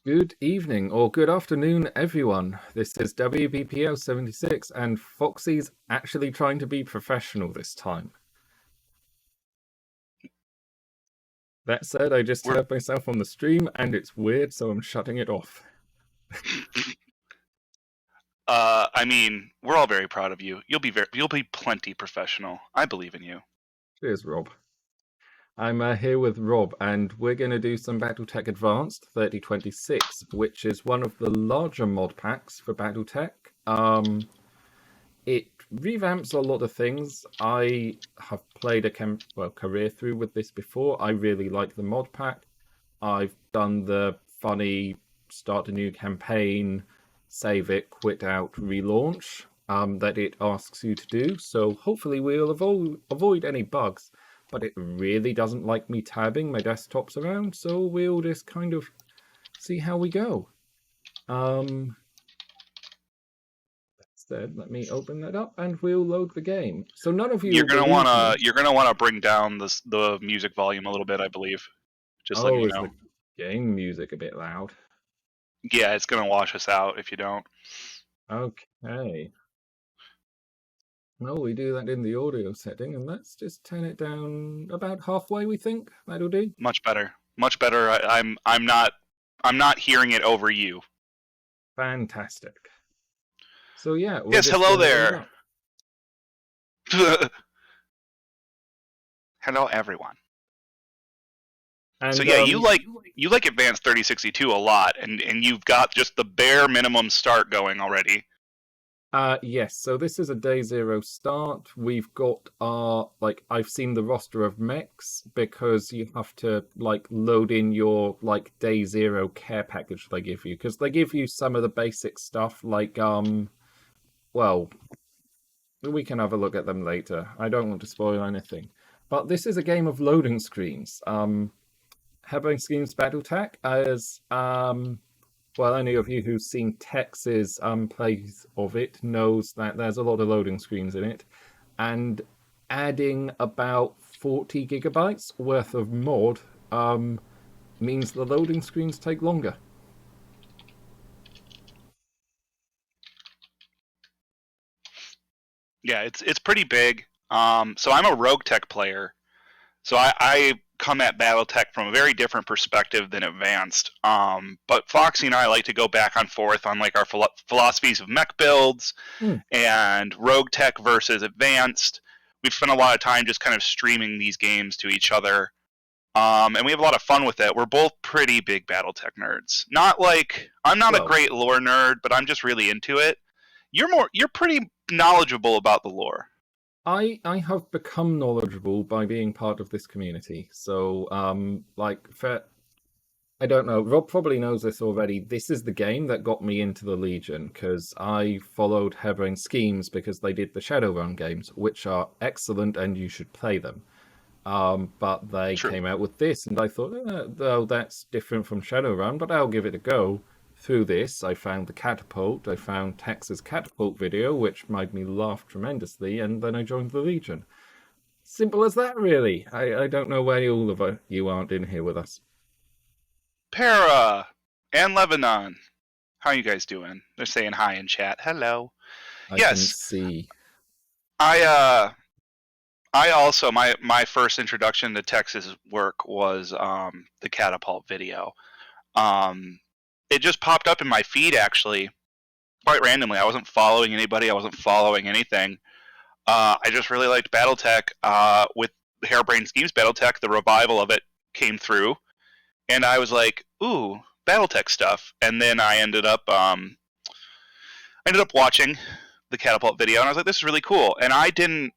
Good evening or good afternoon, everyone. This is WBPO 76, and Foxy's actually trying to be professional this time. That said, I just heard myself on the stream, and it's weird, so I'm shutting it off. I mean, we're all very proud of you. You'll be plenty professional. I believe in you. Cheers, Rob. I'm here with Rob, and we're going to do some Battletech Advanced 3026, which is one of the larger mod packs for Battletech. It revamps a lot of things. I have played a career through with this before. I really like the mod pack. I've done the funny start a new campaign, save it, quit out, relaunch that it asks you to do. So hopefully we'll avoid any bugs. But it really doesn't like me tabbing my desktops around, so we'll just kind of see how we go. Instead, let me open that up and we'll load the game. So none of you. You're gonna wanna bring down the music volume a little bit, I believe. Just letting you know. Is the game music a bit loud? Yeah, it's gonna wash us out if you don't. Okay. No, we do that in the audio setting, and let's just turn it down about halfway. We think that'll do. Much better. Much better. I'm not hearing it over you. Fantastic. So yeah. Yes. Hello there. Hello, everyone. And, so yeah, you like Advanced 3062 a lot, and you've got just the bare minimum start going already. Yes, so this is a day zero start. We've got our, I've seen the roster of mechs because you have to, load in your, day zero care package they give you. Because they give you some of the basic stuff, well, we can have a look at them later. I don't want to spoil anything. But this is a game of loading screens. Having Schemes Battletech as, well, any of you who've seen Tex's plays of it knows that there's a lot of loading screens in it, and adding about 40 gigabytes worth of mod means the loading screens take longer. Yeah, it's pretty big. So I'm a Rogue Tech player, so I come at Battletech from a very different perspective than Advanced. But Foxy and I like to go back and forth on our philosophies of mech builds and Rogue Tech versus Advanced. We've spent a lot of time just kind of streaming these games to each other, and we have a lot of fun with it. We're both pretty big Battletech nerds. I'm not a great lore nerd, but I'm just really into it. You're pretty knowledgeable about the lore. I have become knowledgeable by being part of this community. So, I don't know, Rob probably knows this already. This is the game that got me into the Legion, because I followed Harebrained Schemes because they did the Shadowrun games, which are excellent and you should play them. But they came out with this, and I thought, oh, that's different from Shadowrun, but I'll give it a go. Through this, I found the catapult. I found Tex's catapult video, which made me laugh tremendously, and then I joined the Legion. Simple as that, really. I don't know why all of you aren't in here with us. Para and Lebanon, how are you guys doing? They're saying hi in chat. Hello. I can see. I also my first introduction to Tex's work was the catapult video. It just popped up in my feed, actually, quite randomly. I wasn't following anybody. I wasn't following anything. I just really liked Battletech. With Harebrained Schemes Battletech, the revival of it came through, and I was like, "Ooh, Battletech stuff." And then I ended up watching the catapult video, and I was like, "This is really cool." And I didn't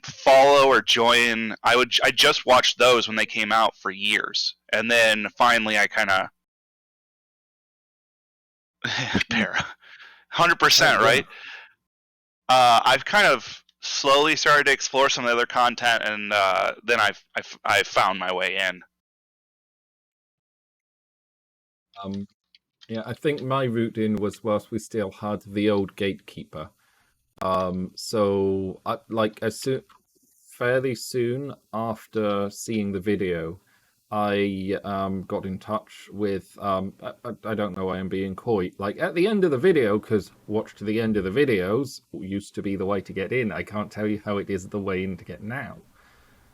follow or join. I just watched those when they came out for years, and then finally I kind of. Para, 100%, right? I've kind of slowly started to explore some of the other content, and then I've found my way in. Yeah, I think my route in was whilst we still had the old gatekeeper. So fairly soon after seeing the video, I got in touch with I don't know why I'm being coy. Like at the end of the video, because watch to the end of the videos used to be the way to get in. I can't tell you how it is the way in to get now.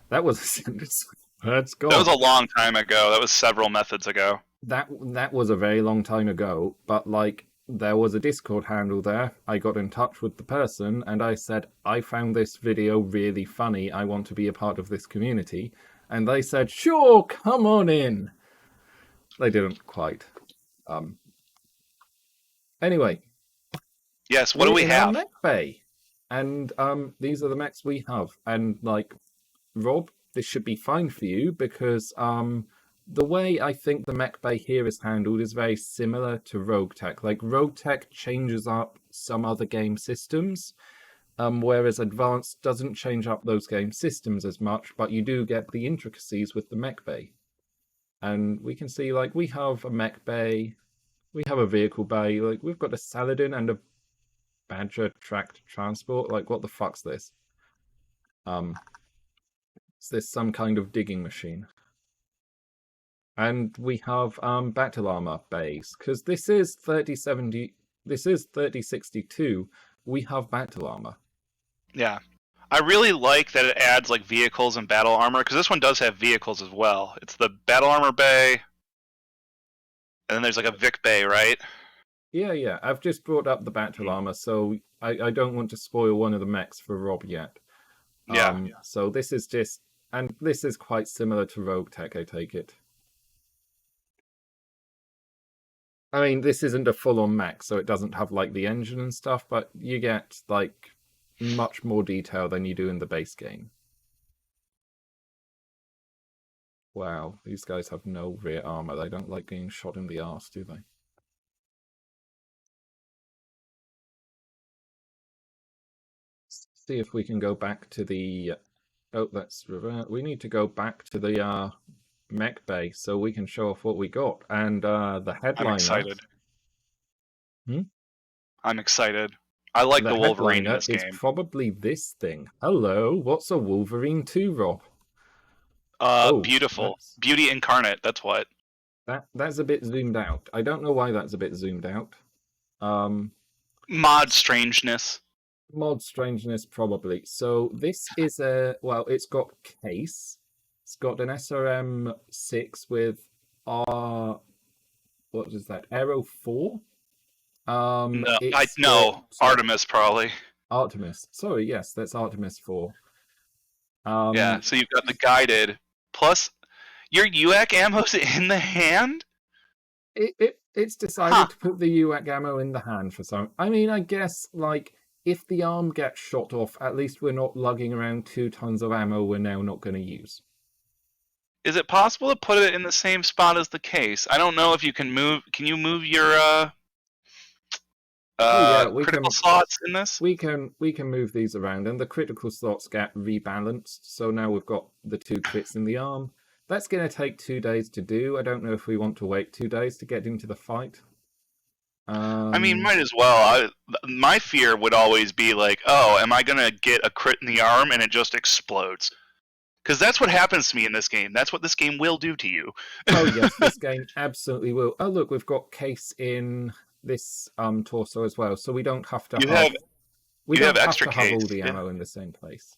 That was a sentence. That's That was gone. a long time ago. That was several methods ago. That was a very long time ago, but like there was a Discord handle there. I got in touch with the person and I said, I found this video really funny. I want to be a part of this community. And they said, sure, come on in. They didn't quite. Anyway, Yes, what do we're we in our have? mech bay. And these are the mechs we have. And like, Rob, this should be fine for you because the way I think the mech bay here is handled is very similar to Rogue Tech. Like Rogue Tech changes up some other game systems, whereas Advanced doesn't change up those game systems as much, but you do get the intricacies with the mech bay. And we can see like we have a mech bay, we have a vehicle bay, like we've got a Saladin and a Badger tracked transport. Like what the fuck's this? Is this some kind of digging machine? And we have battle armor bays because this is 3070. This is 3062. We have battle armor. Yeah. I really like that it adds like vehicles and battle armor because this one does have vehicles as well. It's the battle armor bay, and then there's like a Vic bay, right? Yeah. I've just brought up the battle armor, so I don't want to spoil one of the mechs for Rob yet. Yeah. So this is just, and this is quite similar to Rogue Tech, I take it. I mean, this isn't a full-on mech, so it doesn't have like the engine and stuff, but you get like much more detail than you do in the base game. Wow, these guys have no rear armor. They don't like getting shot in the arse, do they? See if we can go back to the... Oh, that's... We need to go back to the mech bay so we can show off what we got. And the headliner... I'm excited. Hmm? I'm excited. I like the Wolverine in this game. Is probably this thing. Hello, what's a Wolverine 2, Rob? Beautiful. Beauty incarnate, that's what. That's a bit zoomed out. I don't know why that's a bit zoomed out. Mod strangeness. Mod strangeness, probably. So this is well, it's got case. It's got an SRM 6 with what is that? Aero 4? No, Artemis probably. Artemis. Sorry, yes, that's Artemis 4. Yeah, so you've got the guided. Plus, your UAC ammo's in the hand? It's decided to put the UAC ammo in the hand for some... I mean, I guess, like, if the arm gets shot off, at least we're not lugging around 2 tons of ammo we're now not going to use. Is it possible to put it in the same spot as the case? I don't know if you can move... Can you move your critical slots in this? We can move these around, and the critical slots get rebalanced. So now we've got the 2 crits in the arm. That's going to take 2 days to do. I don't know if we want to wait 2 days to get into the fight. I mean, might as well. My fear would always be like, oh, am I going to get a crit in the arm and it just explodes? Because that's what happens to me in this game. That's what this game will do to you. Oh, yes, this game absolutely will. Oh, look, we've got case in this torso as well, so we don't have to have extra case. All the ammo in the same place.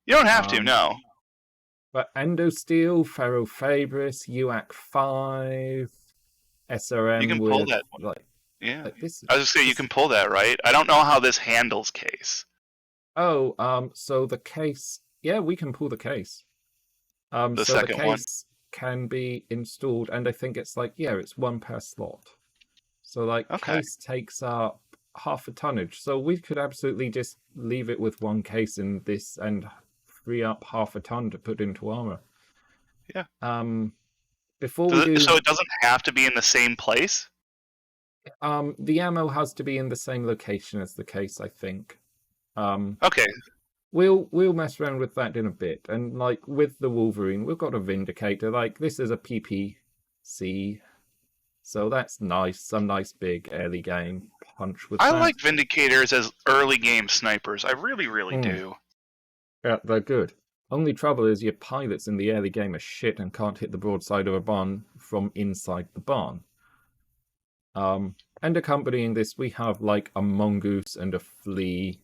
You don't have to, no. But Endosteel, Ferrofabris, UAC 5, SRM. You can pull that. Yeah, I was just saying you can pull that, right? I don't know how this handles case. Oh, so the case. Yeah, we can pull the case. The so second the case can be installed, and I think it's like it's 1 per slot. So like case takes up half a tonnage. So we could absolutely just leave it with 1 case in this and free up half a ton to put into armor. Yeah. So it doesn't have to be in the same place? The ammo has to be in the same location as the case, I think. Okay. We'll mess around with that in a bit. And like with the Wolverine, we've got a Vindicator. Like this is a PPC. So that's nice. Some nice big early game punch with that. I like Vindicators as early game snipers. I really, really do. Yeah, they're good. Only trouble is your pilots in the early game are shit and can't hit the broadside of a barn from inside the barn. And accompanying this, we have like a mongoose and a flea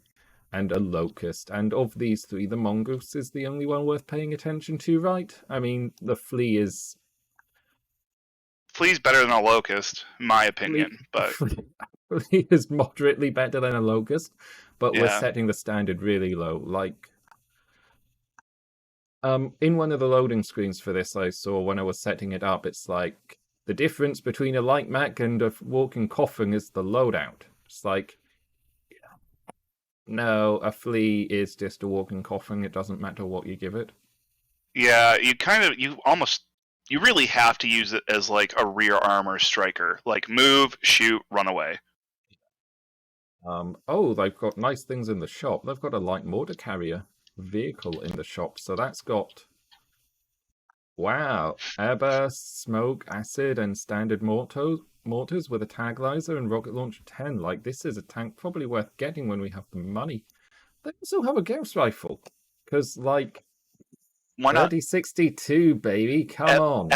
and a locust. And of these three, the mongoose is the only one worth paying attention to, right? I mean, the flea is Flea's better than a locust, in my flea, opinion. But flea is moderately better than a locust, but we're yeah, setting the standard really low. Like, in one of the loading screens for this, I saw when I was setting it up, it's like the difference between a light mech and a walking coffin is the loadout. It's like, no, a flea is just a walking coffin. It doesn't matter what you give it. yeah, you really have to use it as like a rear armor striker, like move, shoot, run away. Oh, they've got nice things in the shop. They've got a light mortar carrier vehicle in the shop, so that's got, wow, airburst, smoke, acid, and standard mortars with a taglizer and rocket launcher 10. Like, this is a tank probably worth getting when we have the money. They also have a Gauss rifle, because, like, Why not? 3062, baby, come on.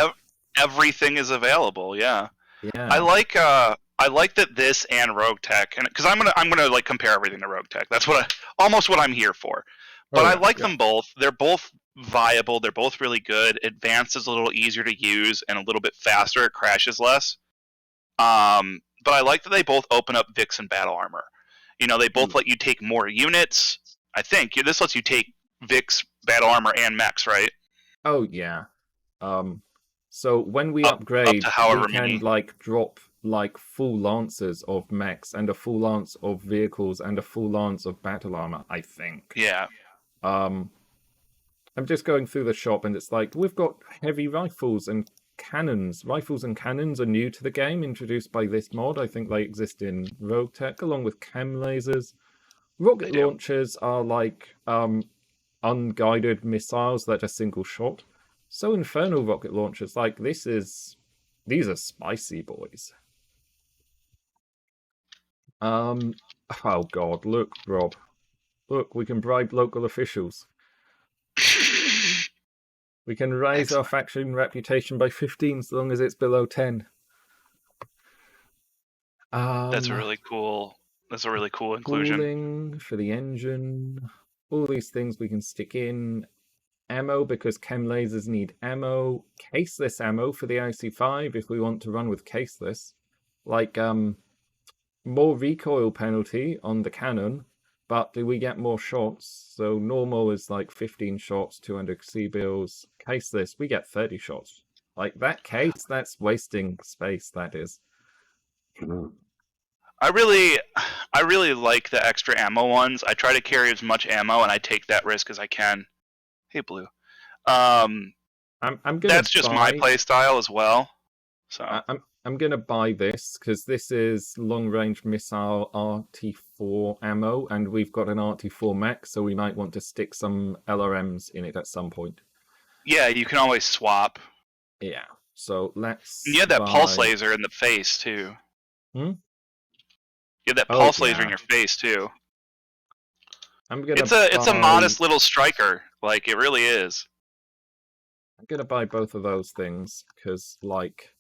Everything is available. Yeah, I Yeah. like that this and Rogue Tech, and because I'm gonna like compare everything to Rogue Tech. That's almost what I'm here for. Oh, But I yeah, like yeah. them both. They're both viable. They're both really good. Advanced is a little easier to use and a little bit faster. It crashes less. But I like that they both open up Vix and battle armor. You know, they both Mm. let you take more units. I think this lets you take Vix, battle armor, and mechs, right? Oh, yeah. Um, so when we Up to upgrade, we however can many. like drop like full lances of mechs and a full lance of vehicles and a full lance of battle armor, I think. Yeah, Um, I'm just going through the shop and it's like we've got heavy rifles and cannons. Rifles and cannons are new to the game, introduced by this mod. I think they exist in Rogue Tech along with chem lasers. they Rocket do. launchers are like unguided missiles that are single shot. So infernal rocket launchers, like these are spicy boys. Oh god, look, Rob. Look, we can bribe local officials. We can raise our Excellent. faction reputation by 15 as long as it's below 10. That's a Um, really cool. That's a really cool inclusion. Cooling for the engine. All these things we can stick in. Ammo because chem lasers need ammo. Caseless ammo for the IC5 if we want to run with caseless. Like more recoil penalty on the cannon, but do we get more shots? So normal is like 15 shots, 200 C bills. Caseless, we get 30 shots. Like that case, that's wasting space, that is. I really like the extra ammo ones. I try to carry as much ammo, and I take that risk as I can. Hey, Blue. Um, I'm gonna that's just my buy play style as well. So I'm gonna buy this because this is long range missile RT4 ammo, and we've got an RT4 mech, so we might want to stick some LRMs in it at some point. yeah, you can always swap. Yeah. So And let's you have that pulse buy. laser in the face too. Hmm? You have that Oh pulse laser in yeah. your face too. I'm gonna It's a buy. modest little striker. Like it really is. I'm gonna buy both of those things because, like,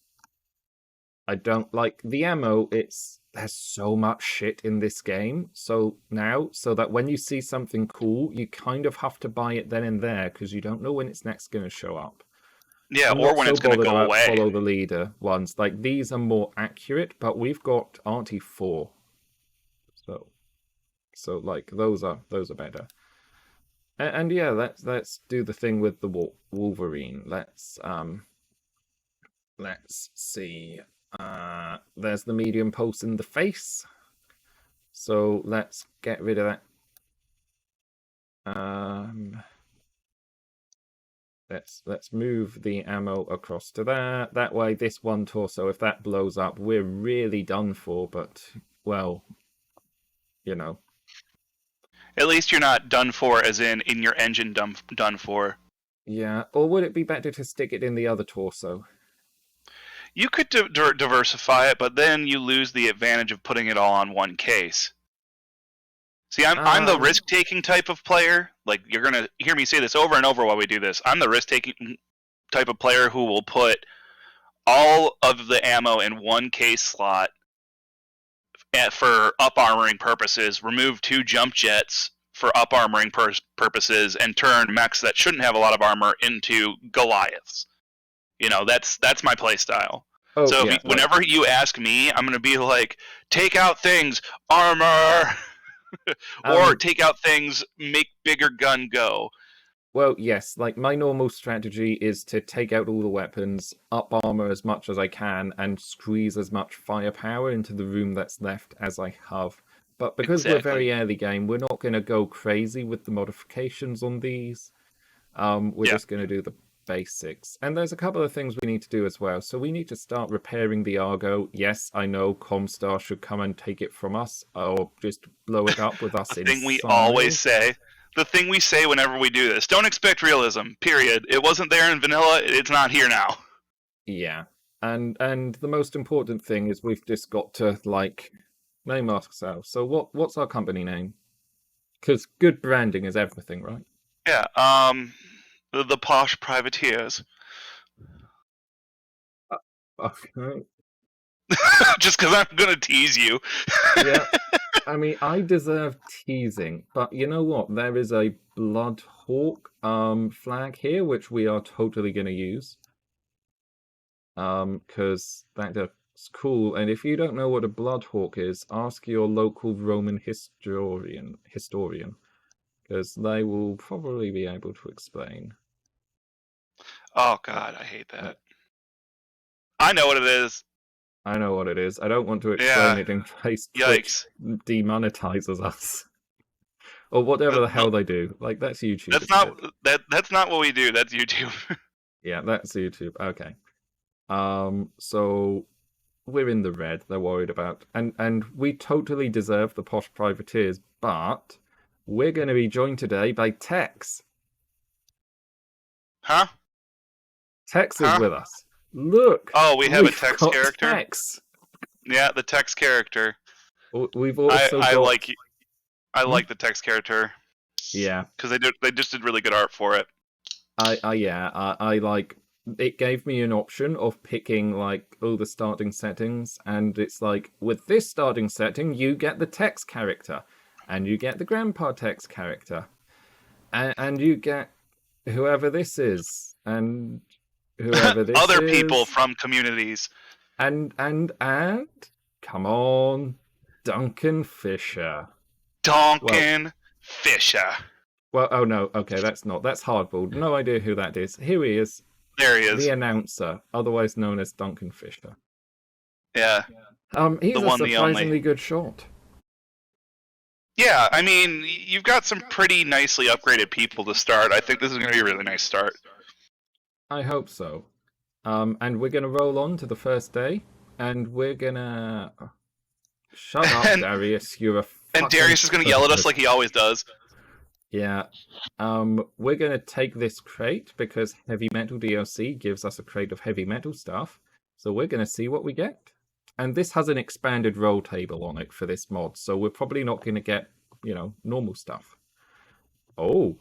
I don't like the ammo. There's so much shit in this game. So now, so that when you see something cool, you kind of have to buy it then and there because you don't know when it's next gonna show up. Yeah, I'm or not when so it's gonna bothered go about away. follow the leader ones. Like these are more accurate, but we've got RT4, so like those are better. And yeah, let's do the thing with the Wolverine. Let's see. There's the medium pulse in the face. So let's get rid of that. Let's move the ammo across to there. That way, this one torso, if that blows up, we're really done for. But well, you know. At least you're not done for, as in your engine done for. Yeah. Or would it be better to stick it in the other torso? You could diversify it, but then you lose the advantage of putting it all on one case. See, I'm the risk taking type of player. Like you're gonna hear me say this over and over while we do this. I'm the risk taking type of player who will put all of the ammo in one case slot for up armoring purposes, remove 2 jump jets for up armoring purposes, and turn mechs that shouldn't have a lot of armor into Goliaths. You know, that's my play style. Oh, So yeah, whenever you ask me, I'm gonna be like, take out things, armor, or take out things, make bigger gun go. Well, yes, like my normal strategy is to take out all the weapons, up armor as much as I can, and squeeze as much firepower into the room that's left as I have. But because we're very early game, we're not going to go crazy with the modifications on these. We're just going to do the basics. And there's a couple of things we need to do as well. So we need to start repairing the Argo. Yes, I know Comstar should come and take it from us, or just blow it up with us The inside. thing we always say. The thing we say whenever we do this. Don't expect realism, period. It wasn't there in vanilla, it's not here now. Yeah. And the most important thing is we've just got to, like, name ourselves. So what's our company name? Because good branding is everything, right? Yeah, the Posh Privateers. Okay. Just because I'm going to tease you. Yeah. I mean, I deserve teasing, but you know what? There is a Bloodhawk flag here, which we are totally going to use. Because that's cool. And if you don't know what a Bloodhawk is, ask your local Roman historian, because they will probably be able to explain. Oh God, I hate that. I know what it is. I know what it is. I don't want to explain it in case Twitch demonetizes us. Or whatever the hell they do. Like, that's YouTube. That's not what we do. That's YouTube. Yeah, that's YouTube. Okay. So we're in the red. They're worried about, and we totally deserve the Posh Privateers, but we're going to be joined today by Tex. Huh? Tex is with us. Look. Oh, we have a Tex character. Tex. Yeah, the Tex character. We've also got... I like the Tex character. Yeah. Because they just did really good art for it. I like... It gave me an option of picking, like, all the starting settings, and it's like, with this starting setting, you get the Tex character, and you get the Grandpa Tex character, and you get whoever this is, and whoever this Other is. people from communities. And, come on, Duncan Fisher. Fisher. Well, oh no, okay, that's Hardball. No idea who that is. Here he is. There he is. The announcer, otherwise known as Duncan Fisher. Yeah. He's a surprisingly good shot. Yeah, I mean, you've got some pretty nicely upgraded people to start. I think this is going to be a really nice start. I hope so. And we're going to roll on to the first day, and we're going to... Shut up, Darius, you're a And Darius is going to yell at us like he always does. Yeah. We're going to take this crate because Heavy Metal DLC gives us a crate of heavy metal stuff. So we're going to see what we get. And this has an expanded roll table on it for this mod. So we're probably not going to get, normal stuff. Oh.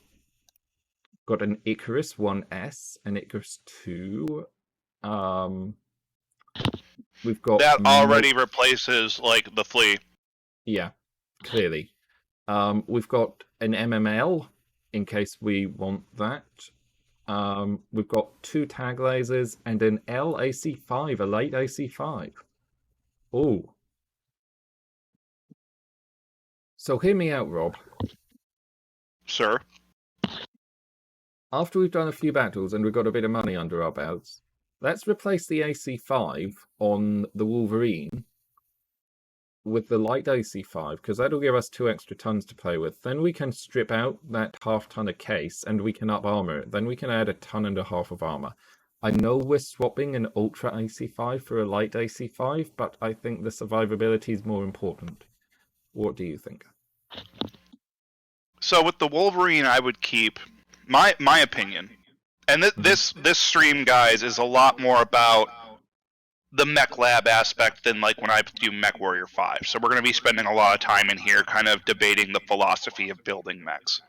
Got an Icarus 1S, an Icarus 2. We've got... That already replaces, like, the Flea. Yeah, clearly. We've got an MML, in case we want that. We've got 2 tag lasers and an LAC5, a late AC5. Oh. So hear me out, Rob. Sir? After we've done a few battles and we've got a bit of money under our belts, let's replace the AC5 on the Wolverine with the light AC5, because that'll give us 2 extra tons to play with. Then we can strip out that half-ton of case and we can up armor it. Then we can add 1.5 tons of armor. I know we're swapping an Ultra AC5 for a light AC5, but I think the survivability is more important. What do you think? So with the Wolverine, I would keep my opinion. And this stream, guys, is a lot more about the Mech Lab aspect than like when I do Mech Warrior 5. So we're going to be spending a lot of time in here kind of debating the philosophy of building mechs.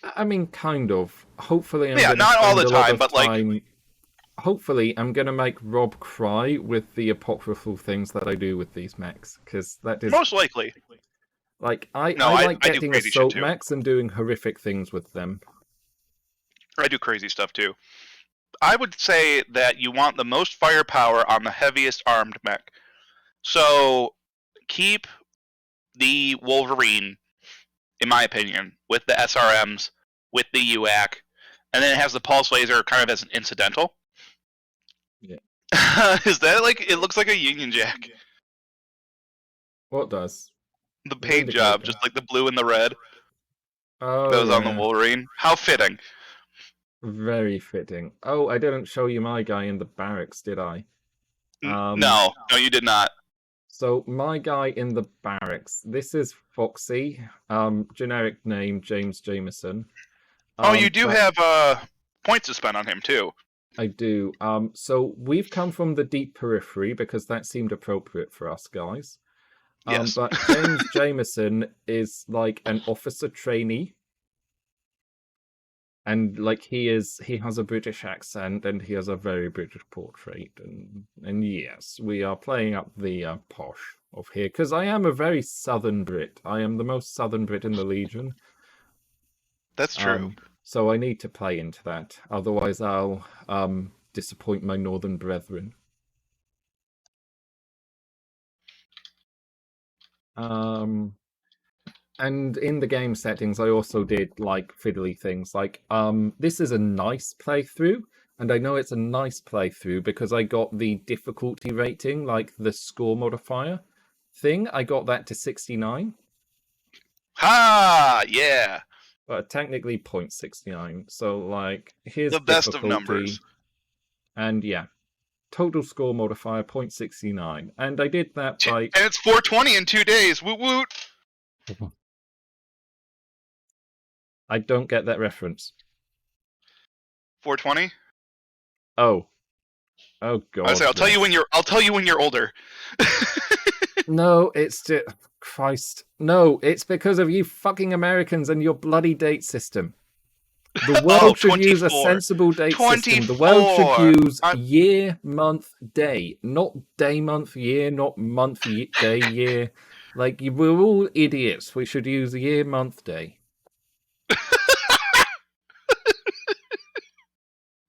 I mean, kind of. Hopefully, I'm Yeah, going to not all spend the a lot time, of but like time. Hopefully, I'm going to make Rob cry with the apocryphal things that I do with these mechs, because that is most likely. like No, I I like do getting crazy shit assault too. mechs and doing horrific things with them. I do crazy stuff too. I would say that you want the most firepower on the heaviest armed mech. So keep the Wolverine, in my opinion, with the SRMs, with the UAC, and then it has the pulse laser kind of as an incidental. Yeah. Is that like, it looks like a Union Jack? What does? The The paint job, Vindicator. just like the blue and the red that Oh was on the yeah, Wolverine. How fitting. very fitting. Oh, I didn't show you my guy in the barracks, did I? Um, No, no, you did not. so my guy in the barracks. This is Foxy. Generic name James Jameson. Oh, you do But have points to spend on him too. I do. So we've come from the deep periphery because that seemed appropriate for us guys. Yes. But James Jameson is like an officer trainee, and like he has a British accent and he has a very British portrait, and yes, we are playing up the posh of here because I am a very southern Brit. I am the most southern Brit in the Legion. That's true. So I need to play into that, otherwise I'll disappoint my northern brethren. Um, and in the game settings, I also did like fiddly things. Like, this is a nice playthrough, and I know it's a nice playthrough because I got the difficulty rating, like the score modifier thing. I got that to 69, Ha! Yeah. but technically 0.69. So like, here's The best of difficulty, numbers. and yeah, total score modifier 0.69, and I did that by. And it's 420 in 2 days. Woot woot. I don't get that reference. 420? Oh, I say God, I'll yes. tell you when you're older. No, it's just Christ. No, it's because of you fucking Americans and your bloody date system. The Oh, world should use a 24. sensible date system. The world should 24. use year, month, day, not day, month, year, not month, day, year. Like we're all idiots. We should use year, month, day.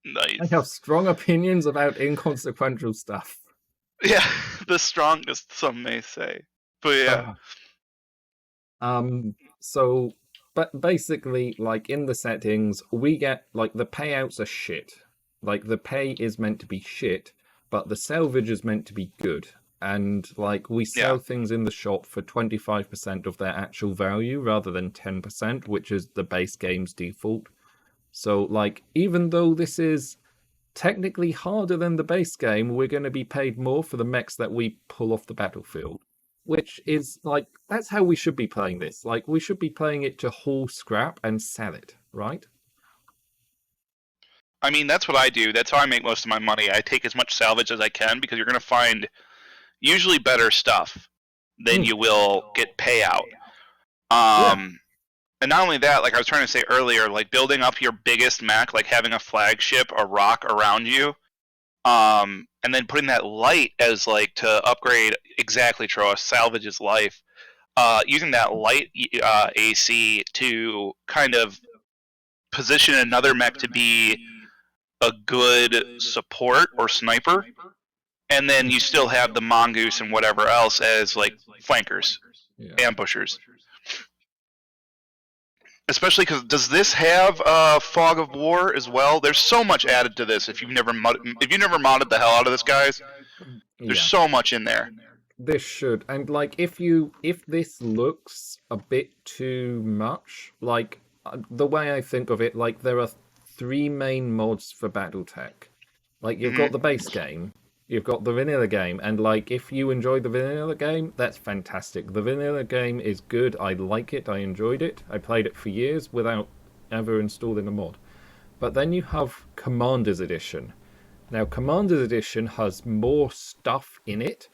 I Nice. have strong opinions about inconsequential stuff. Yeah, the strongest, some may say. But yeah. So, but basically, like in the settings, we get like the payouts are shit. Like the pay is meant to be shit, but the salvage is meant to be good. And like we Yeah. sell things in the shop for 25% of their actual value rather than 10%, which is the base game's default. So, like, even though this is technically harder than the base game, we're going to be paid more for the mechs that we pull off the battlefield. Which is like, that's how we should be playing this. Like, we should be playing it to haul scrap and sell it, right? I mean, that's what I do. That's how I make most of my money. I take as much salvage as I can because you're going to find usually better stuff than you will get payout. Yeah. And not only that, like I was trying to say earlier, like building up your biggest mech, like having a flagship, a rock around you, and then putting that light as like to upgrade exactly Troa salvage's life. Using that light AC to kind of position another mech to be a good support or sniper, and then you still have the mongoose and whatever else as like flankers, Yeah. ambushers. Especially because does this have fog of war as well? There's so much added to this. If you've never modded the hell out of this, guys, there's Yeah. so much in there. This should. And like if this looks a bit too much, like the way I think of it, like there are three main mods for Battletech. Like you've got the base game, you've got the vanilla game, and like if you enjoy the vanilla game, that's fantastic. The vanilla game is good. I like it. I enjoyed it. I played it for years without ever installing a mod. But then you have Commander's Edition, Now, Commander's Edition has more stuff in it,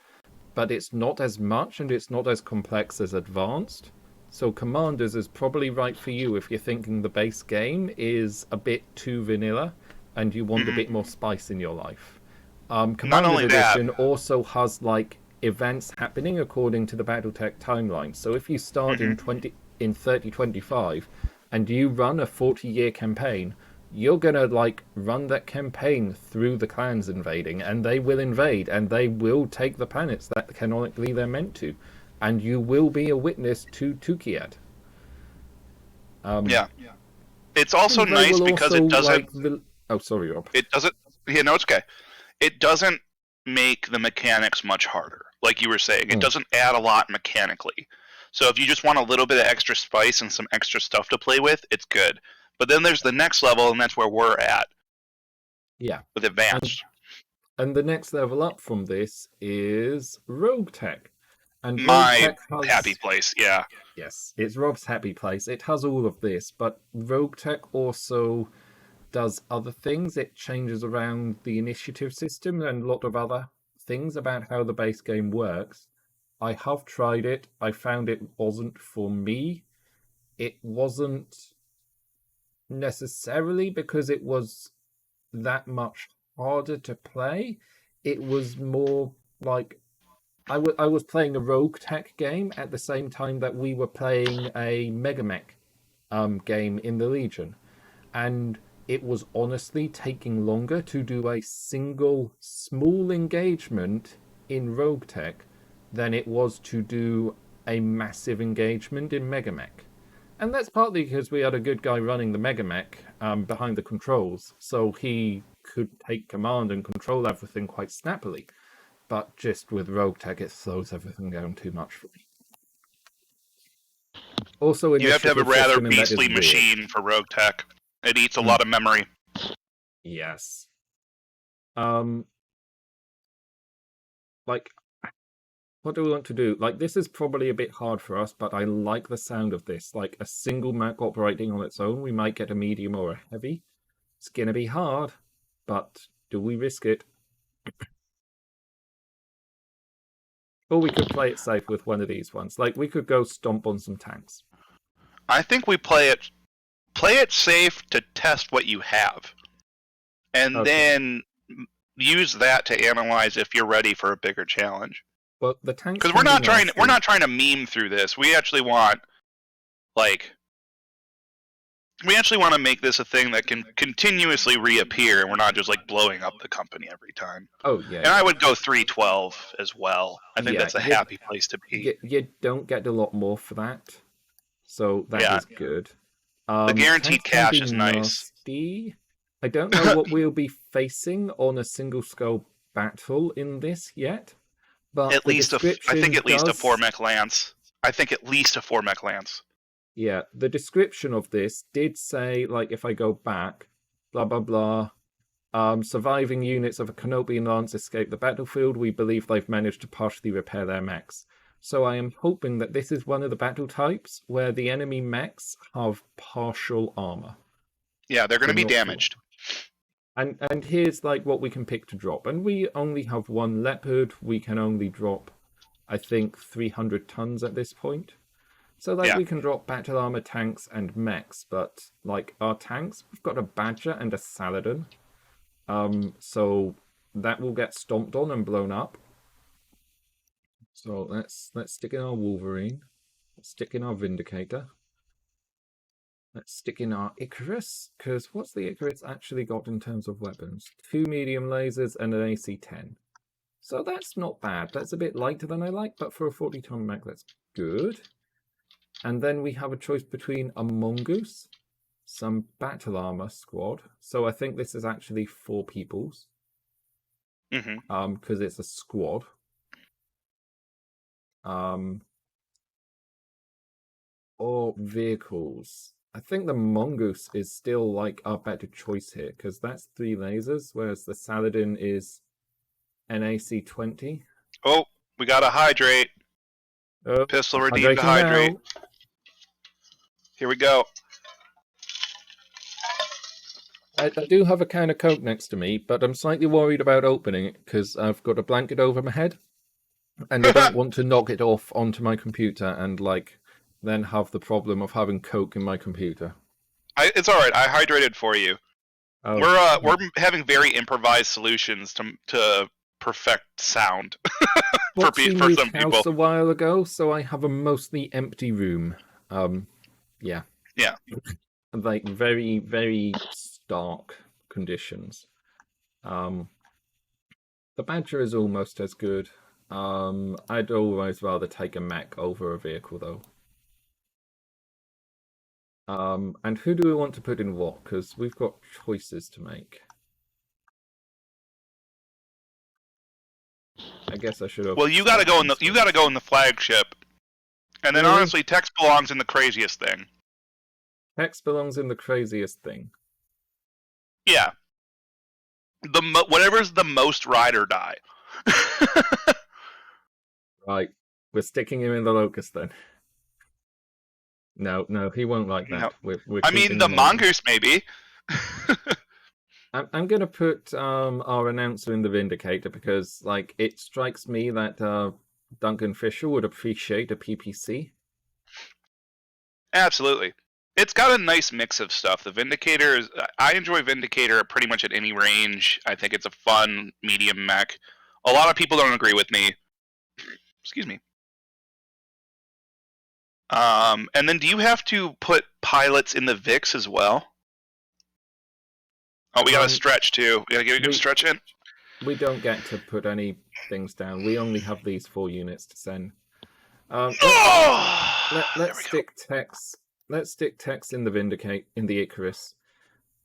but it's not as much and it's not as complex as Advanced. So Commanders is probably right for you if you're thinking the base game is a bit too vanilla and you want a bit more spice in your life. Not Commanders only that, Edition also has like events happening according to the Battletech timeline. So if you start in 3025 and you run a 40-year campaign, you're gonna like run that campaign through the clans invading, and they will invade and they will take the planets that canonically they're meant to, and you will be a witness to Tukiad. yeah. It's also They nice will because also it doesn't. Oh, sorry, Rob. It doesn't. Yeah, no, it's okay. It doesn't make the mechanics much harder. Like you were saying, it doesn't add a lot mechanically. So if you just want a little bit of extra spice and some extra stuff to play with, it's good. But then there's the next level, and that's where we're at. Yeah. With Advanced. And the next level up from this is Rogue Tech. And My Rogue Tech happy place, yeah. Yes, it's Rob's happy place. It has all of this, but Rogue Tech also does other things. It changes around the initiative system and a lot of other things about how the base game works. I have tried it. I found it wasn't for me. It wasn't necessarily because it was that much harder to play. It was more like I was playing a Rogue Tech game at the same time that we were playing a Megamech game in the Legion. And it was honestly taking longer to do a single small engagement in Rogue Tech than it was to do a massive engagement in Megamech. And that's partly because we had a good guy running the Megamech behind the controls, so he could take command and control everything quite snappily. But just with Rogue Tech, it slows everything down too much for me. Also, you have to have a rather beastly machine for Rogue Tech. It eats a lot of memory. Yes. Like, what do we want to do? Like, this is probably a bit hard for us, but I like the sound of this. Like, a single mech operating on its own, we might get a medium or a heavy. It's gonna be hard, but do we risk it? Or we could play it safe with one of these ones. Like, we could go stomp on some tanks. I think we play it safe to test what you have. And then use that to analyze if you're ready for a bigger challenge. But the tanks, because we're not trying to meme through this. We actually want to make this a thing that can continuously reappear, and we're not just like blowing up the company every time. Oh yeah. And I would go 312 as well. I think that's a happy place to be. You don't get a lot more for that, so that is good. The guaranteed cash is nice. I don't know what we'll be facing on a single skull battle in this yet, but I think at least a 4-mech lance. Yeah, the description of this did say, like, if I go back, blah blah blah, surviving units of a Canopian lance escape the battlefield. We believe they've managed to partially repair their mechs. So I am hoping that this is one of the battle types where the enemy mechs have partial armor. Yeah, they're going to be damaged. And here's like what we can pick to drop. And we only have one Leopard. We can only drop, I think, 300 tons at this point. So we can drop battle armor, tanks, and mechs. But like our tanks, we've got a Badger and a Saladin. So that will get stomped on and blown up. So let's stick in our Wolverine. Let's stick in our Vindicator. Let's stick in our Icarus, because what's the Icarus actually got in terms of weapons? 2 medium lasers and an AC-10. So that's not bad. That's a bit lighter than I like, but for a 40-ton mech, that's good. And then we have a choice between a Mongoose, some battle armor squad. So I think this is actually 4 peoples. Because it's a squad. Or vehicles. I think the Mongoose is still like our better choice here, because that's 3 lasers, whereas the Saladin is an AC-20. Oh, we got to hydrate. Pistol redeemed to hydrate. Now. Here we go. I do have a can of Coke next to me, but I'm slightly worried about opening it because I've got a blanket over my head, and I don't want to knock it off onto my computer and like then have the problem of having Coke in my computer. It's all right. I hydrated for you. Oh, We're having very improvised solutions to perfect sound Foxy for moved some people. house a while ago, so I have a mostly empty room. Yeah, Yeah. like very, very stark conditions. Um, the Badger is almost as good. I'd always rather take a mech over a vehicle though. And who do we want to put in what? Because we've got choices to make. I guess I should have. Well, you got to go in the flagship, and then Really? honestly, Tex belongs in the craziest thing. Hex belongs in the craziest thing. Yeah. Whatever's the most ride or die. Right, we're sticking him in the Locust then. No, no, he won't like that. No. We're I keeping mean, the him on. mongoose maybe. I'm gonna put our announcer in the Vindicator because like it strikes me that Duncan Fisher would appreciate a PPC. Absolutely. It's got a nice mix of stuff. The Vindicator is. I enjoy Vindicator pretty much at any range. I think it's a fun medium mech. A lot of people don't agree with me. Excuse me. And then do you have to put pilots in the VIX as well? Oh, we got to stretch too. We got to get a good stretch in. We don't get to put any things down. We only have these 4 units to send. Let's stick Tex. Let's stick Tex in the Icarus,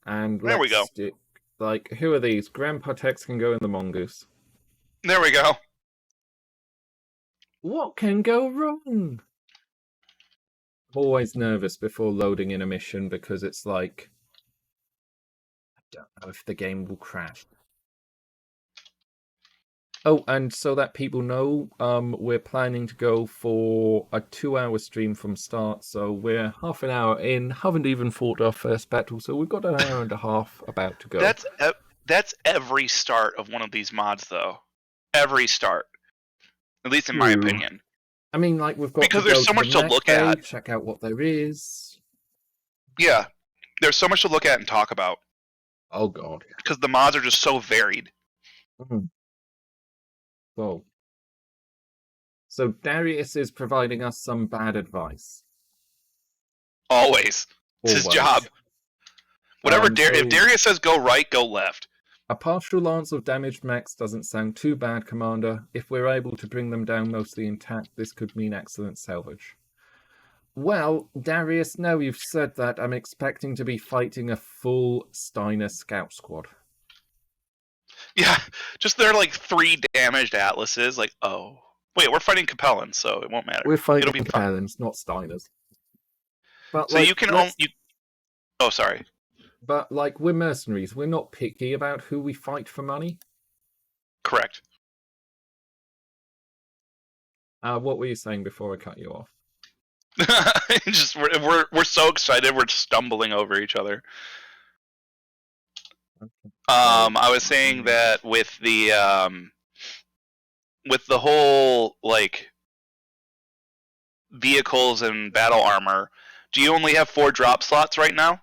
and there we go. Stick like who are these? Grandpa Tex can go in the Mongoose. There we go. What can go wrong? I'm always nervous before loading in a mission because it's like I don't know if the game will crash. Oh, and so that people know, we're planning to go for a 2-hour stream from start. So we're half an hour in, haven't even fought our first battle, so we've got an hour and a half about to go. That's every start of one of these mods, though. Every start, at least in my opinion. I mean, like we've got because there's so much to look at. Check out what there is. Yeah, there's so much to look at and talk about. Oh god, because the mods are just so varied. Mm-hmm. Whoa. So Darius is providing us some bad advice. Always. It's his job. Whatever if Darius says go right, go left. A partial lance of damaged mechs doesn't sound too bad, Commander. If we're able to bring them down mostly intact, this could mean excellent salvage. Well, Darius, now you've said that, I'm expecting to be fighting a full Steiner scout squad. Yeah, just they're like 3 damaged atlases. Like, oh. Wait, we're fighting Capellans, so it won't matter. We're fighting Capellans, not Steiners. But so like, you can only... Oh, sorry. But, like, we're mercenaries. We're not picky about who we fight for money. Correct. What were you saying before I cut you off? Just we're so excited, we're stumbling over each other. I was saying that with the whole like vehicles and battle armor, do you only have 4 drop slots right now?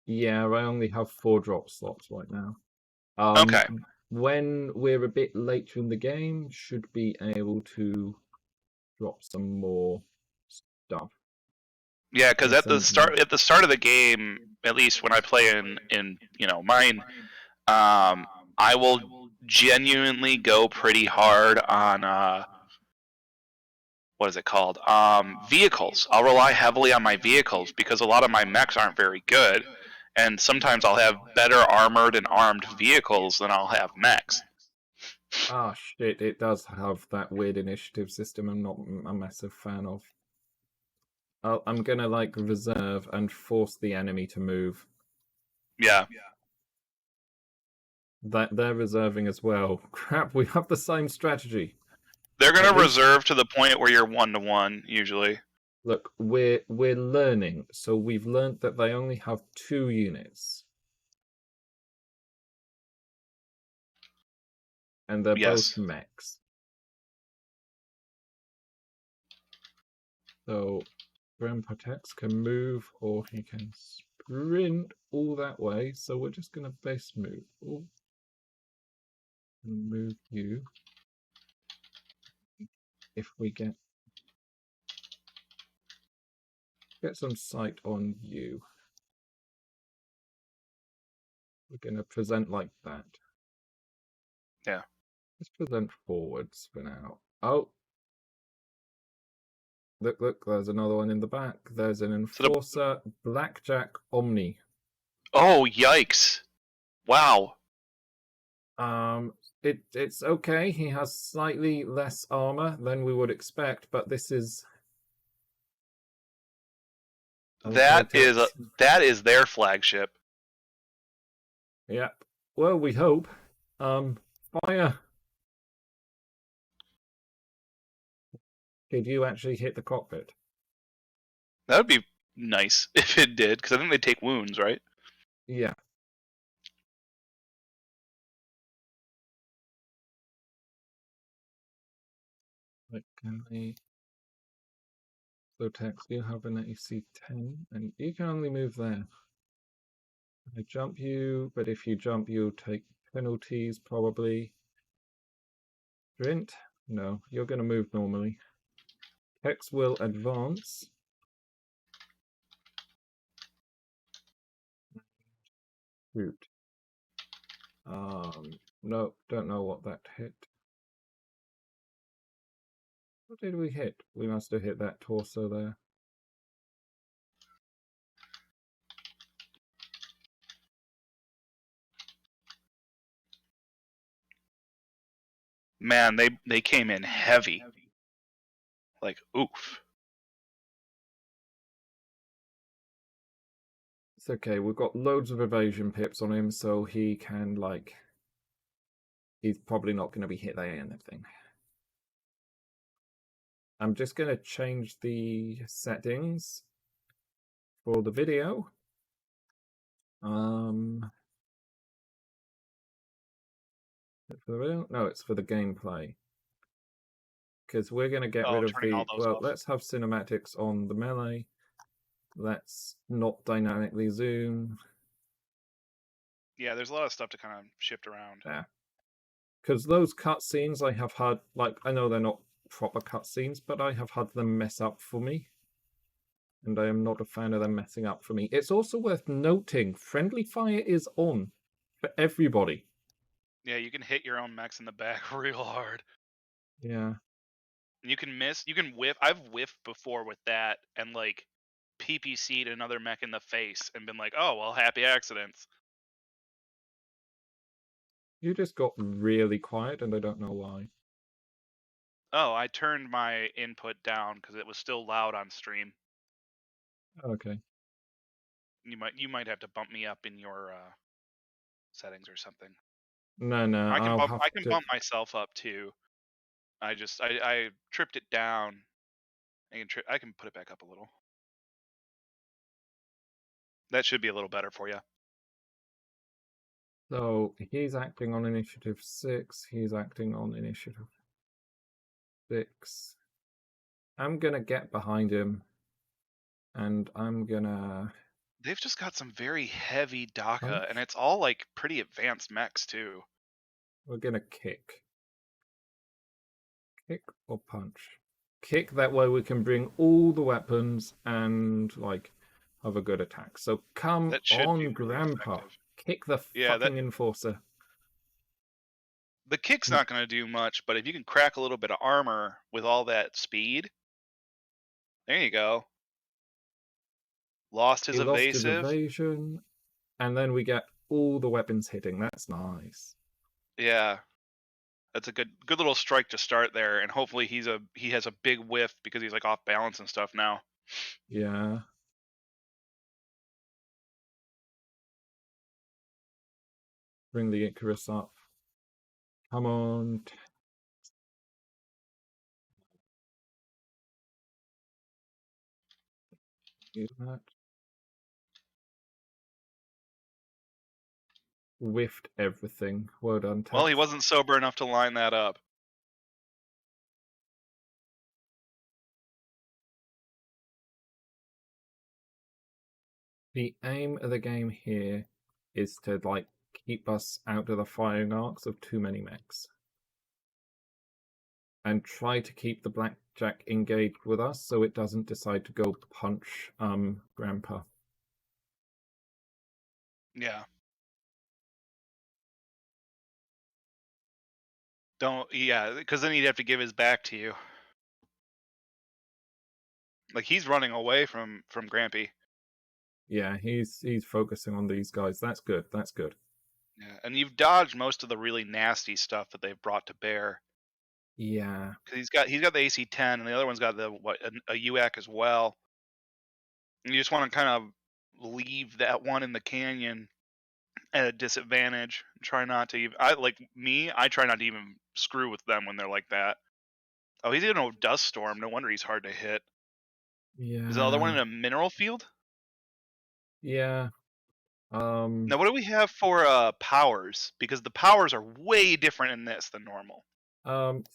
Yeah, I only have 4 drop slots right now. Okay. When we're a bit later in the game, should be able to drop some more stuff. Yeah, because at the start of the game, at least when I play in mine, I will genuinely go pretty hard on what is it called? Vehicles. I'll rely heavily on my vehicles because a lot of my mechs aren't very good, and sometimes I'll have better armored and armed vehicles than I'll have mechs. Ah, shit, it does have that weird initiative system I'm not a massive fan of. I'm gonna, like, reserve and force the enemy to move. Yeah. That they're reserving as well. Crap, we have the same strategy. They're gonna reserve to the point where you're 1-to-1, usually. Look, we're learning, so we've learned that they only have 2 units. And they're Yes. both mechs. So Grandpa Tex can move or he can sprint all that way. So we're just going to base move. Oh. And move you. If we get some sight on you. We're going to present like that. Yeah. Let's present forwards for now. Oh. Look, there's another one in the back. There's an Enforcer, Blackjack, Omni. Oh, yikes. Wow. It's okay. He has slightly less armor than we would expect, but this is... That is their flagship. Yep. Well, we hope. Fire. Did you actually hit the cockpit? That would be nice if it did, because I think they take wounds, right? Yeah. Like, can we... So, Tex, you have an AC 10, and you can only move there. I jump you, but if you jump, you'll take penalties, probably. Sprint? No, you're going to move normally. Tex will advance. Shoot. No, don't know what that hit. What did we hit? We must have hit that torso there. Man, they came in heavy. Like, oof. It's okay, we've got loads of evasion pips on him, so he can, like... He's probably not going to be hit by anything. I'm just going to change the settings for the video. For the video? No, it's for the gameplay. Because we're going to get rid of turning all the... those Well, off. let's have cinematics on the melee. Let's not dynamically zoom. Yeah, there's a lot of stuff to kind of shift around. Yeah. Because those cutscenes I have had, like, I know they're not proper cutscenes, but I have had them mess up for me. And I am not a fan of them messing up for me. It's also worth noting, friendly fire is on for everybody. Yeah, you can hit your own mechs in the back real hard. Yeah. You can miss, you can whiff. I've whiffed before with that and like PPC'd another mech in the face and been like, oh, well, happy accidents. You just got really quiet and I don't know why. Oh, I turned my input down because it was still loud on stream. Okay. You might have to bump me up in your settings or something. No, I can I'll bump have I can to... bump myself up too. I tripped it down. I can put it back up a little. That should be a little better for you. So, he's acting on initiative 6. He's acting on initiative 6. I'm going to get behind him. And I'm going to... They've just got some very heavy DACA, Punch? and it's all like pretty advanced mechs too. We're going to kick. Kick or punch? Kick, that way we can bring all the weapons and, like, have a good attack. So come on, Grandpa. Effective. Kick the fucking Enforcer. The kick's not going to do much, but if you can crack a little bit of armor with all that speed, there you go. Lost his evasion, and then we get all the weapons hitting. That's nice. Yeah, that's a good little strike to start there, and hopefully he has a big whiff because he's like off balance and stuff now. Yeah. Bring the Icarus up. Come on. Use that. whiffed everything. Well done, Tex. Well, he wasn't sober enough to line that up. The aim of the game here is to like keep us out of the firing arcs of too many mechs. And try to keep the blackjack engaged with us so it doesn't decide to go punch Grandpa. Yeah. Because then he'd have to give his back to you. Like he's running away from Grampy. Yeah, he's focusing on these guys. That's good. That's good. Yeah, and you've dodged most of the really nasty stuff that they've brought to bear. Yeah. Because he's got the AC-10, and the other one's got a UAC as well. And you just want to kind of leave that one in the canyon at a disadvantage. Try not to even. I try not to even screw with them when they're like that. Oh, he's in a dust storm. No wonder he's hard to hit. Yeah. Is the other one in a mineral field? Yeah. Now, what do we have for powers? Because the powers are way different in this than normal.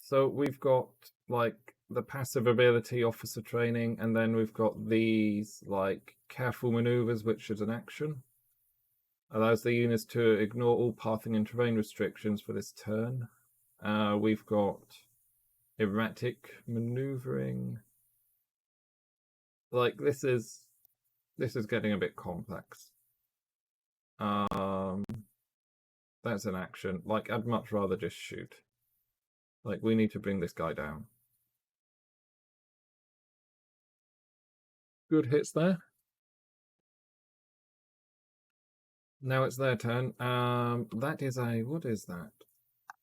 So we've got like the passive ability officer training, and then we've got these like careful maneuvers, which is an action. Allows the units to ignore all pathing and terrain restrictions for this turn. We've got erratic maneuvering. Like this is getting a bit complex. That's an action. Like I'd much rather just shoot. Like we need to bring this guy down. Good hits there. Now it's their turn. That is a what is that?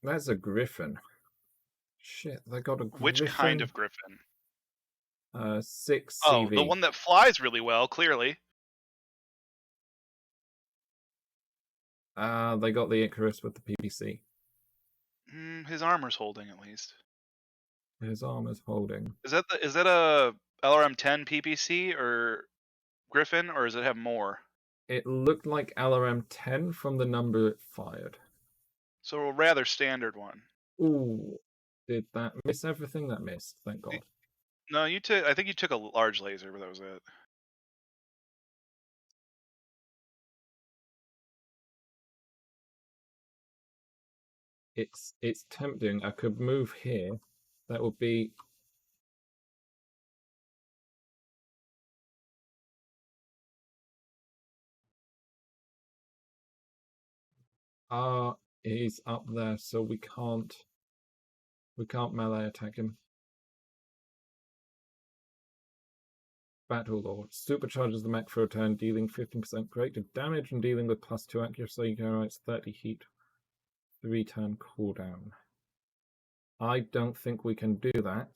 That's a griffin. Shit, they got a griffin. Which kind of griffin? 6 Oh, CV. the one that flies really well, clearly. They got the Icarus with the PPC. His armor's holding at least. His armor's holding. Is that a LRM-10 PPC or Griffin, or does it have more? It looked like LRM-10 from the number it fired. So a rather standard one. Ooh, did that miss everything? That missed, thank God. No, I think you took a large laser, but that was it. It's tempting. I could move here. That would be he's up there, so we can't melee attack him. Battle Lord supercharges the mech for a turn, dealing 15% creative damage and dealing with +2 accuracy, generates 30 heat, 3-turn cooldown. I don't think we can do that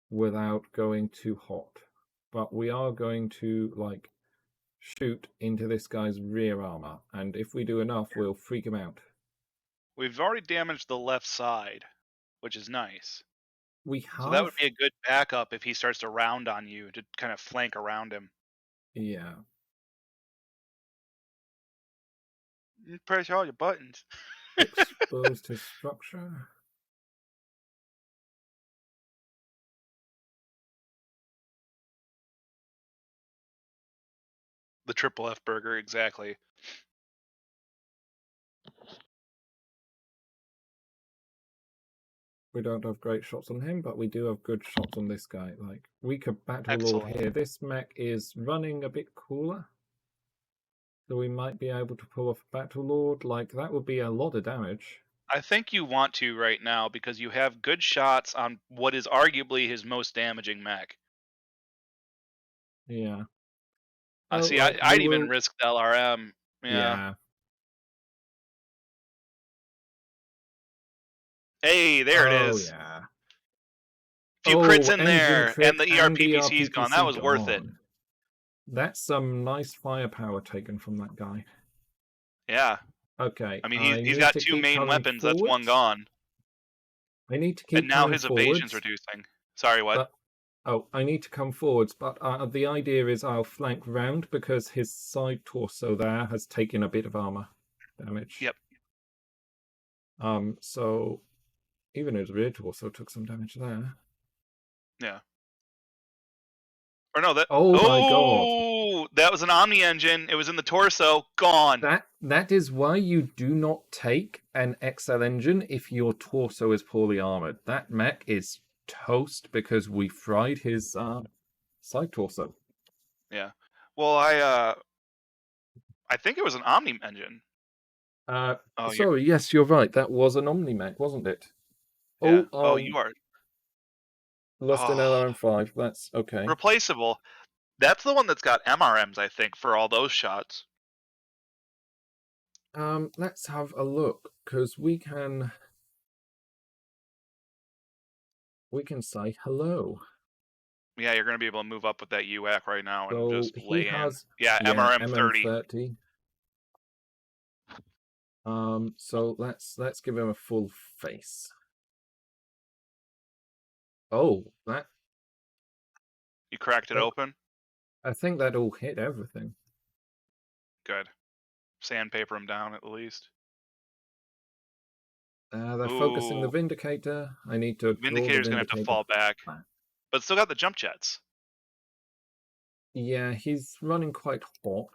without going too hot, but we are going to like shoot into this guy's rear armor, and if we do enough, we'll freak him out. We've already damaged the left side, which is nice. We have. So that would be a good backup if he starts to round on you to kind of flank around him. Yeah. You press all your buttons. Exposed his structure. The triple F burger, exactly. We don't have great shots on him, but we do have good shots on this guy. Like, we could Battle Lord here. This mech is running a bit cooler. So we might be able to pull off Battle Lord. Like, that would be a lot of damage. I think you want to right now because you have good shots on what is arguably his most damaging mech. Yeah. See, like, I'd even risk the LRM. Yeah. Hey, there it is. Yeah. A few crits in there, and the ERPPC's gone. That was worth it. That's some nice firepower taken from that guy. Yeah. Okay. I mean, he's got 2 main weapons. That's one gone. I need to keep. And now his evasion's reducing. Sorry, what? I need to come forwards, but the idea is I'll flank round because his side torso there has taken a bit of armor. damage. Yep. So even his rear torso took some damage there. Yeah. Or no, that. Oh my god. Oh, that was an Omni engine. It was in the torso. Gone. That is why you do not take an XL engine if your torso is poorly armored. That mech is toast because we fried his side torso. Yeah. Well, I think it was an Omni engine. Oh, Sorry, yes, you're right. That was an Omni mech, wasn't it? yeah. Oh, You are. lost an Oh, LRM5. That's okay. replaceable. That's the one that's got MRMs, I think, for all those shots. Let's have a look because we can say hello. Yeah, you're going to be able to move up with that UAC right now and So just he lay has in. Yeah, MRM 30. MM30. So let's give him a full face. Oh, that You cracked it open? I think that all hit everything. Good. Sandpaper him down at the least. They're focusing the Ooh. Vindicator. I need to draw the Vindicator's going to have to fall back. But still got the jump jets. Yeah, he's running quite hot.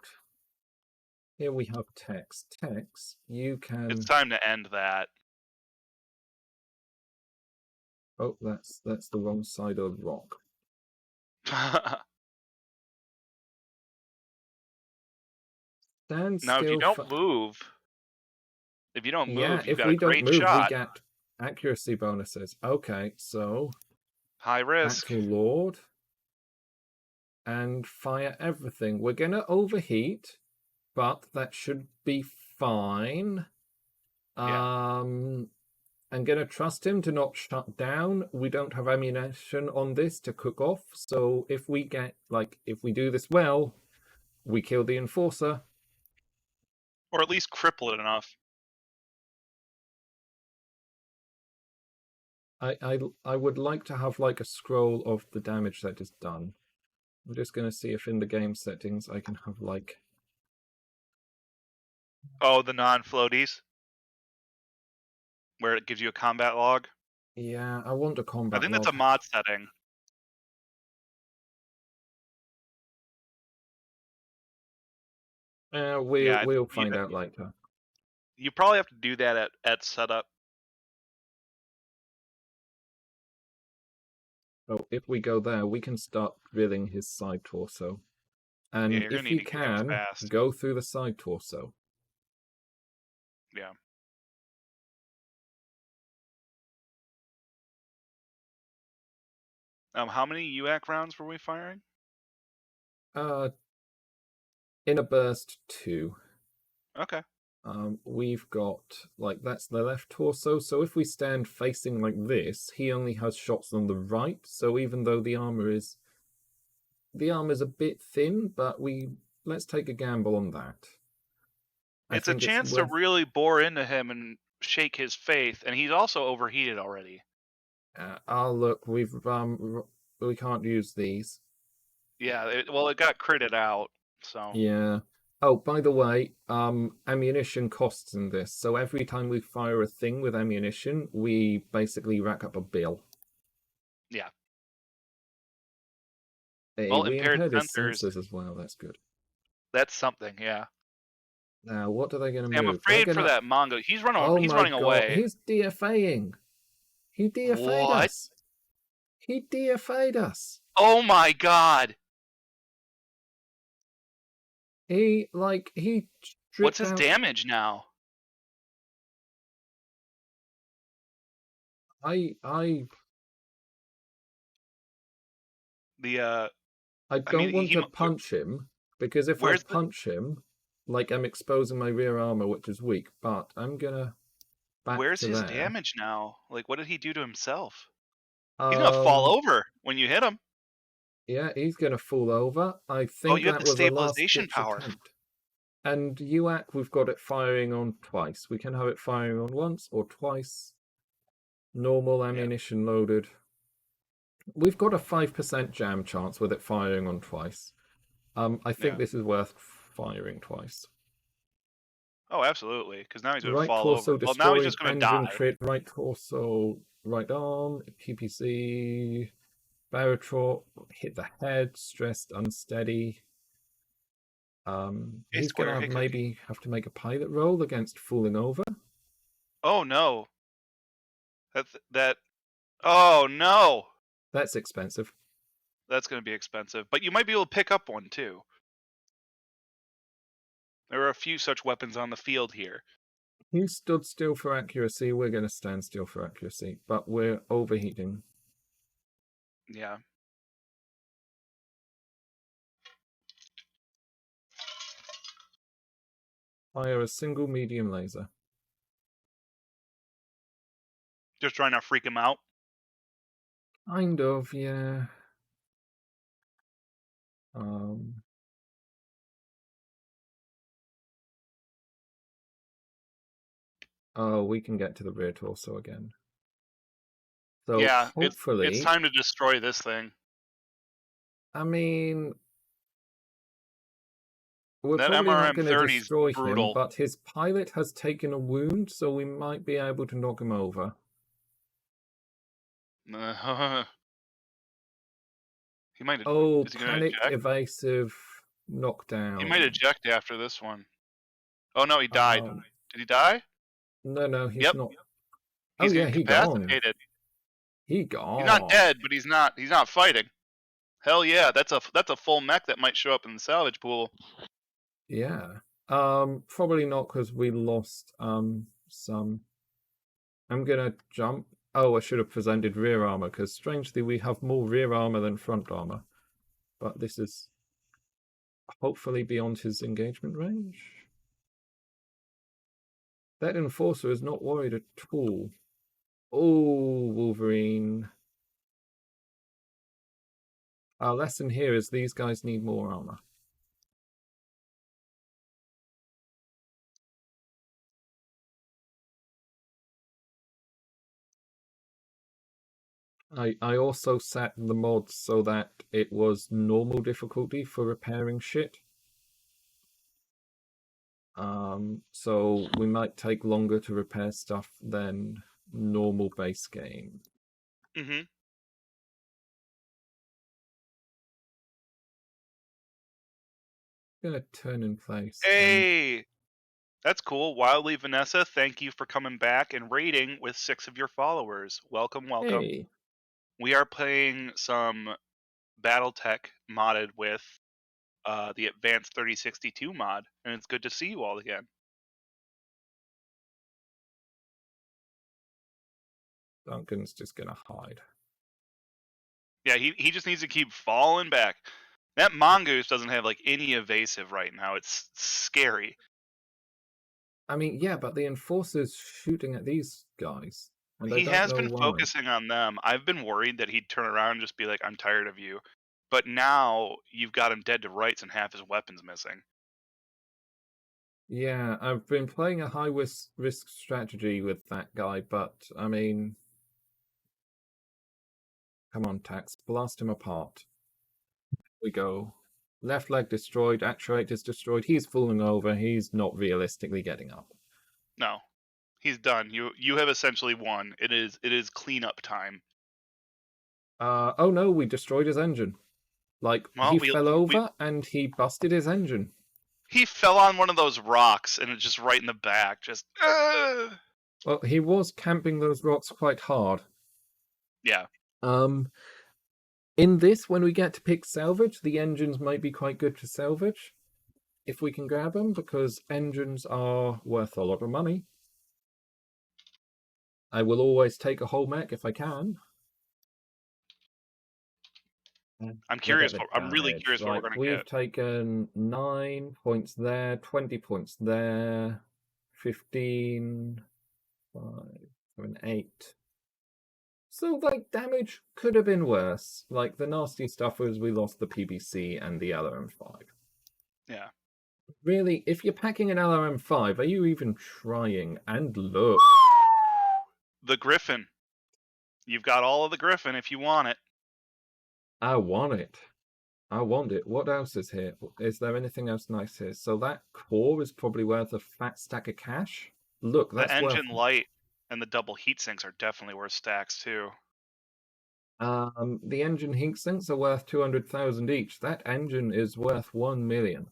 Here we have Tex. Tex, you can... It's time to end that. Oh, that's the wrong side of the rock. Stand Now, still. if you don't move, you've if got we a don't great move, we shot. get accuracy bonuses. Okay, so High risk. Battle Lord and fire everything. We're gonna overheat, but that should be fine. Yeah. I'm gonna trust him to not shut down. We don't have ammunition on this to cook off, so if we do this well, we kill the enforcer. Or at least cripple it enough. I would like to have like a scroll of the damage that is done. I'm just gonna see if in the game settings I can have like... Oh, the non-floaties? Where it gives you a combat log? Yeah, I want a combat I think log. that's a mod setting. We'll find out later. You probably have to do that at setup. So if we go there, we can start drilling his side torso. And Yeah, if you can, go through the side torso. Yeah. How many UAC rounds were we firing? In a burst, 2. Okay. We've got, like, that's the left torso. So if we stand facing like this, he only has shots on the right. So even though the armor's a bit thin, but let's take a gamble on that. It's a chance to really bore into him and shake his faith, and he's also overheated already. Look, we can't use these. Yeah, it got critted out, so... Yeah. Oh, by the way, ammunition costs in this. So every time we fire a thing with ammunition, we basically rack up a bill. Yeah. Hey, Well, we impaired his sensors sensors as well. That's good. That's something, yeah. Now, what are they going to I'm move? afraid for that Mongo. He's running. Oh he's my running God. away. He's DFAing. He DFA'd us. He DFA'd us. Oh my God. He What's his damage now? I don't want to punch him, because if I punch him, like, I'm exposing my rear armor, which is weak, but I'm gonna back Where's to his there. damage now? Like, what did he do to himself? He's gonna fall over when you hit him. Yeah, he's gonna fall over. I think you have that the was a stabilization last-ditch power. attempt. And UAC, we've got it firing on twice. We can have it firing on once or twice. Normal ammunition loaded. We've got a 5% jam chance with it firing on twice. I think this is worth firing twice. Oh, absolutely. Because now he's going to Right fall torso over. Well, now he's destroyed, just going to engine die. crit, right torso, right arm, PPC, Barotrop, hit the head, stressed, unsteady. Hey, He's Square. gonna Hey, Cookie. maybe have to make a pilot roll against falling over. Oh, no. That. Oh, no. That's expensive. That's going to be expensive. But you might be able to pick up one, too. There are a few such weapons on the field here. You stood still for accuracy. We're gonna stand still for accuracy, but we're overheating. Yeah. Fire a single medium laser. Just trying to freak him out. Kind of, yeah. Um, oh, we can get to the rear torso again. So Yeah, it's hopefully, time to destroy this thing. I mean, we're That probably not MRM going to 30 is destroy him, brutal. but his pilot has taken a wound, so we might be able to knock him over. He might. Oh, Is he going to panicked, eject? evasive, He might knockdown. eject after this one. Oh no, he died. Did he die? No, he's Yep. not. Oh He's yeah, he gone. incapacitated. He He's not gone. dead, but he's not fighting. Hell yeah, that's a full mech that might show up in the salvage pool. Yeah. Probably not because we lost some. I'm gonna jump. Oh, I should have presented rear armor because strangely we have more rear armor than front armor. But this is hopefully beyond his engagement range. That enforcer is not worried at all. Oh, Wolverine. Our lesson here is these guys need more armor. I also set the mods so that it was normal difficulty for repairing shit. So we might take longer to repair stuff than normal base game. Mm-hmm. Gonna turn in place. Hey, that's cool. Wildly Vanessa, thank you for coming back and raiding with 6 of your followers. Welcome, welcome. Hey, We are playing some Battletech modded with the Advanced 3062 mod, and it's good to see you all again. Duncan's just gonna hide. Yeah, he just needs to keep falling back. That mongoose doesn't have like any evasive right now. It's scary. I mean, yeah, but the enforcer's shooting at these guys, and I He don't has know been why. focusing on them. I've been worried that he'd turn around and just be like, "I'm tired of you," but now you've got him dead to rights and half his weapons missing. Yeah, I've been playing a high risk strategy with that guy, but I mean, come on, Tax, blast him apart. We go. Left leg destroyed, actuators destroyed. He's falling over. He's not realistically getting up. No, he's done. You have essentially won. It is cleanup time. Oh no, we destroyed his engine. Like, Well, he we fell over and he busted his engine. he fell on one of those rocks and it's just right in the back. Just Well, he was camping those rocks quite hard. yeah. In this, when we get to pick salvage, the engines might be quite good to salvage if we can grab them, because engines are worth a lot of money. I will always take a whole mech if I can. I'm Look curious. at the I'm really damage. curious what we're Like, gonna we've get. taken 9 points there, 20 points there, 15, 5, 7, 8. So, like, damage could have been worse. Like, the nasty stuff was we lost the PBC and the LRM5. Yeah. Really, if you're packing an LRM5, are you even trying? And look. The Griffin. You've got all of the Griffin if you want it. I want it. I want it. What else is here? Is there anything else nice here? So that core is probably worth a fat stack of cash. Look, The that's worth. engine light and the double heat sinks are definitely worth stacks too. The engine heat sinks are worth 200,000 each. That engine is worth 1 million.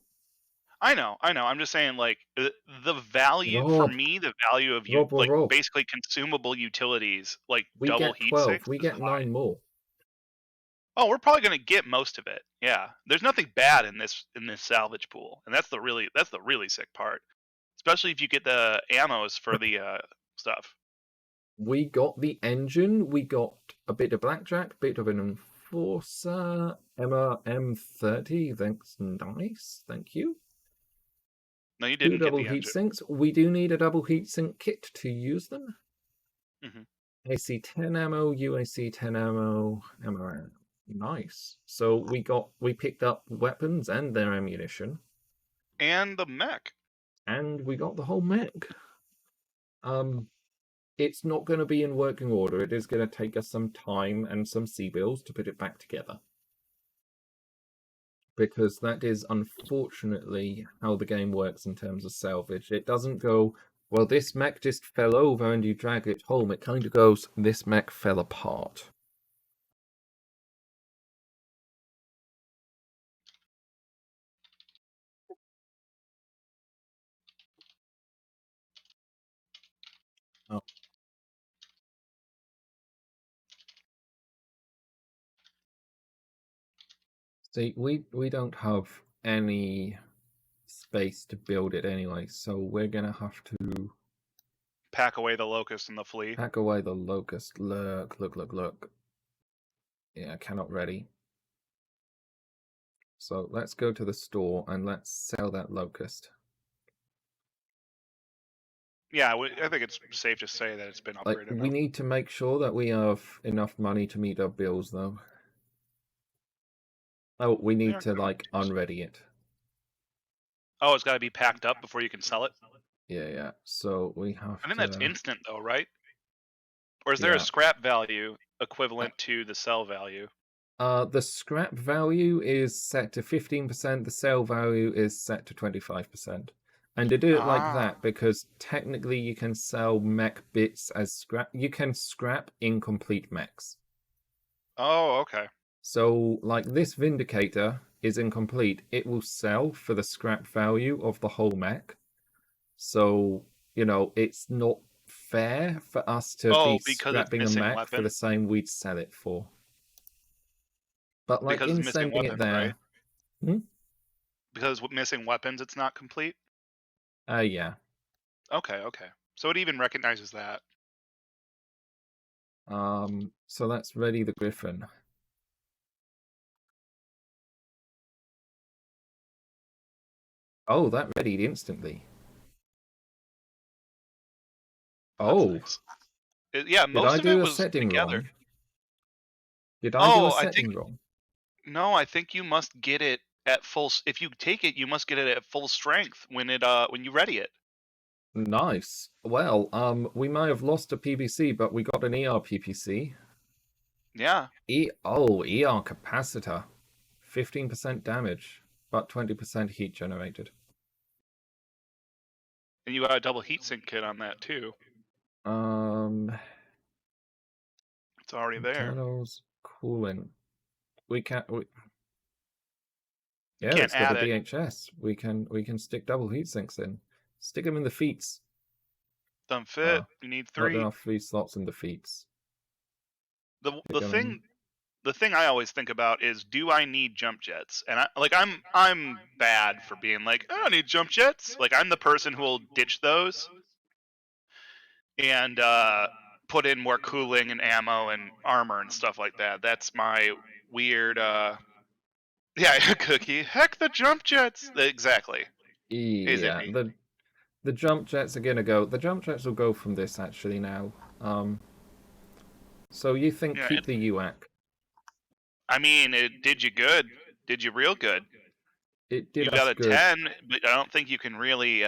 I know. I'm just saying, like the value for Rob, me, the value of you, Rob, Rob, like Rob. basically consumable utilities, like We double get heat 12. sinks, We is get fine. 9 more. Oh, we're probably gonna get most of it. Yeah, there's nothing bad in this salvage pool, and that's the really sick part. Especially if you get the ammos for the stuff. We got the engine. We got a bit of blackjack, bit of an enforcer, Emma M30. Thanks, nice. Thank you. No, you 2 didn't get double the heat engine. sinks. We do need a double heat sink kit to use them. Hmm. AC-10 ammo, UAC-10 ammo, ammo. Nice. So we picked up weapons and their ammunition, And the mech. and we got the whole mech. It's not going to be in working order. It is going to take us some time and some C-bills to put it back together. Because that is unfortunately how the game works in terms of salvage. It doesn't go, well, this mech just fell over and you drag it home. It kind of goes, this mech fell apart. Oh. See, we don't have any space to build it anyway, so we're gonna have to Pack away the locust and the flea. pack away the locust. Look. Yeah, cannot ready. So let's go to the store and let's sell that locust. Yeah, I think it's safe to say that it's been Like, upgraded we now. need to make sure that we have enough money to meet our bills, though. Oh, we They need aren't to, going like, to. unready it. Oh, it's got to be packed up before you can sell it. Yeah. So we have I think that's to. instant though, right? Or is there a Yeah. scrap value equivalent to the sell value? The scrap value is set to 15%, the sale value is set to 25%. And they do it like Ah. that because technically you can sell mech bits as scrap. You can scrap incomplete mechs. Oh, okay. So, like, this Vindicator is incomplete. It will sell for the scrap value of the whole mech. So, it's not fair for us to be Oh, because it's scrapping a missing mech for the weapon. same we'd sell it for. But, like, Because in it's missing sending it weapons, right? there. Because missing weapons, it's not complete. Yeah. Okay. So it even recognizes that. So let's ready the Griffin. Oh, that readied instantly. That's Oh, nice. Yeah, did I most of it do a was setting together. wrong? Did I do a Oh, I think setting wrong? no. I think you must get it at full. If you take it, you must get it at full strength when you ready it. Nice. Well, we may have lost a PVC, but we got an ER PPC. Yeah. ER capacitor. 15% damage, but 20% heat generated. And you got a double heatsink kit on that too. Um, It's already there. internals, cooling. We can't. You Yeah, can't it's got add a it. DHS. We can stick double heat sinks in. Stick them in the feets. Doesn't fit. You need Not 3. enough 3 slots in the feets. The Stick the them in. thing the thing I always think about is, do I need jump jets? And I'm bad for being like, oh, I need jump jets. Like, I'm the person who will ditch those and put in more cooling and ammo and armor and stuff like that. That's my weird yeah, cookie. Heck the jump jets. Exactly. Is it Yeah, me? the jump jets are gonna go. The jump jets will go from this actually now. So you think Yeah, keep the UAC? I mean, it did you good. Did you real good. It did You got us a good. 10, but I don't think you can really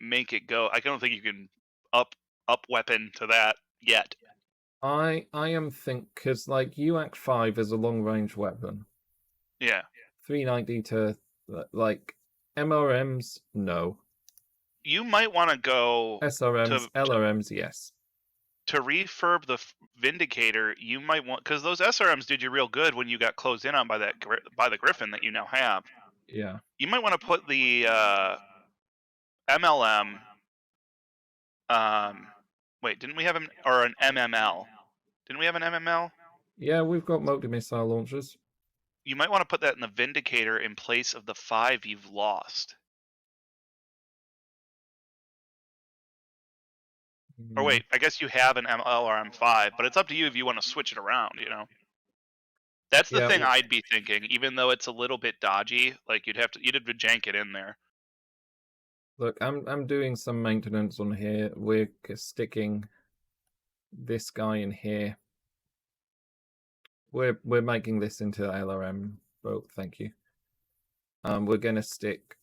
make it go. I don't think you can up weapon to that yet. I am think because like UAC 5 is a long range weapon. Yeah. 390 to like MRMs, no. You might want to go SRMs, to LRMs, yes. to refurb the Vindicator. You might want, because those SRMs did you real good when you got closed in on by by the Griffin that you now have. Yeah. You might want to put the MLM. Wait, didn't we have an MML? Didn't we have an MML? Yeah, we've got multi-missile launchers. You might want to put that in the Vindicator in place of the 5 you've lost. Or wait, I guess you have an ML or M5, but it's up to you if you want to switch it around, you know? That's the Yeah, thing I'd be thinking, even though it's a little bit dodgy, like you'd have to jank it in there. look, I'm doing some maintenance on here. We're sticking this guy in here. We're making this into LRM boat, thank you. We're gonna stick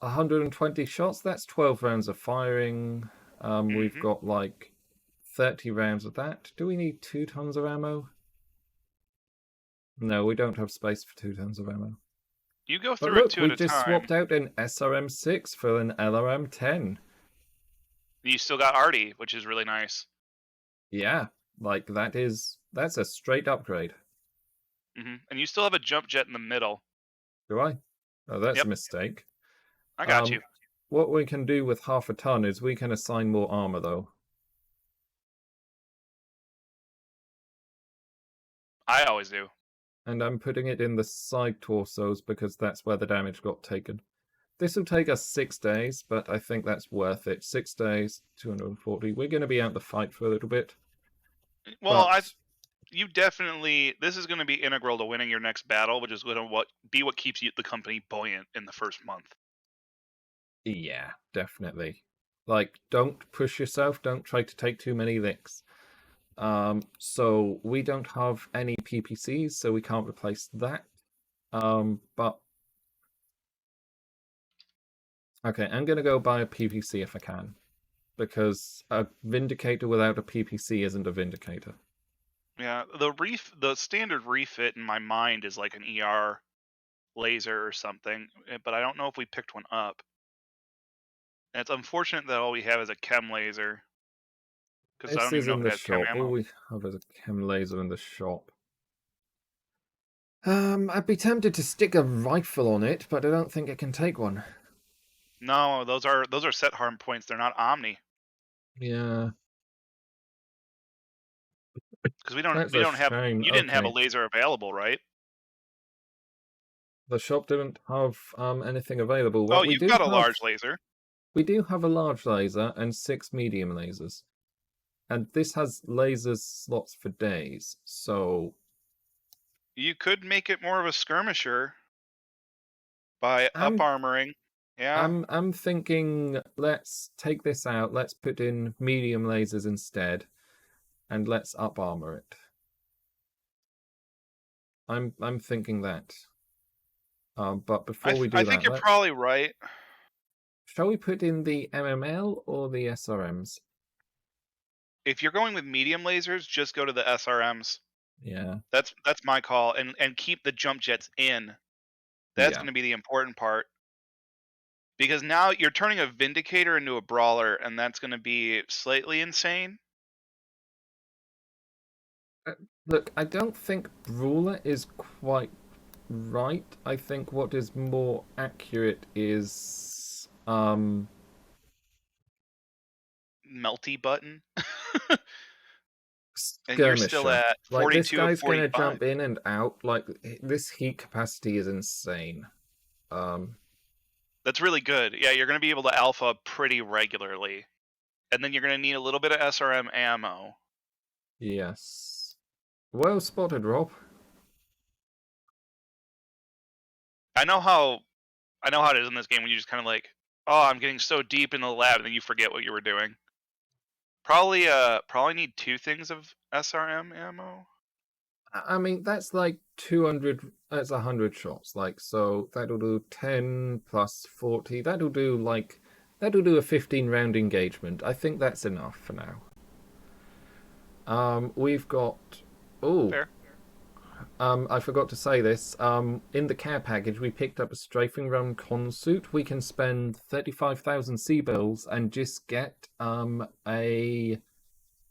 120 shots. That's 12 rounds of firing. We've got like 30 rounds of that. Do we need 2 tons of ammo? No, we don't have space for 2 tons of ammo. You go But through it look, 2 we at a just time. swapped out an SRM6 for an LRM10. You still got Artie, which is really nice. Yeah, like that's a straight upgrade. And you still have a jump jet in the middle. Do I? Oh, that's Yep. a mistake. I got you. What we can do with half a ton is we can assign more armor, though. I always do. And I'm putting it in the side torsos because that's where the damage got taken. This will take us 6 days, but I think that's worth it. 6 days, 240. We're going to be out the fight for a little bit. Well, but... you definitely, this is going to be integral to winning your next battle, which is going to be what keeps the company buoyant in the first month. Yeah, definitely. Like, don't push yourself. Don't try to take too many licks. So we don't have any PPCs, so we can't replace that. But okay, I'm gonna go buy a PPC if I can, because a Vindicator without a PPC isn't a Vindicator. Yeah, the standard refit in my mind is like an ER laser or something, but I don't know if we picked one up. And it's unfortunate that all we have is a chem laser, because I This don't even is know in if it the has chem shop. All ammo. we have is a chem laser in the shop. I'd be tempted to stick a rifle on it, but I don't think it can take one. No, those are set harm points. They're not omni. Yeah. Because That's we a don't have, shame. you didn't have a Okay. laser available, right? The shop didn't have anything available. Oh, What we you've do got a have, large laser. we do have a large laser and 6 medium lasers. And this has lasers slots for days, so You could make it more of a skirmisher by up I'm armoring. Yeah. I'm thinking let's take this out, let's put in medium lasers instead, and let's up armor it. I'm thinking that. But before we I do think that, you're probably right. shall we put in the MML or the SRMs? If you're going with medium lasers, just go to the SRMs. Yeah. That's my call, and keep the jump jets in. That's Yeah. going to be the important part. Because now you're turning a Vindicator into a Brawler, and that's going to be slightly insane. Look, I don't think Brawler is quite right. I think what is more accurate is Melty button. And you're still skirmisher. at Like this 42 of guy's gonna 45. jump in and out. Like this heat capacity is insane. That's really good. Yeah, you're going to be able to alpha pretty regularly. And then you're going to need a little bit of SRM ammo. Yes. Well spotted, Rob. I know how it is in this game when you just kind of like, oh, I'm getting so deep in the lab, and then you forget what you were doing. Probably need 2 things of SRM ammo. I mean, that's like 200. That's 100 shots. Like, so that'll do 10 plus 40. That'll do a 15 round engagement. I think that's enough for now. We've got. Oh. Fair. I forgot to say this. In the care package, we picked up a strafing run con suit. We can spend 35,000 sea bills and just get a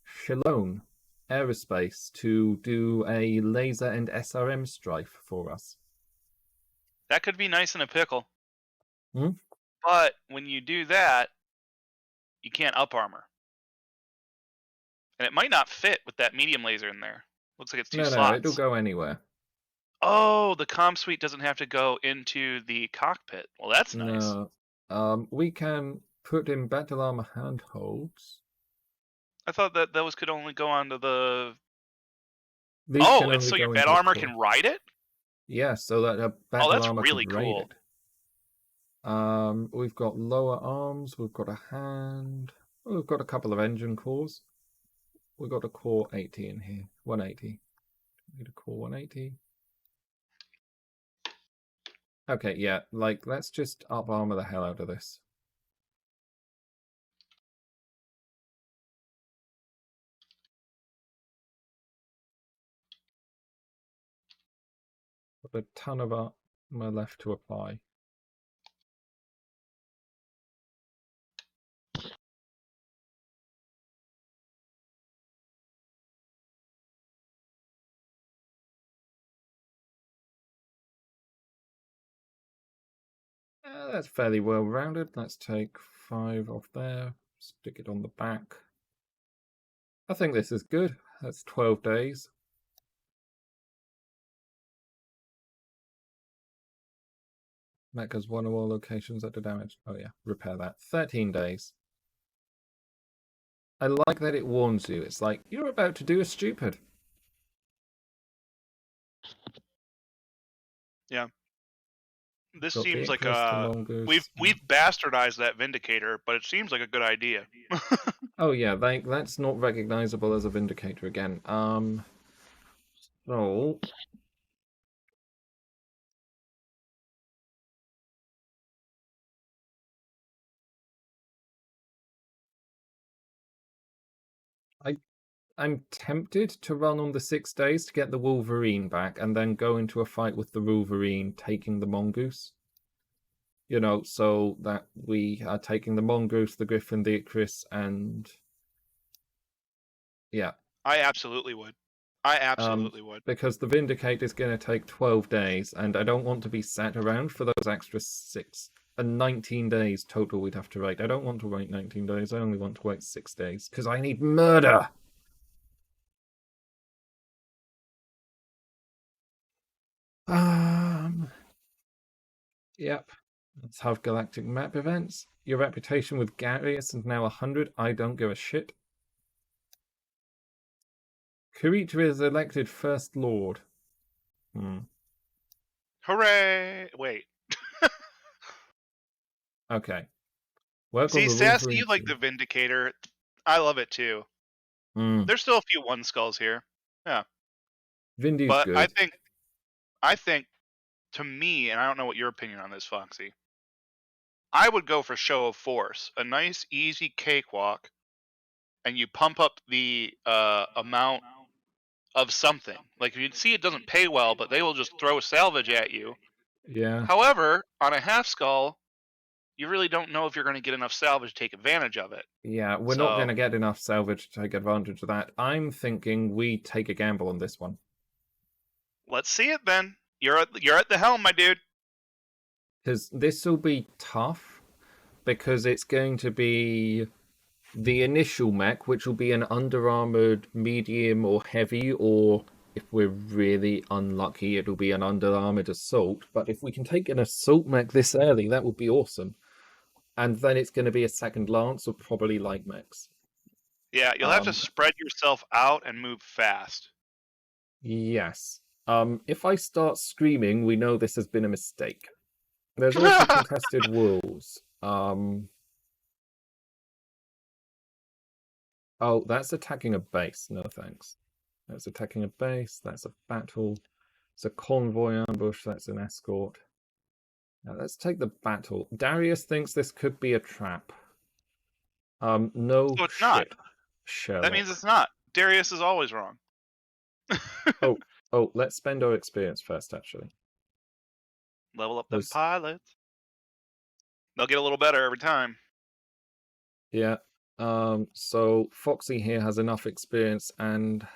Shalom Aerospace to do a laser and SRM strife for us. That could be nice in a pickle. Hmm? But when you do that, you can't up armor. And it might not fit with that medium laser in there. Looks like it's two No, slots. it'll go anywhere. Oh, the comm suite doesn't have to go into the cockpit. Well, that's nice. No. We can put in battle armor handholds. I thought that those could only go onto the... These Oh, can and only so your go into battle a armor core. can ride it? Yeah, so that a Oh, battle that's armor really could raid cool. it. We've got lower arms, we've got a hand, we've got a couple of engine cores. We've got a core 80 in here. 180. Need a core 180. Okay, yeah, like let's just up armor the hell out of this. Got a ton of armor left to apply. That's fairly well rounded. Let's take 5 off there. Stick it on the back. I think this is good. That's 12 days. Mecca's one or more locations that are damaged. Oh yeah, repair that. 13 days. I like that it warns you. It's like, you're about to do a stupid. Yeah. This Got the seems like Icarus to Mongoose. we've bastardized that Vindicator, but it seems like a good idea. Oh yeah, that's not recognizable as a Vindicator again. So I'm tempted to run on the 6 days to get the Wolverine back and then go into a fight with the Wolverine taking the Mongoose. You know, so that we are taking the Mongoose, the Griffin, the Icarus, and yeah. I absolutely would. I absolutely would. Because the Vindicate is going to take 12 days, and I don't want to be sat around for those extra 6 and 19 days total we'd have to wait. I don't want to wait 19 days. I only want to wait 6 days because I need murder. Yep. Let's have galactic map events. Your reputation with Garius is now 100. I don't give a shit. Kuritra is elected First Lord. Hooray! Wait. Okay. Work See, on the Sassy, you Wolverine like the Vindicator. I love it too. There's still a few one skulls here. Yeah. Vindy's But good. I think, to me, and I don't know what your opinion on this, Foxy, I would go for show of force. A nice, easy cakewalk, and you pump up the amount of something. Like, you'd see it doesn't pay well, but they will just throw salvage at you. Yeah. However, on a half skull, you really don't know if you're going to get enough salvage to take advantage of it. Yeah, we're not going to get enough salvage to take advantage of that. I'm thinking we take a gamble on this one. Let's see it then. You're at the helm, my dude. Because this will be tough, because it's going to be the initial mech, which will be an under-armored medium or heavy, or if we're really unlucky, it'll be an under-armored assault. But if we can take an assault mech this early, that would be awesome. And then it's going to be a second lance or probably light mechs. Yeah, you'll have to spread yourself out and move fast. Yes. If I start screaming, we know this has been a mistake. There's also contested wolves. Oh, that's attacking a base. No thanks. That's attacking a base. That's a battle. It's a convoy ambush. That's an escort. Now let's take the battle. Darius thinks this could be a trap. No So it's shit, not. Sherlock. That means it's not. Darius is always wrong. Oh, Oh, let's spend our experience first, actually. Level up them Was pilots. They'll get a little better every time. yeah. So Foxy here has enough experience, and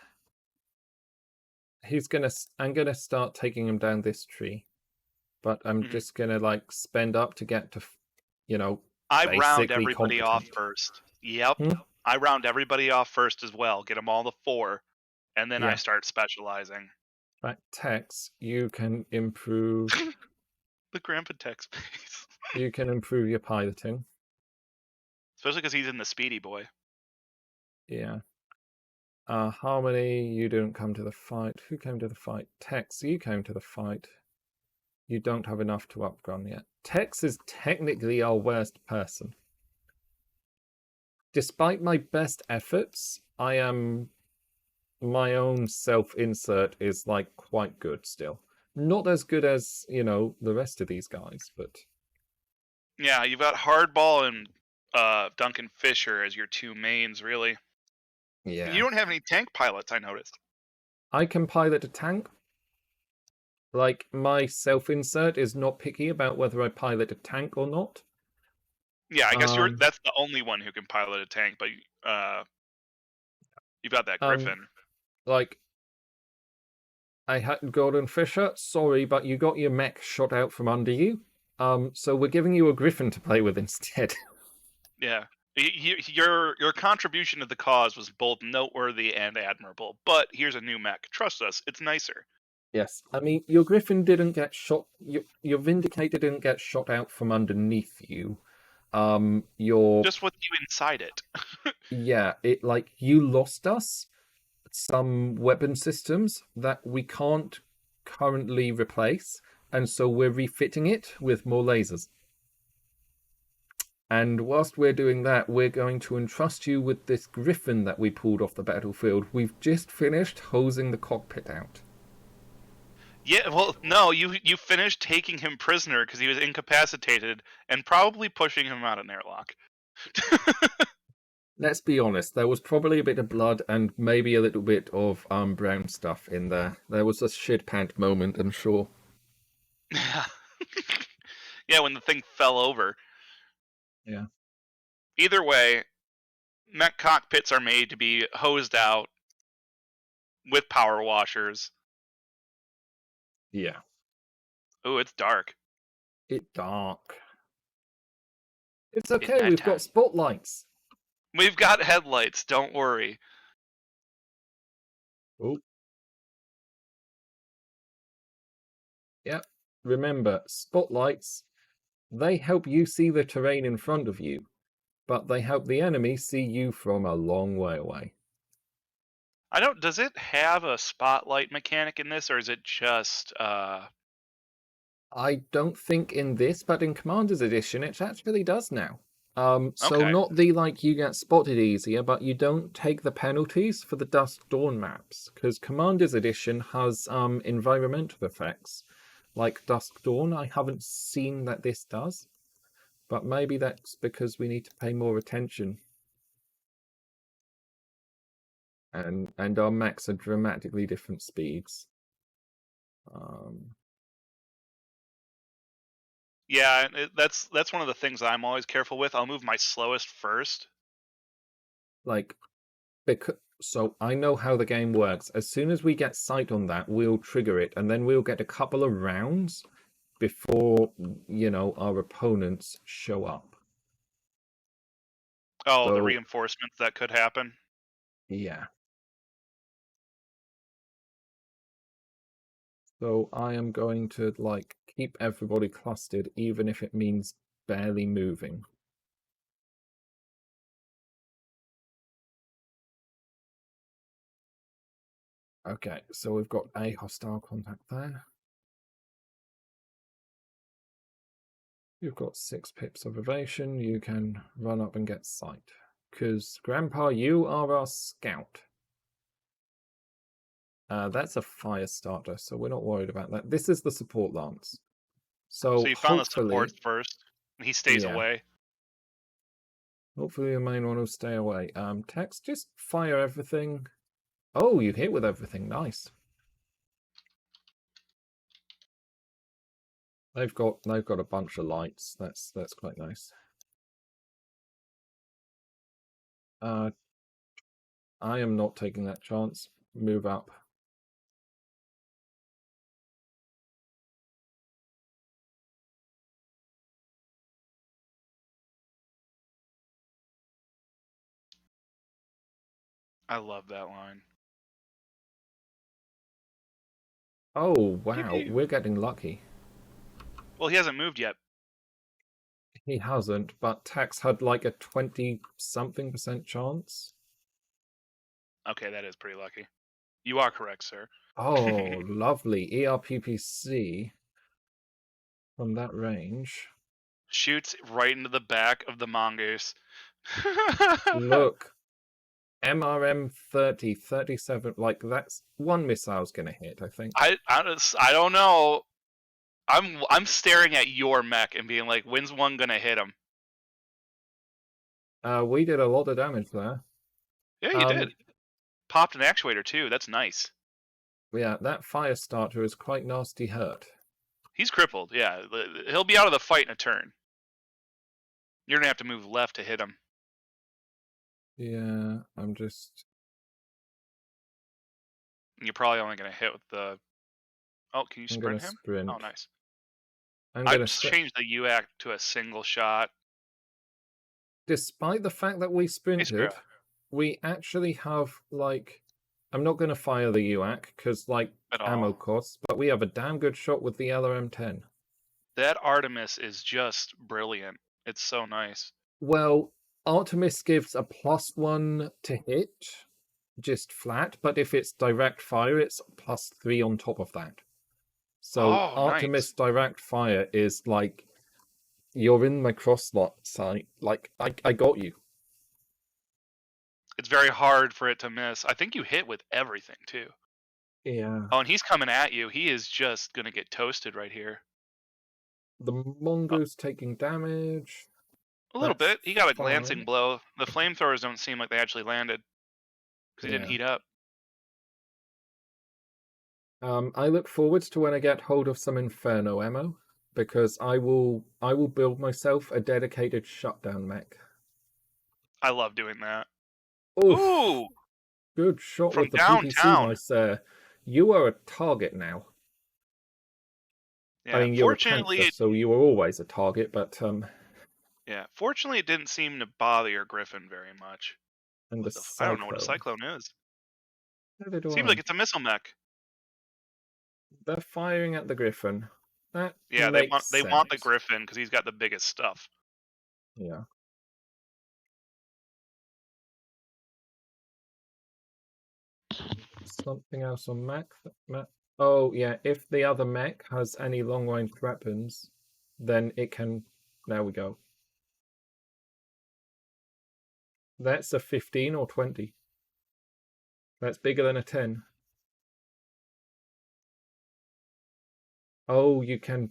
I'm gonna start taking him down this tree, but I'm Mhm. just gonna like spend up to get to, I round basically everybody off competent. first. Yep. Hmm? I round everybody off first as well. Get them all to 4, and then I Yeah. start specializing. Right, Tex, you can improve. The Grandpa Tech space. You can improve your piloting. Especially because he's in the Speedy Boy. Yeah. Harmony, you didn't come to the fight. Who came to the fight? Tex, you came to the fight. You don't have enough to upgun yet. Tex is technically our worst person. Despite my best efforts, my own self-insert is like quite good still. Not as good as, the rest of these guys, but Yeah, you've got Hardball and Duncan Fisher as your two mains, really. You yeah. don't have any tank pilots, I noticed. I can pilot a tank. Like, my self-insert is not picky about whether I pilot a tank or not. Yeah, I guess Um, that's the only one who can pilot a tank, but you've got that um, Griffin. like, I had Gordon Fisher. Sorry, but you got your mech shot out from under you. So we're giving you a Griffin to play with instead. Yeah. Your contribution to the cause was both noteworthy and admirable, but here's a new mech. Trust us, it's nicer. Yes, I mean your Griffin didn't get shot. Your Vindicator didn't get shot out from underneath you. Your Just with you inside it. yeah, it like you lost us some weapon systems that we can't currently replace, and so we're refitting it with more lasers. And whilst we're doing that, we're going to entrust you with this Griffin that we pulled off the battlefield. We've just finished hosing the cockpit out. Yeah, well, no, you finished taking him prisoner because he was incapacitated and probably pushing him out an airlock. Let's be honest, there was probably a bit of blood and maybe a little bit of brown stuff in there. There was a shit pant moment, I'm sure. Yeah. Yeah, when the thing fell over. Yeah. Either way, mech cockpits are made to be hosed out with power washers. Yeah. Ooh, it's dark. It's dark. It's It's okay, we've got nighttime. spotlights. We've got headlights, don't worry. Oh. Yep. Remember, spotlights, they help you see the terrain in front of you, but they help the enemy see you from a long way away. I don't does it have a spotlight mechanic in this or is it just I don't think in this, but in Commander's Edition, it actually does now. So okay. not the like you get spotted easier, but you don't take the penalties for the Dusk Dawn maps, because Commander's Edition has environmental effects like Dusk Dawn. I haven't seen that this does, but maybe that's because we need to pay more attention. And our mechs are dramatically different speeds. Um, Yeah, that's one of the things I'm always careful with. I'll move my slowest first. like because so I know how the game works. As soon as we get sight on that, we'll trigger it, and then we'll get a couple of rounds before our opponents show up. Oh, the So reinforcements that could happen. yeah. So I am going to like keep everybody clustered, even if it means barely moving. Okay, so we've got a hostile contact there. You've got 6 pips of evasion. You can run up and get sight. Because, Grandpa, you are our scout. That's a fire starter, so we're not worried about that. This is the support lance. So So you found the hopefully, supports first. He stays yeah, away. hopefully the main one will stay away. Tex, just fire everything. Oh, you hit with everything. Nice. They've got a bunch of lights. That's quite nice. I am not taking that chance. Move up. I love that line. Oh Pew wow, pew. we're getting lucky. Well, he hasn't moved yet. He hasn't, but Tex had like a 20-something% chance. Okay, that is pretty lucky. You are correct, sir. Oh, lovely. ERPPC from that range. Shoots right into the back of the mongoose. Look, MRM 30, 37, like that's one missile's gonna hit, I think. I don't know. I'm staring at your mech and being like, when's one gonna hit him? We did a lot of damage there. Yeah, you did. Popped an actuator too. That's nice. Yeah, that fire starter is quite nasty hurt. He's crippled. Yeah, he'll be out of the fight in a turn. You're gonna have to move left to hit him. Yeah, I'm just. You're probably only gonna hit with the. Oh, can you I'm gonna sprint him? sprint. Oh, nice. I'm I'd gonna sprint. change the UAC to a single shot. Despite the fact that we Hey, sprinted, Sparrow. we actually have like. I'm not gonna fire the UAC because like At ammo all. costs, but we have a damn good shot with the LRM-10. That Artemis is just brilliant. It's so nice. Well, Artemis gives a +1 to hit, just flat, but if it's direct fire, it's +3 on top of that. So Oh, Artemis nice. direct fire is like you're in my cross slot sight. Like I got you. It's very hard for it to miss. I think you hit with everything too. Yeah. Oh, and he's coming at you. He is just gonna get toasted right here. The mongoose taking damage. A little That's bit. He got a glancing fine. blow. The flamethrowers don't seem like they actually landed because he didn't Yeah. heat up. I look forward to when I get hold of some Inferno ammo because I will build myself a dedicated shutdown mech. I love doing that. Oof. Ooh, Good shot from with the PPC, downtown. my sir. You are a target now. I Yeah, mean, you're a fortunately, panther, so you were always a target, but fortunately, it didn't seem to bother your Griffin very much. and the I don't know what a cyclone. cyclone is. Neither do Seems like I. it's a missile mech. They're firing at the Griffin. That Yeah, makes they want the sense. Griffin because he's got the biggest stuff. Yeah. Something else on mech? Oh, yeah. If the other mech has any long-range weapons, then it can. There we go. That's a 15 or 20. That's bigger than a 10. Oh, you can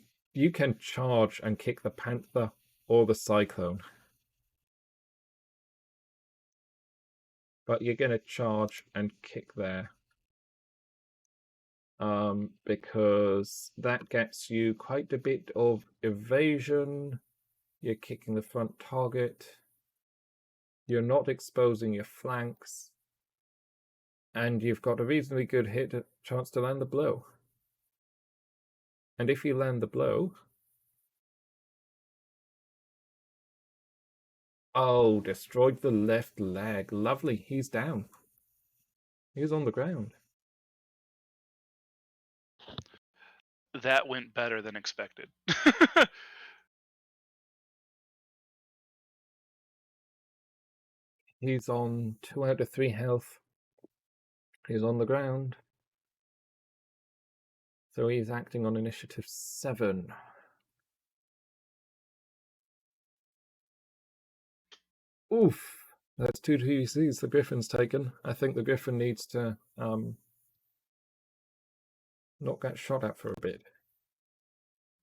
charge and kick the panther or the cyclone. But you're gonna charge and kick there. Because that gets you quite a bit of evasion. You're kicking the front target. You're not exposing your flanks. And you've got a reasonably good chance to land the blow. And if you land the blow... Oh, destroyed the left leg. Lovely, he's down. He's on the ground. That went better than expected. He's on 2 out of 3 health. He's on the ground. So he's acting on initiative 7. Oof. That's 2 TVCs the Griffin's taken. I think the Griffin needs to not get shot at for a bit.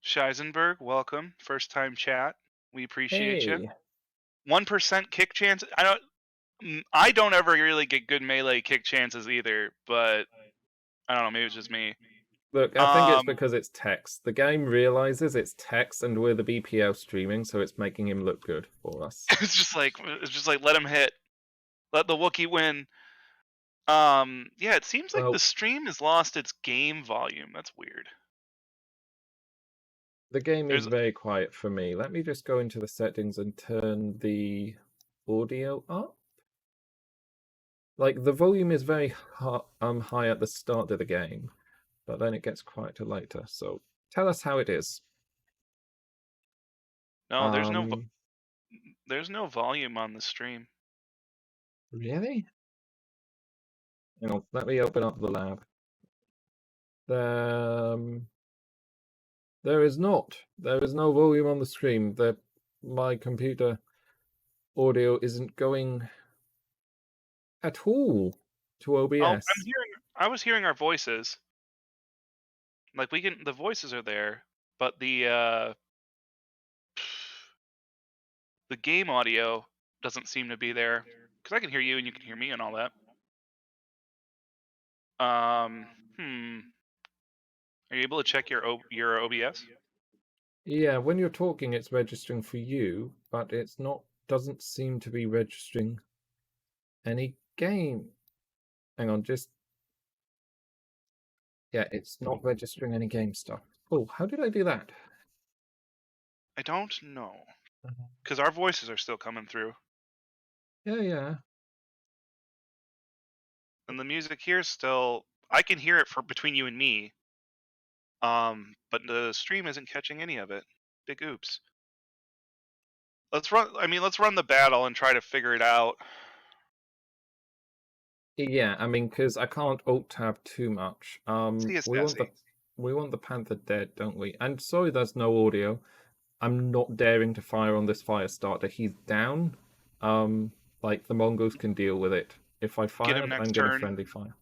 Scheisenberg, welcome. First time chat. We appreciate you. Hey. 1% kick chance. I don't ever really get good melee kick chances either, but I don't know, maybe it's just me. Look, I think it's Um, because it's text. The game realizes it's text, and we're the BPO streaming, so it's making him look good for us. it's just like let him hit, let the Wookiee win. Yeah, it seems like the Well, stream has lost its game volume. That's weird. the game is There's very quiet for me. Let me just go into the settings and turn the audio up. Like the volume is very high at the start of the game, but then it gets quieter later. So tell us how it is. no, Um, there's no volume on the stream. really? Hang on, let me open up the lab. Um, there is not. There is no volume on the stream. My computer audio isn't going at all to Oh, OBS. I was hearing our voices. Like the voices are there, but the game audio doesn't seem to be there because I can hear you and you can hear me and all that. Um, hmm. Are you able to check your OBS? Yeah, when you're talking, it's registering for you, but it's not. Doesn't seem to be registering any game. Hang on, just yeah, it's not registering any game stuff. Oh, how did I do that? I don't know because our voices are still coming through, Yeah, yeah. and the music here is still. I can hear it for between you and me. But the stream isn't catching any of it. Big oops. Let's run. I mean, let's run the battle and try to figure it out. Yeah, I mean, because I can't alt tab too much. See, it's We want the Panther dead, don't we? And sorry, there's no audio. I'm not daring to fire on this fire starter. He's down. Like the Mongols can deal with it. If I Get him fired, I'm next gonna turn. friendly fire.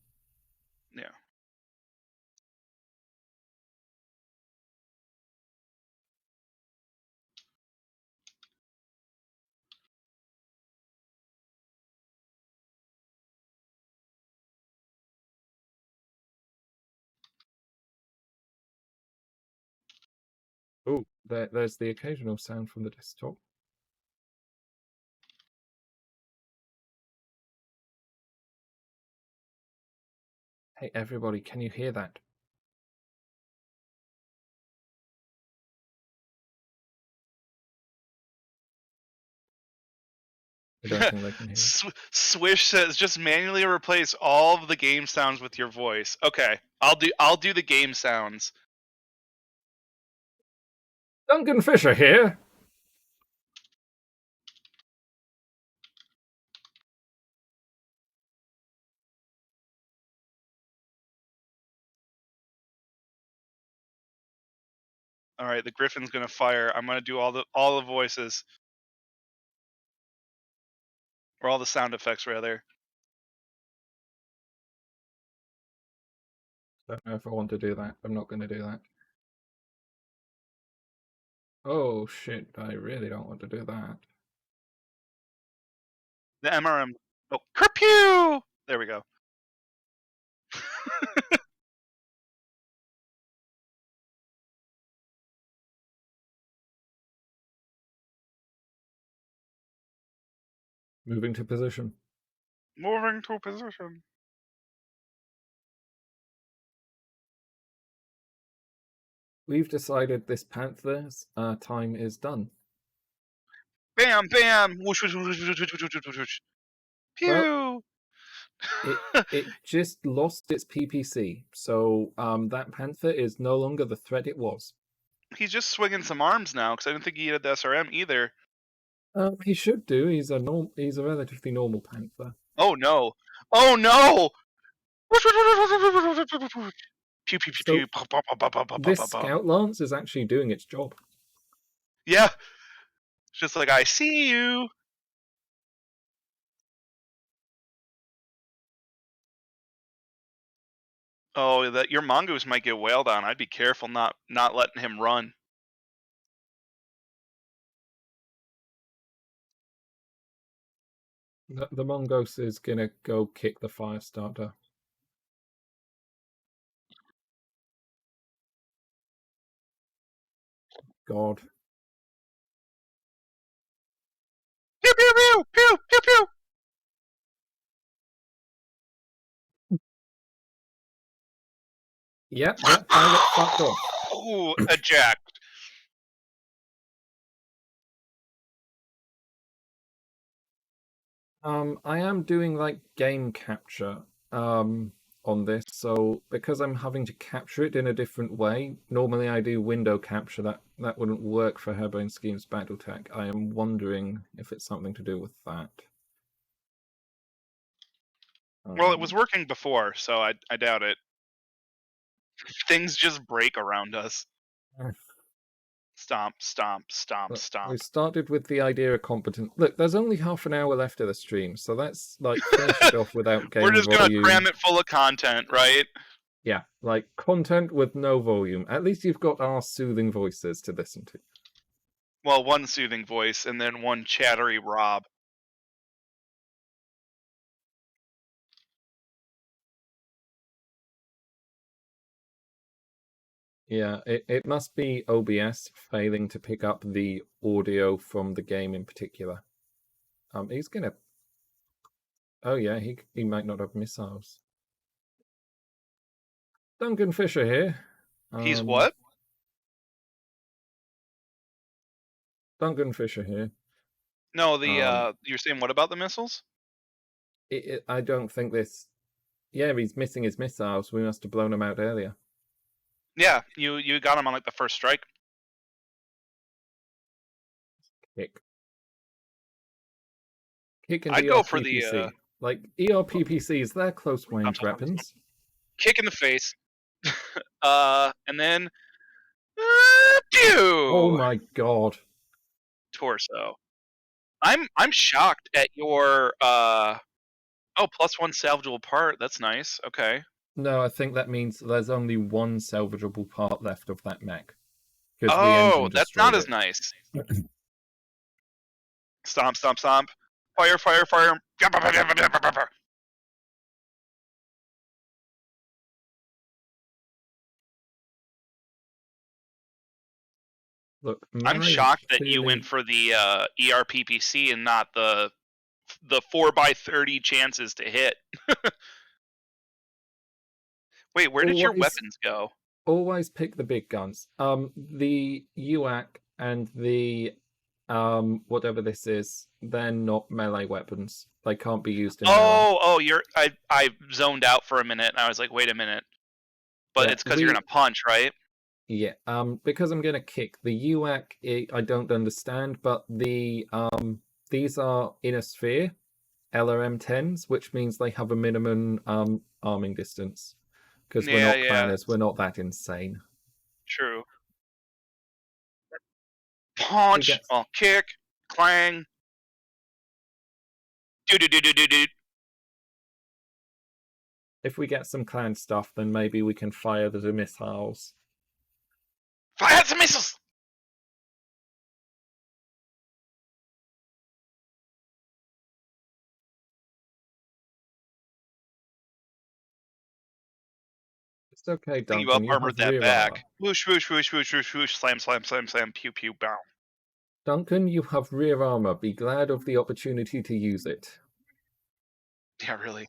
Yeah. Oh, there's the occasional sound from the desktop. Hey, everybody, can you hear that? I don't think they can hear it. Swish says just manually replace all of the game sounds with your voice. Okay, I'll do the game sounds. Duncan Fisher here. All right, the Griffin's gonna fire. I'm gonna do all the voices or all the sound effects rather. Don't know if I want to do that. I'm not going to do that. Oh shit! I really don't want to do that. The MRM. Oh, curpew! There we go. Moving to position. Moving to position. We've decided this Panther's time is done. Bam, bam. Whoosh, whoosh, whoosh, whoosh, whoosh, whoosh, whoosh, whoosh. Well, Pew. it just lost its PPC, so that Panther is no longer the threat it was. He's just swinging some arms now because I didn't think he had the SRM either. He should do. He's a relatively normal Panther. Oh no! Oh no! Pew pew pew So pew. Pop, pop, pop, pop, pop, pop, this pop, pop. Scout Lance is actually doing its job. Yeah, it's just like I see you. Oh, that your mongoose might get wailed on. I'd be careful not letting him run. The Mongoose is gonna go kick the fire starter. God. Pew pew pew pew pew pew. Yep, yep, now get fucked off. Ooh, eject. I am doing like game capture on this, so because I'm having to capture it in a different way, normally I do window capture, that wouldn't work for Hairbrained Schemes Battletech. I am wondering if it's something to do with that. Well, it was working before, so I doubt it. Things just break around us. Stomp, stomp, stomp, We stomp. started with the idea of competent. Look, there's only half an hour left of the stream, so let's like finish it off without We're game just gonna volume. cram it full of content, right? Yeah, like content with no volume. At least you've got our soothing voices to listen to. Well, one soothing voice and then one chattery Rob. Yeah, it must be OBS failing to pick up the audio from the game in particular. He's gonna. Oh yeah, he might not have missiles. Duncan Fisher here. He's what? Duncan Fisher here. No, the you're saying what about the missiles? I don't think this. Yeah, he's missing his missiles. We must have blown him out earlier. Yeah, you got him on like the first strike. Kick. Kick and I'd go for the ERPPC. Like ERPPCs, they're close range weapons. kick in the face. And then pew! Oh my god. Torso. I'm shocked at your oh, +1 salvageable part. That's nice. Okay. No, I think that means there's only one salvageable part left of that mech. Because the Oh, engine that's not destroyed as it. nice. Stomp, stomp, stomp. Fire, fire, fire. Look, I'm Melee is shocked that you clearly... went for the ERPPC and not the 4x30 chances to hit. Wait, where did your weapons go? Always pick the big guns. The UAC and the whatever this is, they're not melee weapons. They can't be used in melee. Oh, I zoned out for a minute and I was like, wait a minute. But Yeah, it's because you're gonna punch, right? Yeah, because I'm gonna kick the UAC. I don't understand, but the these are in a sphere, LRM-10s, which means they have a minimum arming distance. Because we're not planners, we're not that insane. True. Punch, kick, clang. Do. If we get some clan stuff, then maybe we can fire the missiles. Fire the missiles! It's okay, Duncan. You up armored that back. Armor. Whoosh, whoosh, whoosh, whoosh, whoosh, whoosh, slam, slam, slam, slam, pew, pew, bow. Duncan, you have rear armor. Be glad of the opportunity to use it. Yeah, really.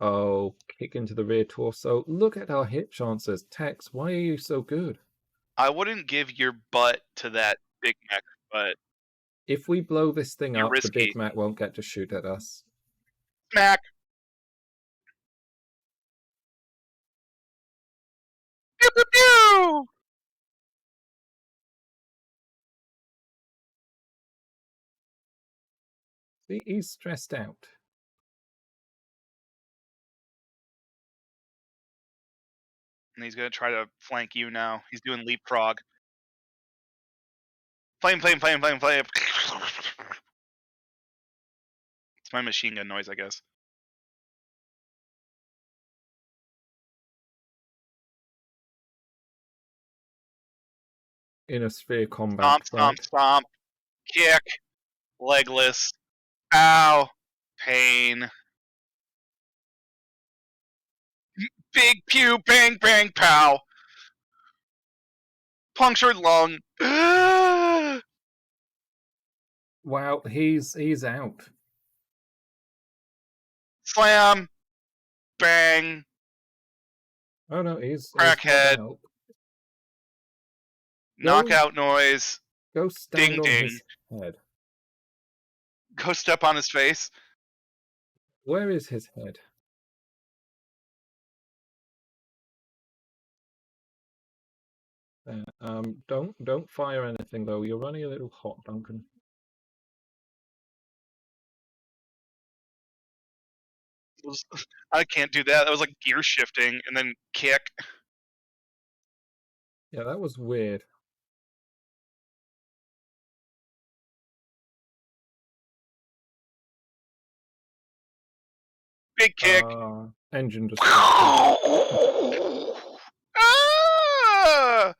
Oh, kick into the rear torso. Look at our hit chances. Tex, why are you so good? I wouldn't give your butt to that Big Mac, but... If we blow this thing up, risky. the Big Mac won't get to shoot at us. Smack! Pew, pew, pew! See, he's stressed out. And he's gonna try to flank you now. He's doing leapfrog. Flame, flame, flame, flame, flame. It's my machine gun noise, I guess. In a sphere combat. Stomp, stomp, stomp. Kick. Legless. Ow. Pain. Big pew, bang, bang, pow. Punctured lung. Wow, he's out. Slam. Bang. Oh no, he's not Crackhead. out. Knockout noise. Go stand Ding on ding. his head. Go step on his face. Where is his head? There. Don't fire anything though. You're running a little hot, Duncan. I can't do that. That was like gear shifting and then kick. Yeah, that was weird. Big kick. Engine just. Ah!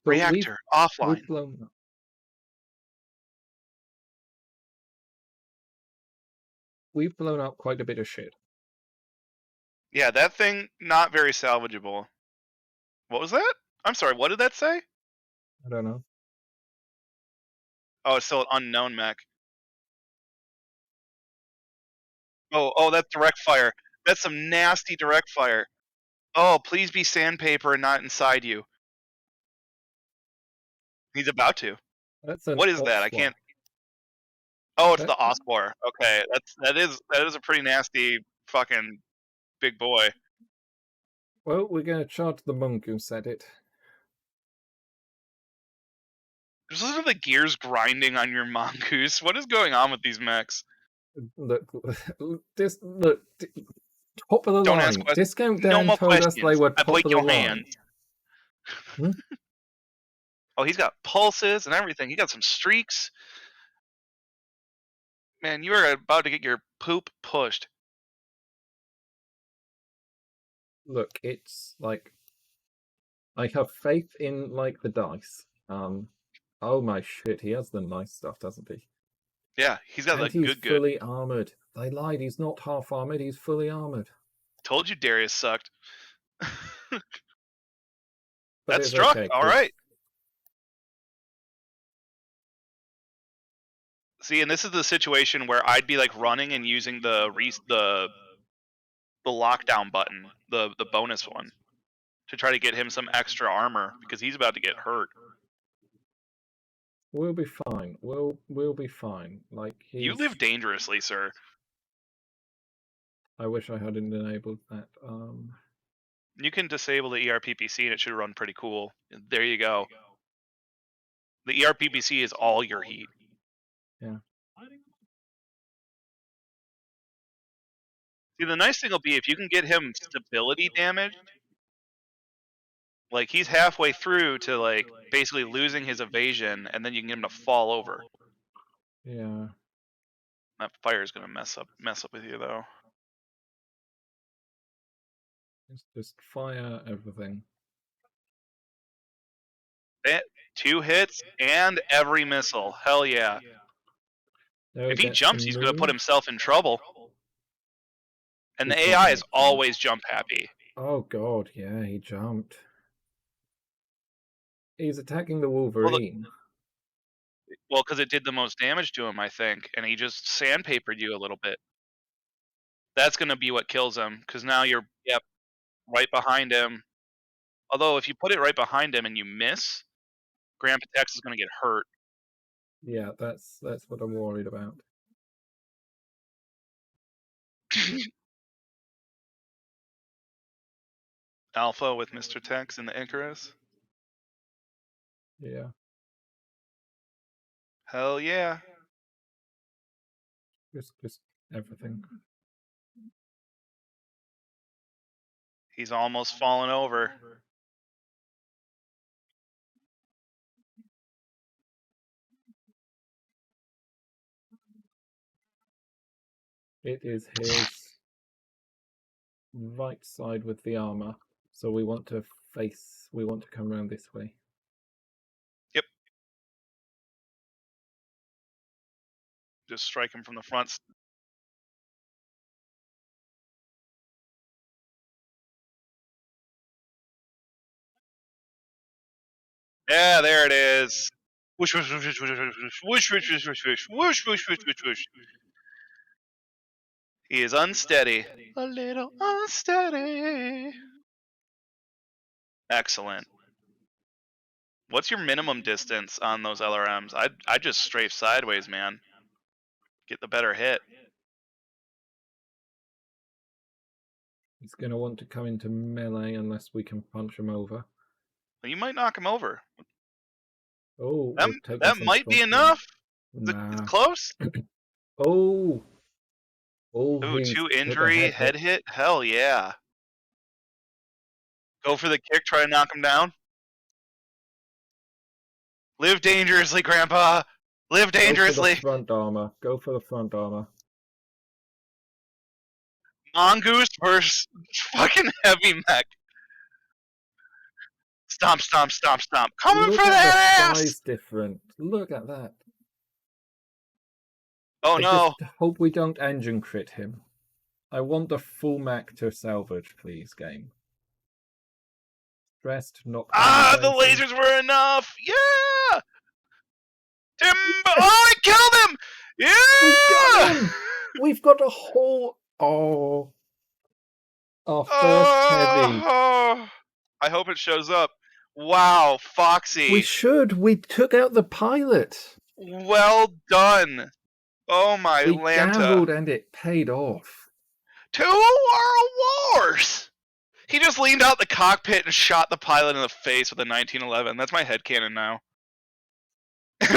So Reactor offline. We've blown up. We've blown up quite a bit of shit. Yeah, that thing not very salvageable. What was that? I'm sorry. What did that say? I don't know. Oh, it's still an unknown mech. Oh, that's direct fire. That's some nasty direct fire. Oh, please be sandpaper and not inside you. He's about to. That's an What is that? I Oswald. can't. Oh, it's That- the Osbor. Okay, that is a pretty nasty fucking big boy. Well, we're gonna charge the monk who said it. There's literally the gears grinding on your mongoose. What is going on with these mechs? Look, top of the Don't line. ask questions. Discount No Dan more told us they questions. were I top break of the your line. hands. Hmm? Oh, he's got pulses and everything. He got some streaks. Man, you are about to get your poop pushed. Look, it's like I have faith in like the dice. Oh my shit, he has the nice stuff, doesn't he? Yeah, he's got And the he's good. fully armored. They lied. He's not half armored. He's fully armored. Told you Darius sucked. But That it's struck. okay, All right. See, and this is the situation where I'd be like running and using the lockdown button, the bonus one, to try to get him some extra armor because he's about to get hurt. We'll be fine. We'll be fine. Like You live dangerously, sir. I wish I hadn't enabled that. You can disable the ERPPC and it should run pretty cool. There you go. The ERPPC is all your heat. Yeah. See, the nice thing will be if you can get him stability damage, like he's halfway through to like basically losing his evasion, and then you can get him to fall over. Yeah. That fire is gonna mess up with you though. Just fire everything. 2 hits and every missile. Hell yeah. If he jumps, he's gonna put himself in trouble. And the AI is always jump happy. Oh god, yeah, he jumped. He's attacking the Wolverine. Well, because it did the most damage to him, I think, and he just sandpapered you a little bit. That's gonna be what kills him, because now you're right behind him. Although if you put it right behind him and you miss, Grandpa Tex is gonna get hurt. Yeah, that's what I'm worried about. Alpha with Mr. Tex and the Icarus. Yeah. Hell yeah. Just everything. He's almost fallen over. It is his right side with the armor. So we want to come around this way. Yep. Just strike him from the front. Yeah, there it is. Whoosh, whoosh, whoosh, whoosh, whoosh, whoosh, whoosh, whoosh, whoosh, whoosh, whoosh, whoosh, whoosh, whoosh, whoosh. He is unsteady. A little unsteady. Excellent. What's your minimum distance on those LRMs? I just strafe sideways, man. Get the better hit. He's going to want to come into melee unless we can punch him over. You might knock him over. Oh, That, we're taking that some might be shots. enough. It's Nah. close. Oh. Oh, Ooh, he's 2 hit the injury, head hit. Hell yeah. Go for the kick, try to knock him down. Live dangerously, Grandpa. Live dangerously. Go for the front armor. Go for the front armor. Mongoose versus fucking heavy mech. Stomp, stomp, stomp, stomp. Coming Look for at that the ass! size difference. Look at that. Oh I no. just hope we don't engine crit him. I want the full mech to salvage, please, game. Stressed, knockdown. Ah, the lasers were enough! Yeah! Timber! Oh, I killed him! Yeah! We got him! We've got a whole... Oh. Our first heavy. Oh, I hope it shows up. Wow, Foxy. We should. We took out the pilot. Well done. Oh my We Lanta. gambled and it paid off. 2 World Wars! He just leaned out the cockpit and shot the pilot in the face with a 1911. That's my headcanon now.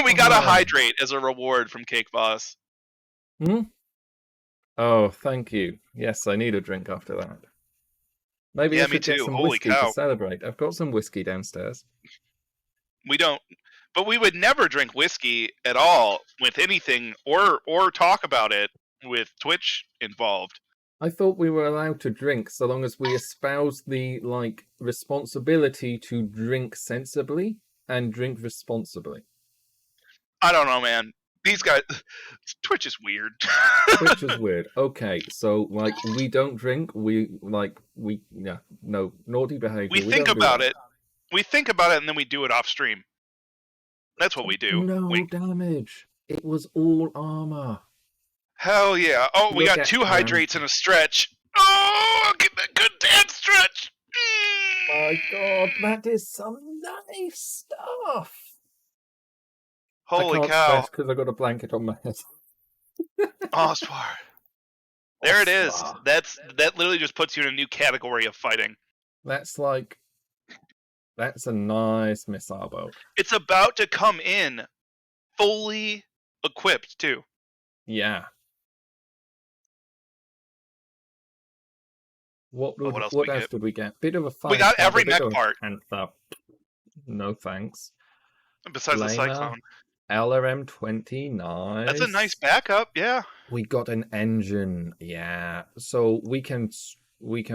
We got a hydrate as a reward from Cake Boss. Hmm? Oh, thank you. Yes, I need a drink after that. Maybe I should get some whiskey to celebrate. I've got some whiskey downstairs. We don't, but we would never drink whiskey at all with anything or talk about it with Twitch involved. I thought we were allowed to drink so long as we espouse the responsibility to drink sensibly and drink responsibly. I don't know, man. These guys, Twitch is weird. Twitch is weird. Okay, so we don't drink. No naughty behavior. We think about it. We think about it and then we do it off stream. That's what we do. No damage. It was all armor. Hell yeah. Oh, we got 2 hydrates and a stretch. Oh, get that good dance stretch. My God, that is some nice stuff. Holy cow. Because I got a blanket on my head. Ospar. There it is. That literally just puts you in a new category of fighting. That's a nice missile boat. It's about to come in fully equipped too. Yeah. What else did we get? Bit of a fight. We got every mech part. Panther. No thanks. Besides the Cyclone. LRM 29. That's a nice backup, yeah. We got an engine, yeah. So we can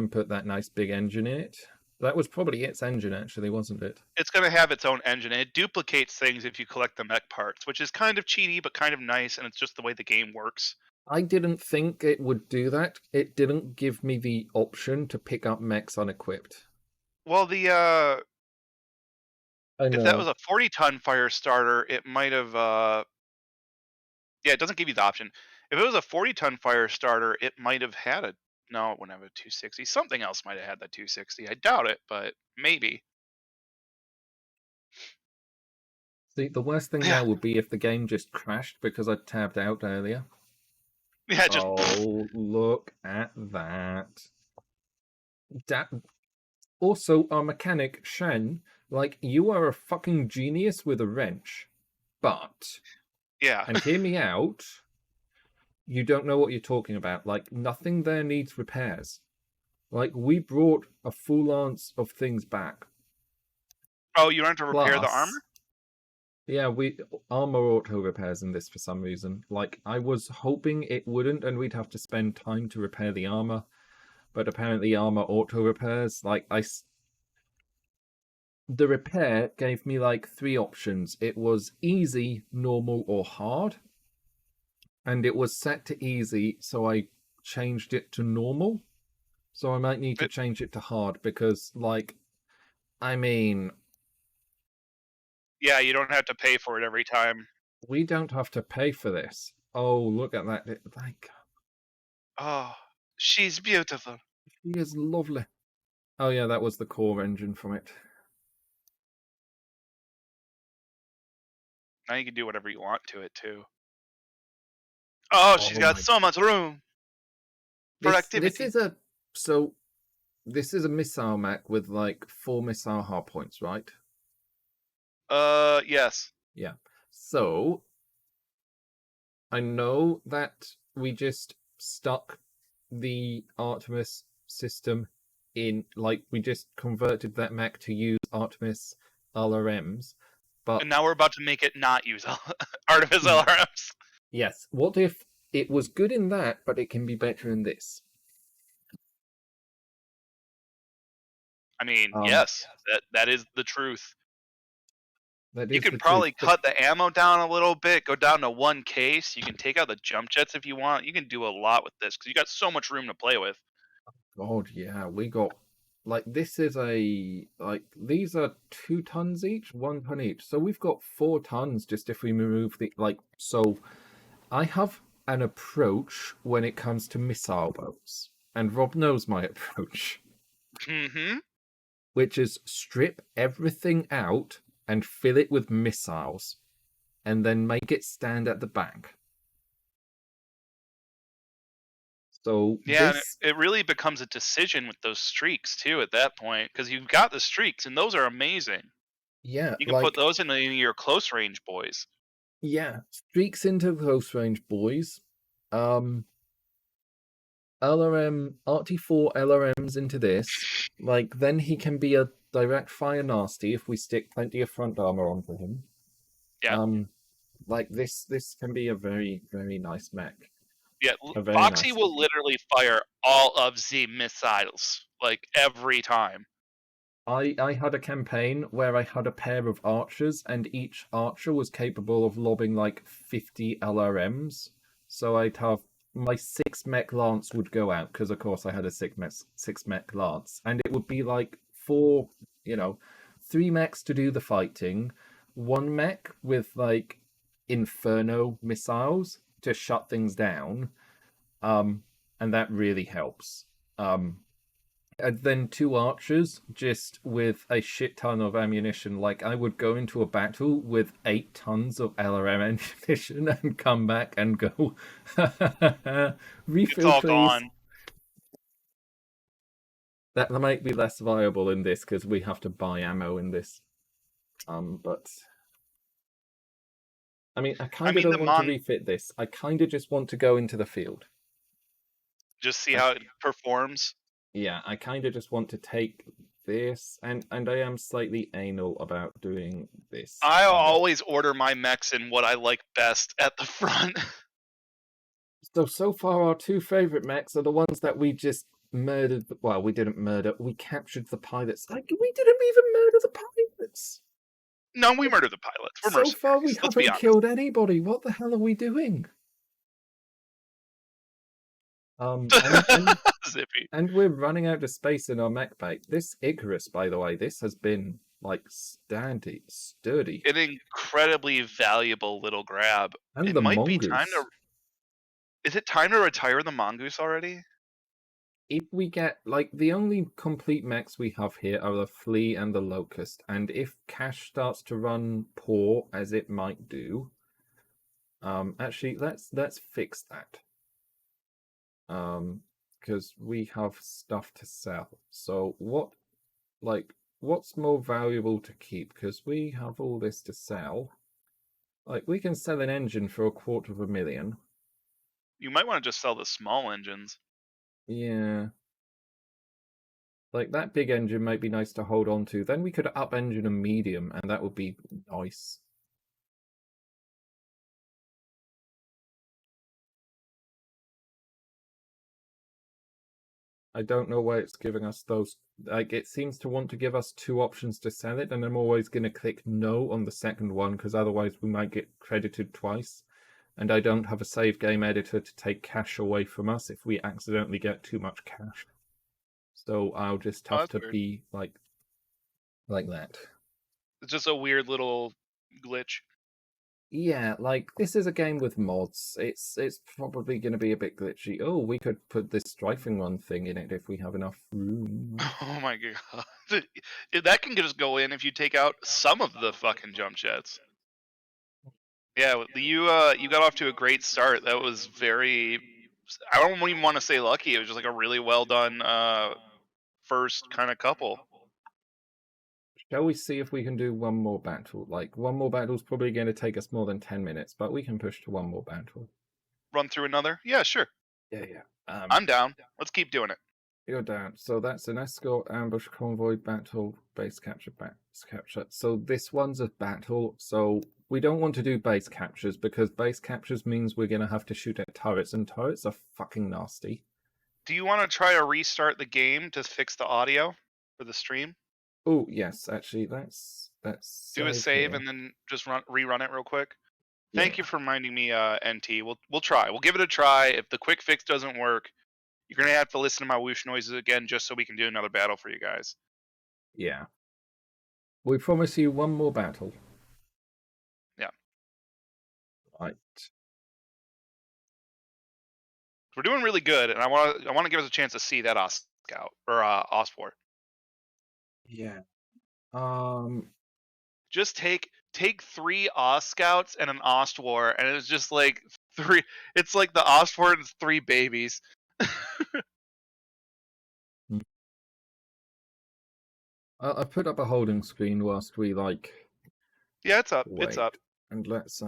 put that nice big engine in it. That was probably its engine, actually, wasn't it? It's going to have its own engine. It duplicates things if you collect the mech parts, which is kind of cheaty, but kind of nice, and it's just the way the game works. I didn't think it would do that. It didn't give me the option to pick up mechs unequipped. Well, if that was a 40-ton fire starter, it might have... Yeah, it doesn't give you the option. If it was a 40-ton fire starter, it might have had a... No, it wouldn't have a 260. Something else might have had that 260. I doubt it, but maybe. See, the worst thing now would be if the game just crashed because I tabbed out earlier. Yeah, just... Oh, look at that. Also, our mechanic, Shen, you are a fucking genius with a wrench. But... Yeah. And hear me out. You don't know what you're talking about. Nothing there needs repairs. We brought a full lance of things back. Oh, you don't have to repair the armor? Yeah, armor auto repairs in this for some reason. I was hoping it wouldn't, and we'd have to spend time to repair the armor. But apparently armor auto repairs, the repair gave me 3 options. It was easy, normal, or hard. And it was set to easy, so I changed it to normal. So I might need to change it to hard because, I mean, Yeah, you don't have to pay for it every time. We don't have to pay for this. Oh, look at that. Like, Oh, she's beautiful. she is lovely. Oh, yeah, that was the core engine from it. Now you can do whatever you want to it too. Oh, she's Oh got my. so much room for This activity. is a so this is a missile mech with like 4 missile hardpoints, right? Yes. Yeah. So I know that we just stuck the Artemis system in, like we just converted that mech to use Artemis LRMs, but And now we're about to make it not use Artemis LRMs. yes, what if it was good in that, but it can be better in this? I mean, Um, yes, that is the truth. that You is can the truth. probably But cut the ammo down a little bit, go down to one case. You can take out the jump jets if you want. You can do a lot with this because you got so much room to play with. God, yeah, we got like this is a like these are 2 tons each, 1 ton each. So we've got 4 tons just if we remove the like. So I have an approach when it comes to missile boats, and Rob knows my approach, Mm-hmm. which is strip everything out and fill it with missiles, and then make it stand at the back. So Yeah, and it, this, it really becomes a decision with those streaks too at that point because you've got the streaks and those are amazing. yeah, You can put like those in your close range boys. yeah, streaks into close range boys. Um, LRM RT4 LRMs into this. Like then he can be a direct fire nasty if we stick plenty of front armor onto him. Yeah, Um, like this can be a very very nice mech. yeah. A very Foxy nice. will literally fire all of the missiles like every time. I had a campaign where I had a pair of archers, and each archer was capable of lobbing like 50 LRMs. So I'd have my 6 mech lance would go out because, of course, I had a six mech lance, and it would be like four, 3 mechs to do the fighting, 1 mech with like inferno missiles to shut things down, and that really helps. And then 2 archers just with a shit ton of ammunition. Like I would go into a battle with 8 tons of LRM ammunition and come back and go It's refill, all please. gone. That might be less viable in this because we have to buy ammo in this. But I mean, I I kind of mean, the don't want to Mon refit this. I kind of just want to go into the field. just see I, how it performs. yeah, I kind of just want to take this, and I am slightly anal about doing this. I And always order my mechs in what I like best at the front. so far, our 2 favorite mechs are the ones that we just murdered. Well, we didn't murder. We captured the pilots. Like we didn't even murder the pilots. No, we murder the pilots. We're So far, we mercenaries. Let's be haven't honest. killed anybody. What the hell are we doing? And and Zippy. and we're running out of space in our mech bait. This Icarus, by the way, this has been like sturdy, An incredibly valuable little grab. and It the might be time to. mongoose. Is it time to retire the mongoose already? If we get like the only complete mechs we have here are the flea and the locust, and if cash starts to run poor as it might do, actually let's fix that. Because we have stuff to sell. So what's more valuable to keep? Because we have all this to sell. Like we can sell an engine for $250,000. You might want to just sell the small engines. Yeah. Like that big engine might be nice to hold on to. Then we could up engine a medium, and that would be nice. I don't know why it's giving us those. Like it seems to want to give us 2 options to sell it, and I'm always going to click no on the second one because otherwise we might get credited twice. And I don't have a save game editor to take cash away from us if we accidentally get too much cash. So I'll just Oh, have that's to weird. be like that. It's just a weird little glitch. Yeah, like this is a game with mods. It's probably going to be a bit glitchy. Oh, we could put this strafing run thing in it if we have enough room. Oh my god, that can just go in if you take out some of the fucking jump jets. Yeah, you got off to a great start. That was very. I don't even want to say lucky. It was just like a really well done first kind of couple. Shall we see if we can do one more battle? Like one more battle is probably going to take us more than 10 minutes, but we can push to one more battle. Run through another? Yeah, sure. Yeah. I'm down. Let's keep doing it. You're down. So that's an escort, ambush, convoy, battle, base capture, base capture. So this one's a battle. So we don't want to do base captures because base captures means we're going to have to shoot at turrets, and turrets are fucking nasty. Do you want to try to restart the game to fix the audio for the stream? Oh yes, actually, that's Do a save save here. and then just rerun it real quick. Yeah. Thank you for reminding me, NT. We'll try. We'll give it a try. If the quick fix doesn't work, you're gonna have to listen to my whoosh noises again just so we can do another battle for you guys. Yeah. We promise you one more battle. Yeah. Right. We're doing really good, and I want to give us a chance to see that Scout or Osfor. Yeah. Just take 3 Scouts and an Ostwar, and it's just like 3. It's like the Ostwar and 3 babies. I put up a holding screen whilst we like. Yeah, it's up. Wait, It's up. and let's.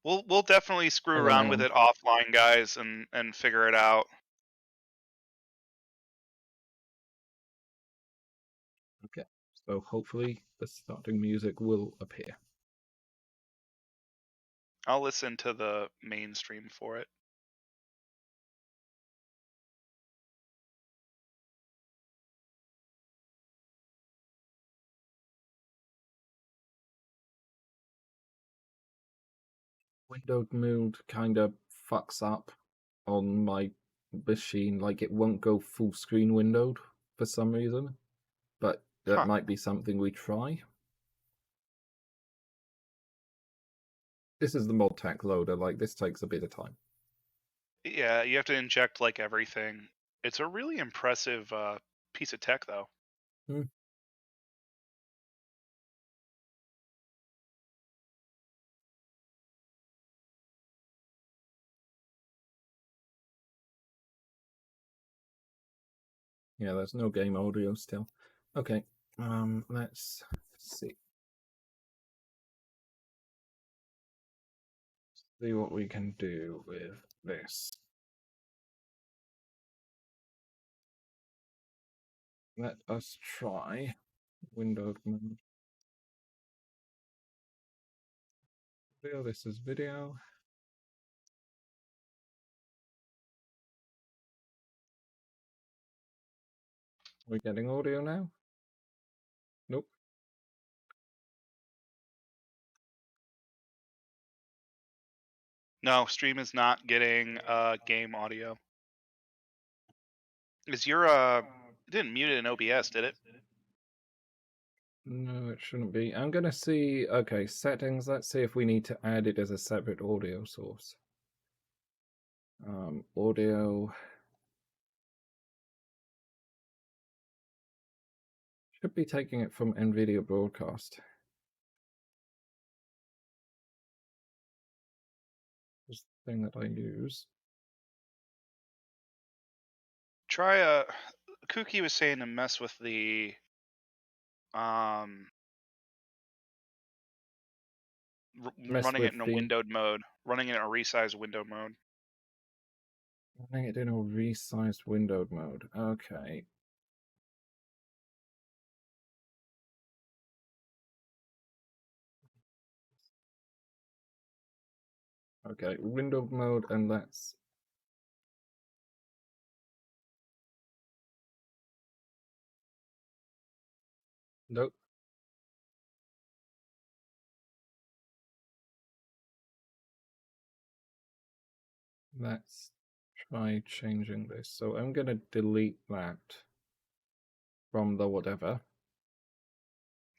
We'll definitely screw Hold on, around hang with on. it offline, guys, and figure it out. Okay, so hopefully the starting music will appear. I'll listen to the mainstream for it. Windowed mode kind of fucks up on my machine. Like it won't go full screen windowed for some reason, but that might be something we try. This is the mod tech loader. Like this takes a bit of time. Yeah, you have to inject like everything. It's a really impressive piece of tech, though. Yeah, there's no game audio still. Okay, let's see. See what we can do with this. Let us try windowed mode. Video, this is video. Are we getting audio now? Nope. No, stream is not getting game audio. Is your it didn't mute it in OBS, did it? No, it shouldn't be. I'm gonna see. Okay, settings. Let's see if we need to add it as a separate audio source. Audio should be taking it from NVIDIA Broadcast. Is the thing that I use. Try Kooky was saying to mess with the running it in a windowed mode, running it in a resized window mode. Running it in a resized windowed mode. Okay. Okay, windowed mode, and let's. Nope. Let's try changing this. So I'm going to delete that from the whatever.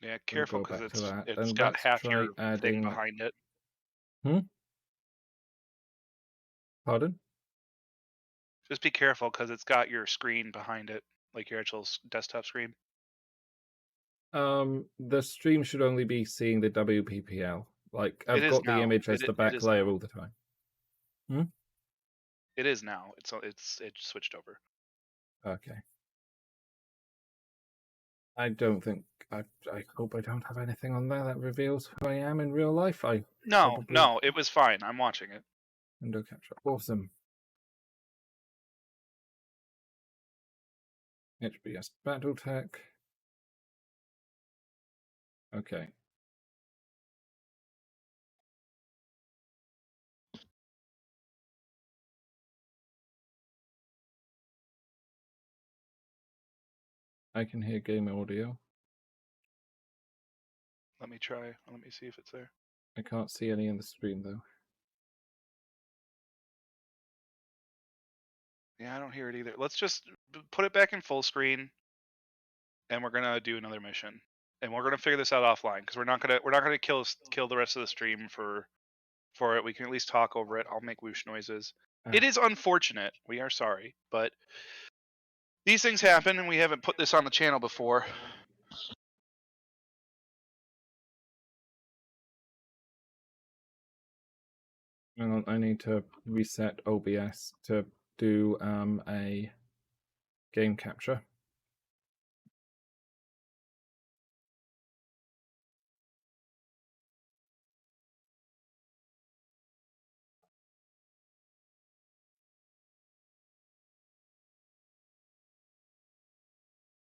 Yeah, We'll careful go because back to that. it's And got let's half try your thing adding. behind it. Pardon? Just be careful because it's got your screen behind it, like your actual desktop screen. The stream should only be seeing the WPPL. Like I've It is got the now. image as the It back is layer now. all the time. It is now. It's switched over. Okay. I don't think I hope I don't have anything on there that reveals who I am in real life. No, probably no, it was fine. I'm watching it. window capture. Awesome. HBS Battletech. Okay. I can hear game audio. Let me try. Let me see if it's there. I can't see any in the stream though. Yeah, I don't hear it either. Let's just put it back in full screen, and we're gonna do another mission, and we're gonna figure this out offline because we're not gonna kill the rest of the stream for it. We can at least talk over it. I'll make whoosh noises. It is unfortunate. We are sorry, but these things happen, and we haven't put this on the channel before. Hang on, I need to reset OBS to do a game capture.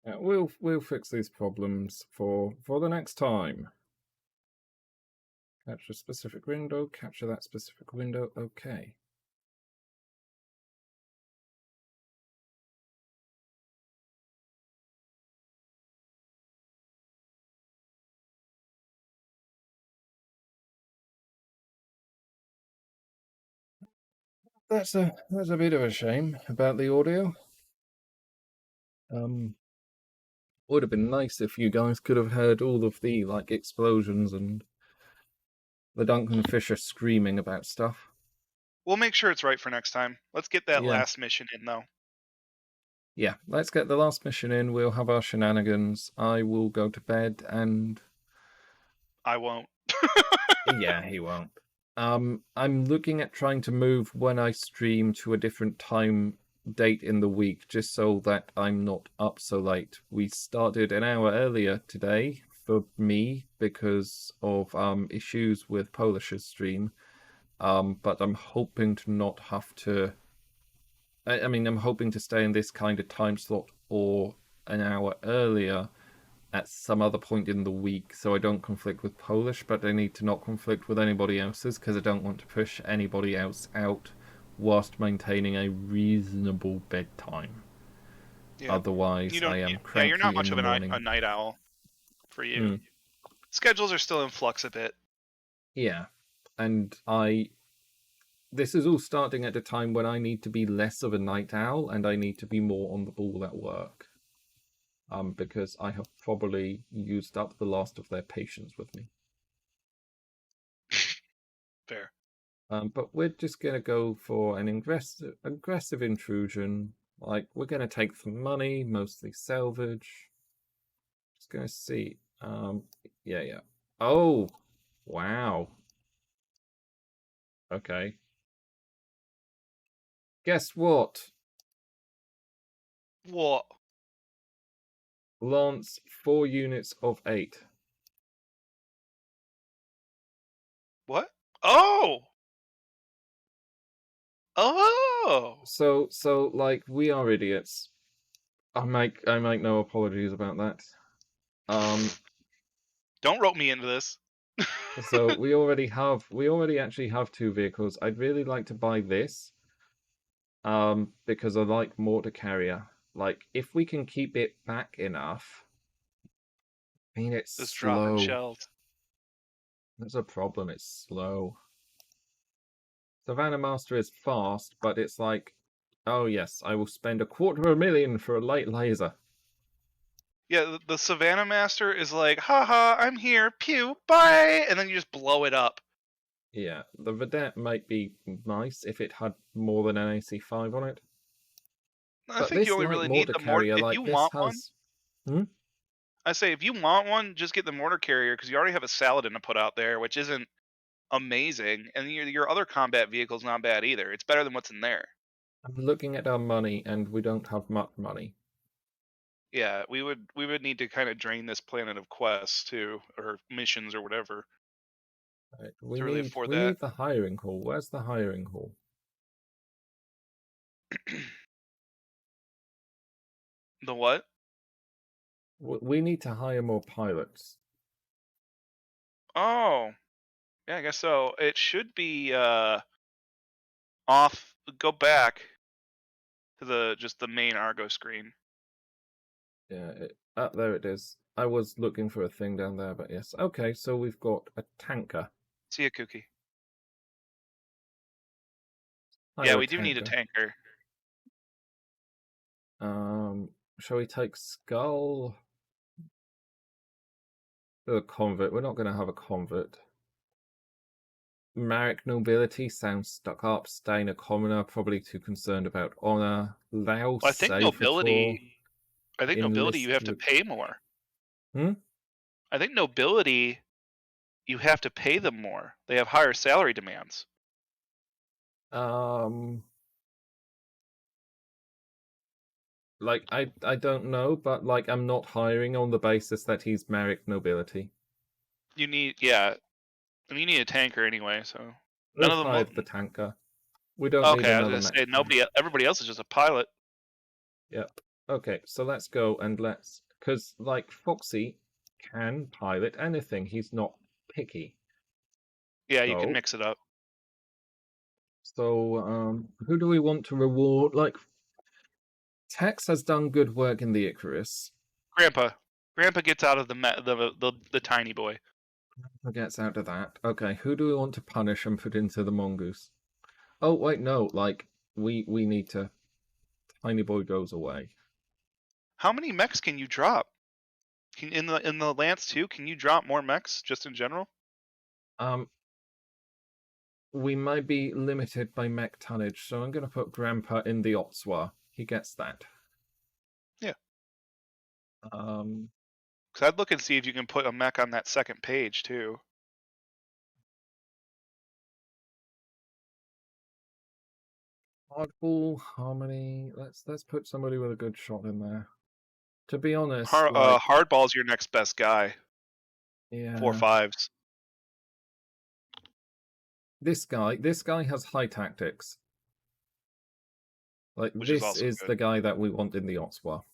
Yeah, we'll fix these problems for the next time. Capture a specific window, capture that specific window, okay. That's a bit of a shame about the audio. Would have been nice if you guys could have heard all of the like explosions and the Duncan Fisher screaming about stuff. We'll make sure it's right for next time. Let's get that Yeah. last mission in though. Yeah, let's get the last mission in. We'll have our shenanigans. I will go to bed and I won't. yeah, he won't. I'm looking at trying to move when I stream to a different time date in the week, just so that I'm not up so late. We started an hour earlier today for me because of issues with Polish's stream. But I'm hoping to not have to. I mean, I'm hoping to stay in this kind of time slot or an hour earlier at some other point in the week so I don't conflict with Polish, but I need to not conflict with anybody else's because I don't want to push anybody else out whilst maintaining a reasonable bedtime. Yeah. Otherwise, I am cranky you're not much in of the morning. a night owl for you. Schedules are still in flux a bit. Yeah, and this is all starting at a time when I need to be less of a night owl and I need to be more on the ball at work. Because I have probably used up the last of their patience with me. Fair. But we're just gonna go for an aggressive intrusion. Like we're gonna take some money, mostly salvage. Just gonna see. Yeah. Oh, wow. Okay. Guess what? What? Lance, 4 units of 8. What? Oh. Oh. So like we are idiots. I make no apologies about that. Don't rope me into this. So we already actually have 2 vehicles. I'd really like to buy this. Because I like mortar carrier. Like if we can keep it back enough. I mean it's Just dropping slow. shells. That's a problem, it's slow. Savannah Master is fast, but it's like Oh yes, I will spend $250,000 for a light laser. Yeah, the Savannah Master is like, haha, I'm here, pew, bye, and then you just blow it up. Yeah, the Vedette might be nice if it had more than an AC5 on it. I But think you this only light really need mortar the mortar. carrier If you like this want one, has... Hmm? I say if you want one, just get the mortar carrier because you already have a Saladin to put out there, which isn't amazing, and your other combat vehicle's not bad either. It's better than what's in there. I'm looking at our money and we don't have much money. Yeah, we would need to kind of drain this planet of quests too, or missions or whatever, Right. to really afford We that. need the hiring hall. Where's the hiring hall? The what? We need to hire more pilots. Oh, yeah, I guess so. It should be off. Go back to just the main Argo screen. Yeah, there it is. I was looking for a thing down there, but yes. Okay, so we've got a tanker. See ya, Kookie. Yeah, Hire a we do need a tanker. tanker. Shall we take Skull? A convert. We're not going to have a convert. Marek nobility sounds stuck up. Staying a commoner, probably too concerned about honor. Lao Well, I think safer for nobility. I think nobility you enlist. have to pay more. Hmm? I think nobility you have to pay them more. They have higher salary demands. Like I don't know, but like I'm not hiring on the basis that he's Marek nobility. You need, yeah. I mean, you need a tanker anyway, so none We've of them. hired the tanker. We don't need Okay, I was another gonna mech say tank. everybody else is just a pilot. Yep. Okay, so let's go and because like Foxy can pilot anything. He's not picky. Yeah, you can So mix it up. who do we want to reward? Like Tex has done good work in the Icarus. Grandpa, Grandpa gets out of the tiny boy. Gets out of that. Okay, who do we want to punish and put into the mongoose? Oh wait, no. Like we need to. Tiny boy goes away. How many mechs can you drop? In the Lance too? Can you drop more mechs just in general? Um, we might be limited by mech tonnage, so I'm going to put Grandpa in the Otswa. He gets that. Yeah. Um, Because I'd look and see if you can put a mech on that second page too. Hardball, Harmony. Let's put somebody with a good shot in there. To be honest, like Hardball's your next best guy. yeah, 4/5s. this guy has high tactics. Like Which is this also is good. the guy that we want in the Otswa.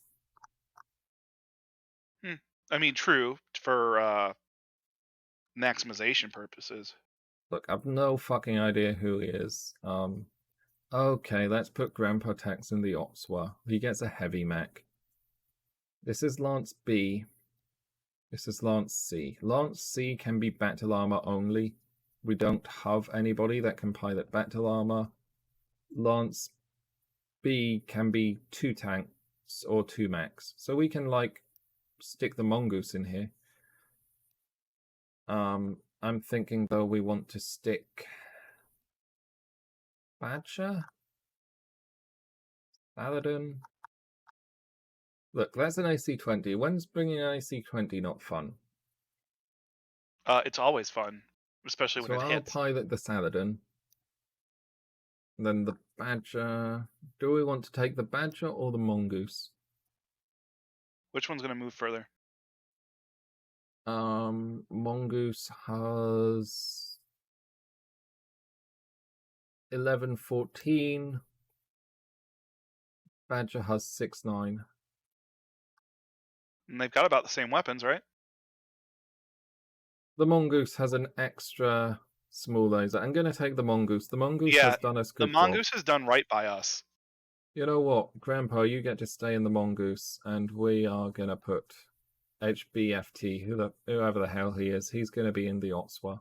I mean, true for maximization purposes. Look, I've no fucking idea who he is. Okay, let's put Grandpa Tex in the Otswa. He gets a heavy mech. This is Lance B. This is Lance C. Lance C can be battle armor only. We don't have anybody that can pilot battle armor. Lance B can be 2 tanks or 2 mechs. So we can like stick the mongoose in here. I'm thinking though we want to stick Badger? Paladin? Look, that's an AC-20. When's bringing an AC-20 not fun? It's always fun, especially when So it I'll hits. pilot the Saladin. Then the Badger. Do we want to take the Badger or the Mongoose? Which one's gonna move further? Mongoose has 11-14. Badger has 6-9. And they've got about the same weapons, right? The Mongoose has an extra small laser. I'm going to take the Mongoose. The Mongoose Yeah, has done us the good job. mongoose has done right by us. You know what, Grandpa, you get to stay in the Mongoose, and we are going to put HBFT, whoever the hell he is, he's going to be in the Otswa.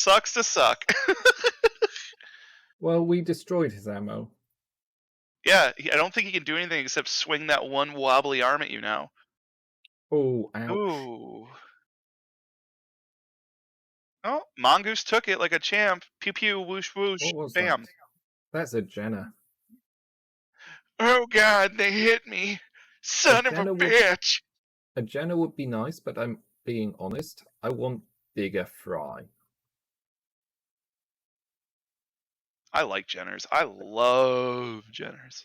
Sucks to suck. Well, we destroyed his ammo. Yeah, I don't think he can do anything except swing that one wobbly arm at you now. Oh, ouch. Ooh. Oh, Mongoose took it like a champ. Pew pew, whoosh whoosh, What was that? bam. That's a Jenna. Oh god, they hit me. A Son of a Jenna would bitch. a Jenna would be nice, but I'm being honest. I want bigger fry. I like Jenners. I love Jenners.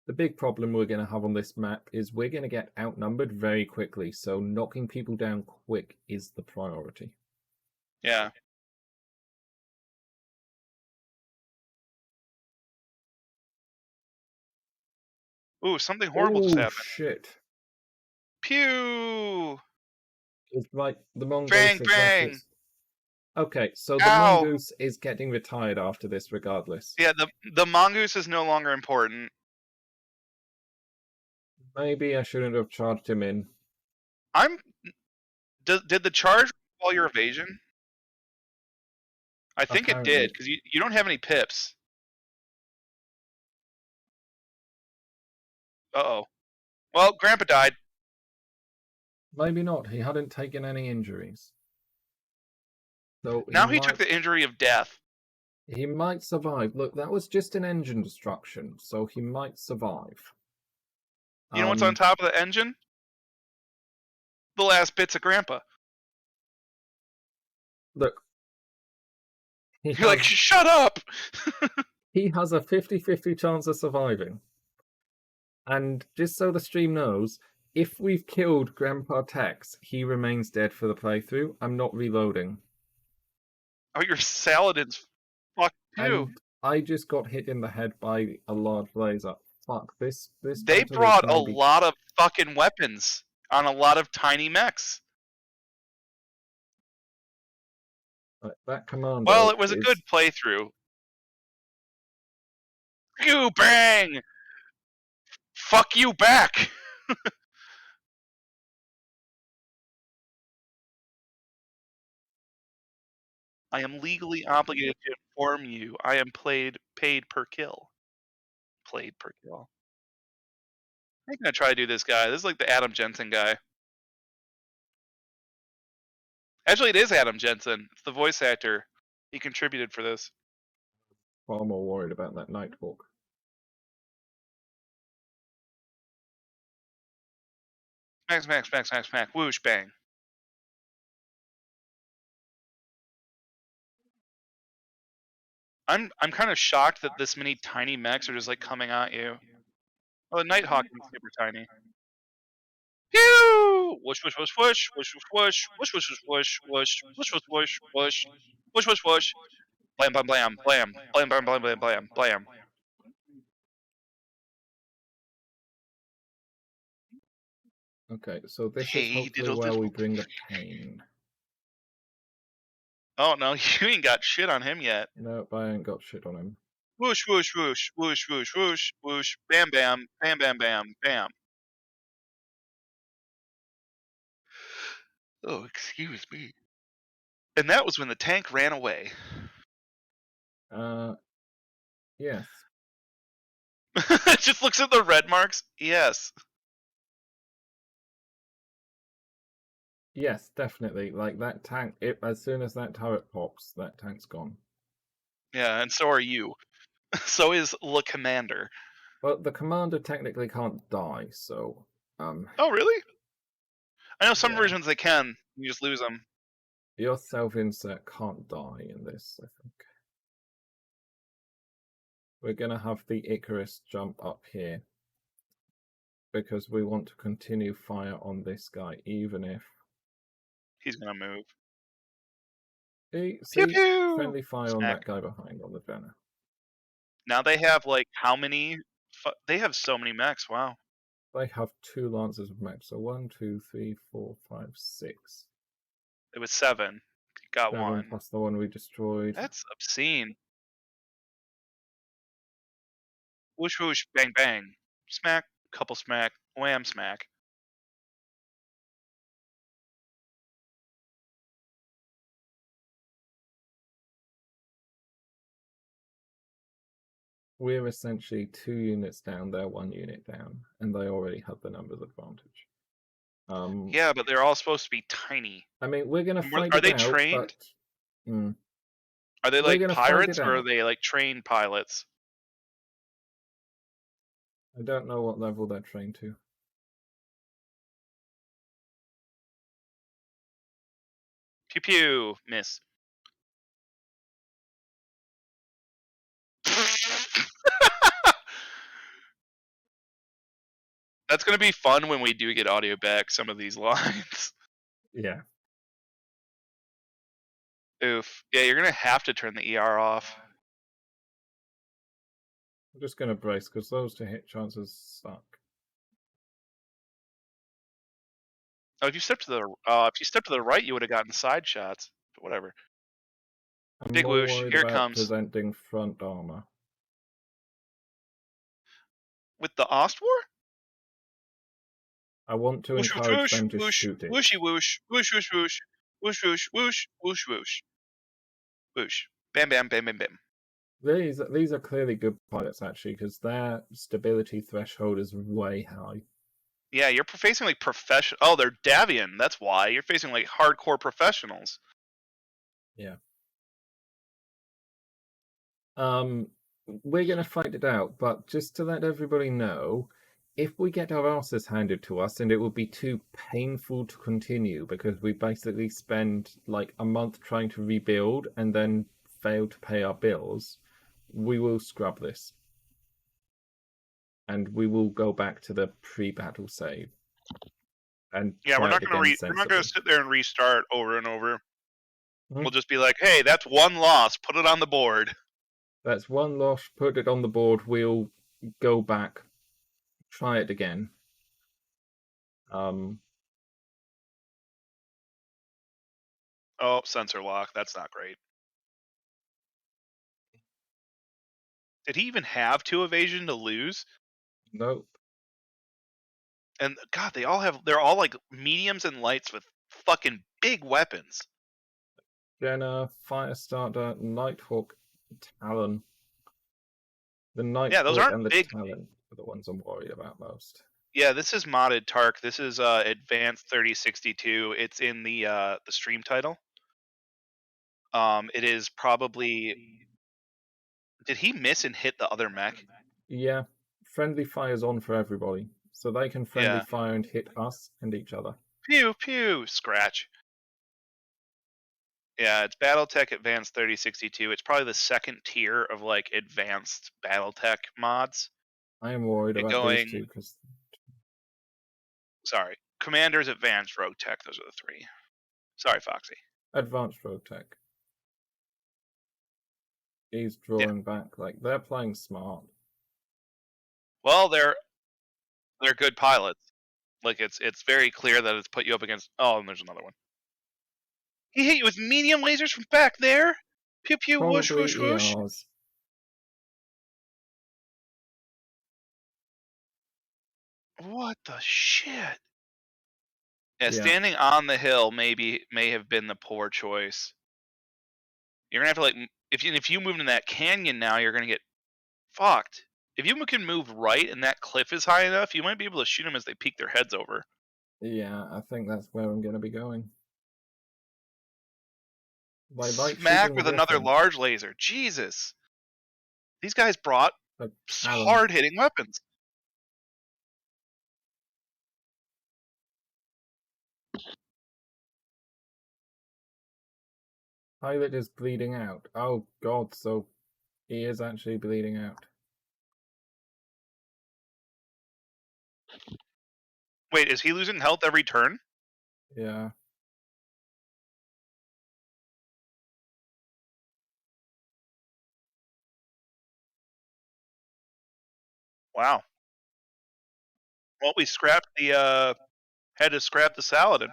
The big problem we're going to have on this map is we're going to get outnumbered very quickly, so knocking people down quick is the priority. Yeah. Ooh, something horrible just Oh, happened. shit. Pew! It's right, the mongoose Bang, has left bang! its... Okay, so the Ow! mongoose is getting retired after this regardless. Yeah, the mongoose is no longer important. Maybe I shouldn't have charged him in. Did the charge all your evasion? I think it did, Apparently. because you don't have any pips. Uh-oh. Well, Grandpa died. Maybe not. He hadn't taken any injuries. So Now he took the injury of death. he might survive. Look, that was just an engine destruction, so he might survive. You know what's on top of the engine? The last bits of Grandpa. Look. You're like, shut up! He has a 50-50 chance of surviving. And just so the stream knows, if we've killed Grandpa Tex, he remains dead for the playthrough. I'm not reloading. Oh, your Saladin's fucked too. And I just got hit in the head by a large laser. Fuck, this They battle brought is a gonna be... lot of fucking weapons on a lot of tiny mechs. That commando Well, it was a is... good playthrough. You bang! Fuck you back! I am legally obligated to inform you. I am paid per kill. Played per kill. I'm gonna try to do this guy. This is like the Adam Jensen guy. Actually, it is Adam Jensen. It's the voice actor. He contributed for this. far more worried about that Nighthawk. Smack, smack, smack, smack, smack. Whoosh, bang. I'm kind of shocked that this many tiny mechs are just like coming at you. Oh, the Nighthawk is super tiny. Pew! Whoosh, whoosh, whoosh, whoosh, whoosh, whoosh, whoosh, whoosh, whoosh, whoosh, whoosh, whoosh, whoosh, whoosh, whoosh, whoosh, whoosh. Blam, blam, blam, blam, blam, blam, blam, blam, blam, blam. Okay, so this is Hey, hopefully where we bring the pain. Oh no, you ain't got shit on him yet. Nope, I ain't got shit on him. Whoosh, whoosh, whoosh, whoosh, whoosh, whoosh, whoosh, bam, bam, bam, bam, bam, bam. Oh, excuse me. And that was when the tank ran away. Yes. It just looks at the red marks. Yes. Yes, definitely. Like that tank, as soon as that turret pops, that tank's gone. Yeah, and so are you. So is Le Commander. But the commander technically can't die, so Oh, really? I know some yeah. versions they can. You just lose them. Your self-insert can't die in this, I think. We're gonna have the Icarus jump up here. Because we want to continue fire on this guy, even if... He's gonna move. See, Pew pew! friendly fire Smack. on that guy behind on the Jenna. Now they have like how many? They have so many mechs. Wow. They have 2 Lancers of mech, so 1, 2, 3, 4, 5, 6. It was 7. You got 7 one. plus the one we destroyed. That's obscene. Whoosh whoosh, bang bang. Smack, couple smack, wham smack. we're essentially 2 units down, they're 1 unit down, and they already have the numbers advantage. Yeah, but they're all supposed to be tiny. I mean, we're gonna fight Are it they out, trained? but Are they we're like gonna fight it pirates, or are out. they like trained pilots? I don't know what level they're trained to. Pew pew, miss. That's gonna be fun when we do get audio back. Some of these lines. Yeah. Oof. Yeah, you're gonna have to turn the ER off. I'm just gonna brace because those to hit chances suck. Oh, if you step to the right, you would have gotten side shots. But whatever. I'm Big more whoosh. worried Here it about comes. presenting front armor. With the Ostwar? I want to Whoosh whoosh encourage whoosh them to whoosh shoot it. whooshy whoosh whoosh whoosh whoosh whoosh whoosh whoosh whoosh whoosh whoosh. Bam bam bam bam bam. These are clearly good pilots actually because their stability threshold is way high. Yeah, you're facing like professional. Oh, they're Davian. That's why you're facing like hardcore professionals. Yeah. We're gonna fight it out, but just to let everybody know, if we get our asses handed to us, and it will be too painful to continue because we basically spend like a month trying to rebuild and then fail to pay our bills, we will scrub this. And we will go back to the pre-battle save. And Yeah, try it again we're not gonna sensibly. sit there and restart over and over. Mhm. We'll just be like, hey, that's one loss. Put it on the board. That's one loss, put it on the board, we'll go back, try it again. Oh, sensor lock. That's not great. Did he even have 2 evasion to lose? Nope. And God, they're all like mediums and lights with fucking big weapons. Jenna, Firestarter, Nighthawk, Talon. The Yeah, those Nighthawk aren't and the big. Talon are the ones I'm worried about most. Yeah, this is modded Tark. This is Advanced 3062. It's in the stream title. It is probably. Did he miss and hit the other mech? Yeah, friendly fire's on for everybody, so they can friendly Yeah. fire and hit us and each other. Pew pew scratch. Yeah, it's Battletech Advanced 3062. It's probably the second tier of like advanced Battletech mods. I am worried It about these going. two because Sorry, Commanders, Advanced, Rogue Tech. Those are the 3. Sorry, Foxy. advanced road tech. He's Yeah. drawing back like they're playing smart. Well, they're good pilots. Like it's very clear that it's put you up against. Oh, and there's another one. He hit you with medium lasers from back there. Pew pew whoosh whoosh Probably whoosh. ERs. What the shit? Yeah, Yeah. standing on the hill may have been the poor choice. You're gonna have to like if you move in that canyon now, you're gonna get fucked. If you can move right and that cliff is high enough, you might be able to shoot them as they peek their heads over. Yeah, I think that's where I'm going to be going. They like Smack shooting the with another Griffin. large laser. Jesus. These guys brought The Talon. hard hitting weapons. Pilot is bleeding out. Oh god, so he is actually bleeding out. Wait, is he losing health every turn? Yeah. Wow. Well, we scrapped the had to scrap the Saladin.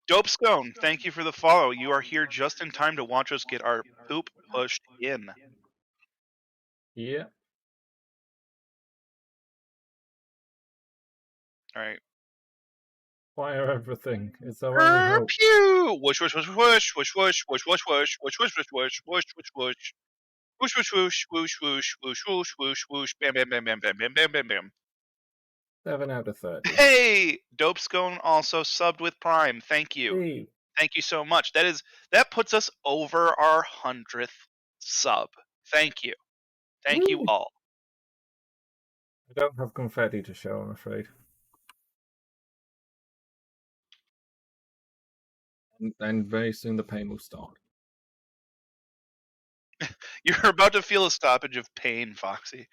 Dope Scone, thank you for the follow. You are here just in time to watch us get our poop pushed in. Yeah. All right. Fire everything. It's our only hope. Pew! Whoosh, whoosh, whoosh, whoosh, whoosh, whoosh, whoosh, whoosh, whoosh, whoosh, whoosh, whoosh, whoosh, whoosh, whoosh, whoosh. Whoosh, whoosh, whoosh, whoosh, whoosh, whoosh, whoosh, whoosh, whoosh, bam, bam, bam, bam, bam, bam, bam, bam, bam. 7 out of 30. Hey! Dope Scone also subbed with Prime. Thank you. Hey. Thank you so much. That puts us over our 100th sub. Thank you. Thank you Woo. all. I don't have confetti to show, I'm afraid. And very soon the pain will start. You're about to feel a stoppage of pain, Foxy.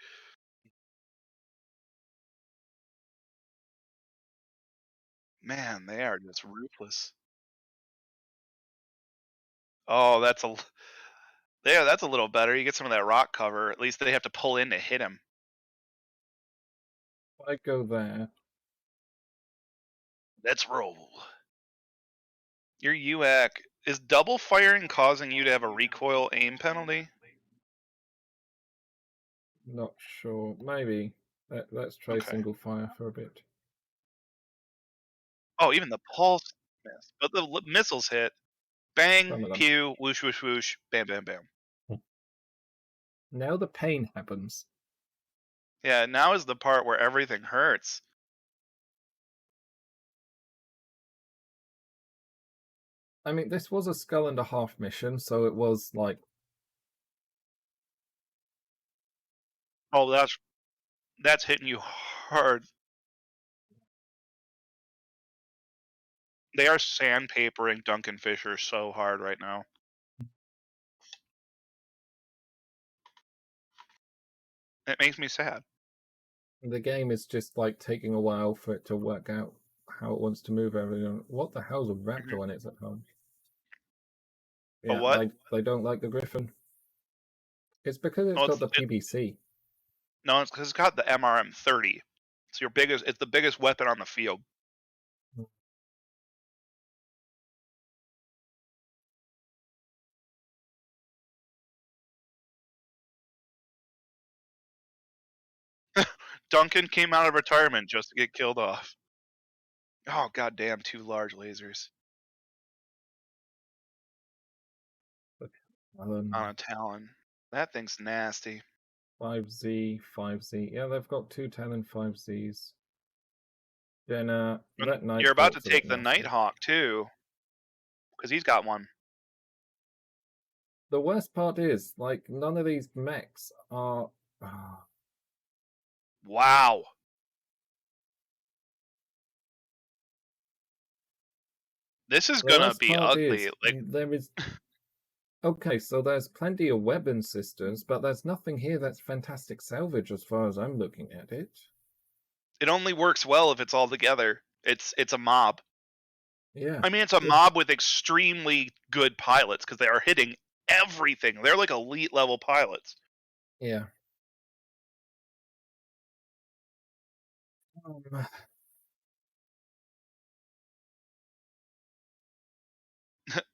Man, they are just ruthless. Oh, that's a little better. You get some of that rock cover. At least they have to pull in to hit him. If I go there, Let's roll. Your UAC is double firing causing you to have a recoil aim penalty? not sure. Maybe. Let's try Okay. single fire for a bit. Oh, even the pulse missed, but the missiles hit. Bang, Some of them. pew, whoosh, whoosh, whoosh, bam, bam, bam. Now the pain happens. Yeah, now is the part where everything hurts. I mean, this was a skull and a half mission, so it was like... Oh, that's hitting you hard. They are sandpapering Duncan Fisher so hard right now. It makes me sad. The game is just like taking a while for it to work out how it wants to move everything. What the hell's a raptor when it's at home? A Yeah, what? they don't like the Griffin. It's because it's got the PBC. No, it's because it's got the MRM-30. It's the biggest weapon on the field. Duncan came out of retirement just to get killed off. Oh, goddamn, 2 large lasers on a Talon. That thing's nasty. 5Z, 5Z. Yeah, they've got 2 Talon 5Zs. Then that You're about to Nighthawk's a take bit the nasty. Nighthawk, too. Because he's got one. The worst part is, like, none of these mechs are... Wow. This is The gonna worst be part ugly. is, Like, there is... Okay, so there's plenty of weapon systems, but there's nothing here that's fantastic salvage as far as I'm looking at it. it only works well if it's all together. It's a mob. Yeah. I mean, it's a mob with extremely good pilots because they are hitting everything. They're like elite level pilots. Yeah.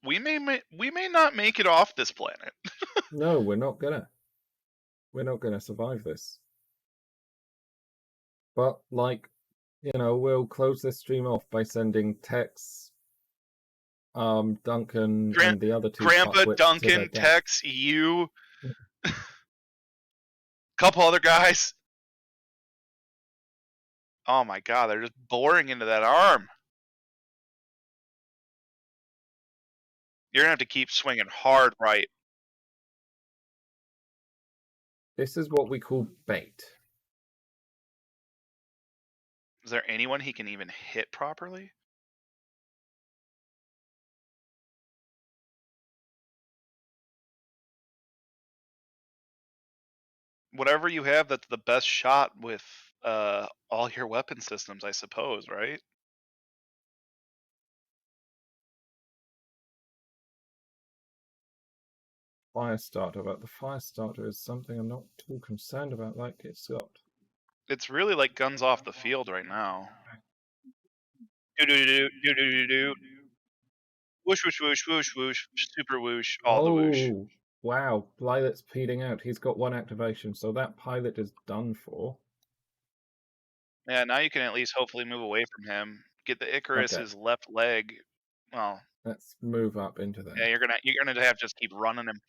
We may not make it off this planet. No, we're not gonna. We're not gonna survive this. But, like, you know, we'll close this stream off by sending Tex, Duncan, and the other 2 Grandpa to Duncan, their death. Tex, you, couple other guys. Oh my god, they're just boring into that arm. You're gonna have to keep swinging hard right. This is what we call bait. Is there anyone he can even hit properly? Whatever you have that's the best shot with all your weapon systems, I suppose, right? Firestarter, but the Firestarter is something I'm not too concerned about, like it's got. It's really like guns off the field right now. Do do do do do do do. Whoosh whoosh whoosh whoosh whoosh. Super whoosh. All the whoosh. Oh, wow. Pilot's peeling out. He's got 1 activation, so that pilot is done for. Yeah, now you can at least hopefully move away from him. Get the Icarus's left leg. Well, Let's move up into there. yeah, you're gonna have to just keep running him.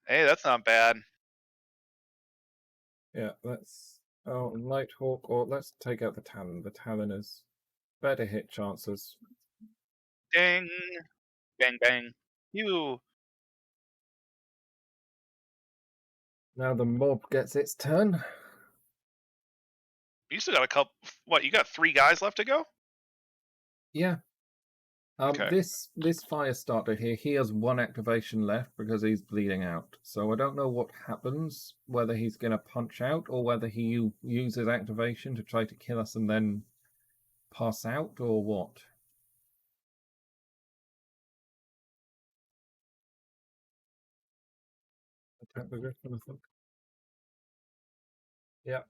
Hey, that's not bad. Yeah, let's. Oh, Nighthawk, or let's take out the Talon. The Talon is better hit chances. Ding, bang, bang. You. Now the mob gets its turn. You still got a couple. What? You got 3 guys left to go? Yeah. Okay. This fire starter here, he has 1 activation left because he's bleeding out. So I don't know what happens, whether he's going to punch out or whether he uses activation to try to kill us and then pass out or what. Attack the Griffin, I think. Yeah.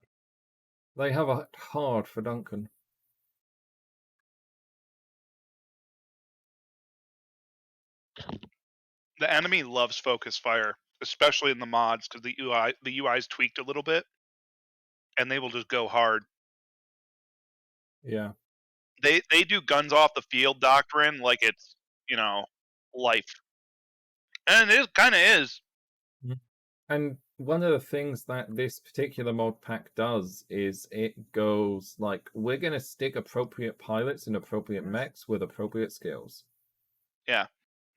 They have a hard for Duncan. The enemy loves focus fire, especially in the mods, because the UI's tweaked a little bit, and they will just go hard. Yeah. They do guns off the field doctrine like it's life, and it kind of is. And one of the things that this particular mod pack does is it goes like, we're going to stick appropriate pilots in appropriate mechs with appropriate skills. Yeah.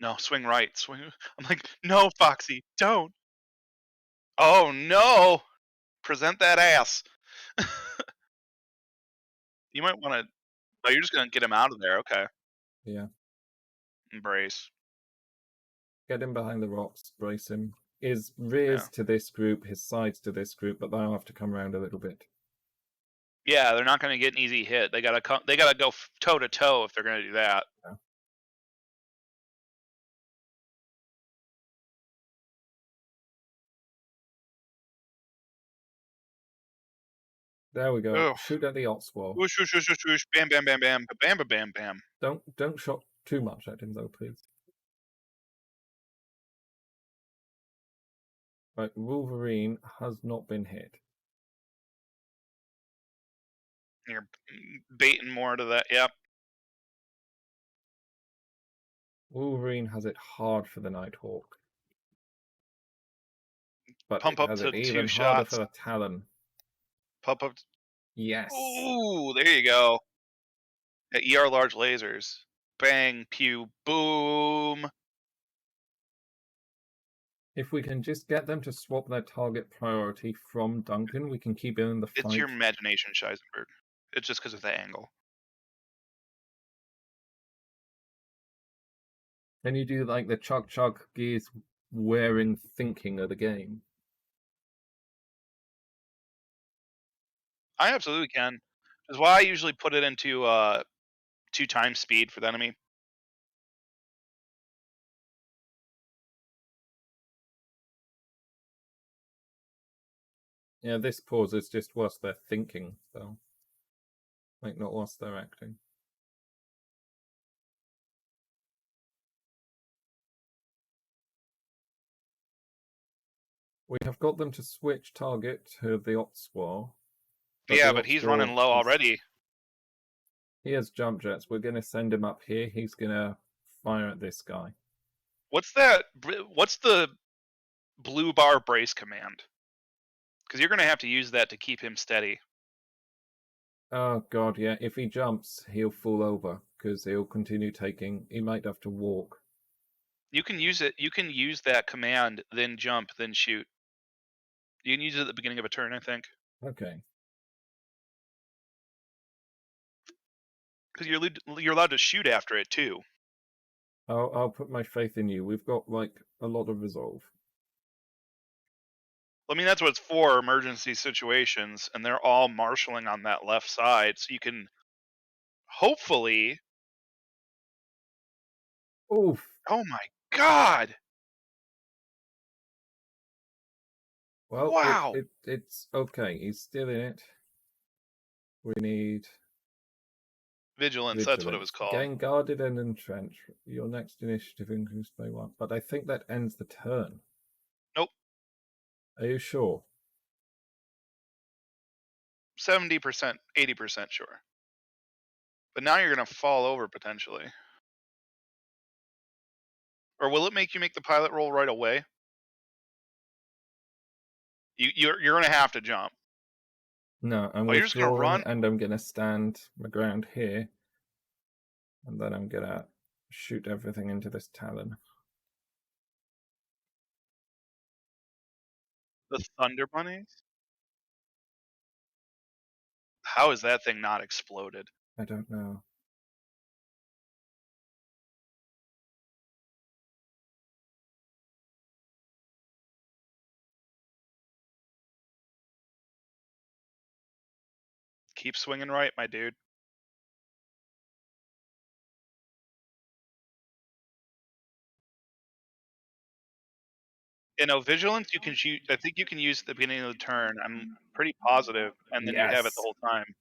No, swing right. Swing. I'm like, no, Foxy, don't. Oh no! Present that ass. You might want to. Oh, you're just gonna get him out of there. Okay. Yeah. Embrace. Get him behind the rocks, brace him. His rears to this group, his sides to this group, but they'll have to come around a little bit. Yeah, they're not gonna get an easy hit. They gotta come. They gotta go toe to toe if they're gonna do that. Yeah. There we go. Ugh. Shoot at the Otswall. Whoosh, whoosh, whoosh, whoosh, whoosh. Bam, bam, bam, bam, bam, bam, bam, bam. Don't shot too much at him though, please. Right, Wolverine has not been hit. You're baiting more to that. Yep. Wolverine has it hard for the Nighthawk. But Pump it up has to it 2 even harder shots. for the Talon. Pump up. Yes. Ooh, there you go. At ER large lasers. Bang, pew, boom. If we can just get them to swap their target priority from Duncan, we can keep him in the fight. It's your imagination, Scheisenberg. It's just because of the angle. Can you do like the chug gears wearing thinking of the game? I absolutely can. That's why I usually put it into 2 times speed for the enemy. Yeah, this pause is just whilst they're thinking, so like not whilst they're acting. We have got them to switch target to the Otswar. Yeah, but he's running low already. He has jump jets. We're going to send him up here. He's going to fire at this guy. What's that? What's the blue bar brace command? Because you're going to have to use that to keep him steady. Oh, God, yeah. If he jumps, he'll fall over because he'll continue taking. He might have to walk. You can use it. You can use that command, then jump, then shoot. You can use it at the beginning of a turn, I think. Okay. Because you're allowed to shoot after it too. I'll put my faith in you. We've got like a lot of resolve. I mean, that's what it's for, emergency situations, and they're all marshaling on that left side, so you can hopefully. Oof! Oh my God! Well, wow! it's okay. He's still in it. We need Vigilance. That's what it was called. Gain guarded and entrench. Your next initiative increased by 1. But I think that ends the turn. Nope. Are you sure? 70%, 80% sure. But now you're gonna fall over potentially. Or will it make you make the pilot roll right away? You're gonna have to jump. No, I'm Oh, you're just gonna withdrawing run? and I'm gonna stand my ground here. And then I'm gonna shoot everything into this talon. The Thunder Bunnies? How is that thing not exploded? I don't know. Keep swinging right, my dude. You know, vigilance you can shoot. I think you can use at the beginning of the turn. I'm pretty positive, and then you have it the Yes. whole time.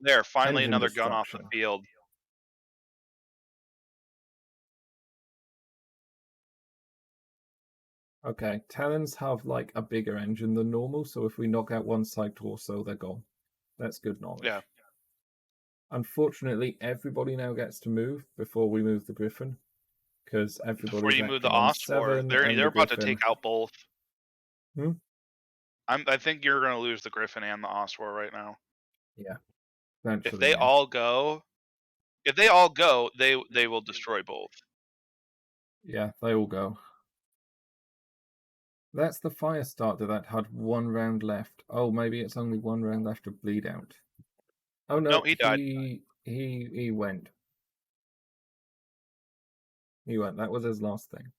There, finally Engine another gun off the destruction. field. Okay, talons have like a bigger engine than normal, so if we knock out one side torso, they're gone. That's good knowledge. Yeah. Unfortunately, everybody now gets to move before we move the Griffin, because Before everybody's you move the acting on Ostwar, 7, they're and the about to Griffin. take out both. Hmm? I think you're gonna lose the Griffin and the Ostwar right now. Yeah. If Eventually, they yeah. all go, they will destroy both. Yeah, they all go. That's the fire starter that had 1 round left. Oh, maybe it's only 1 round left of bleed out. Oh no, No, he died. he went. He went. That was his last thing.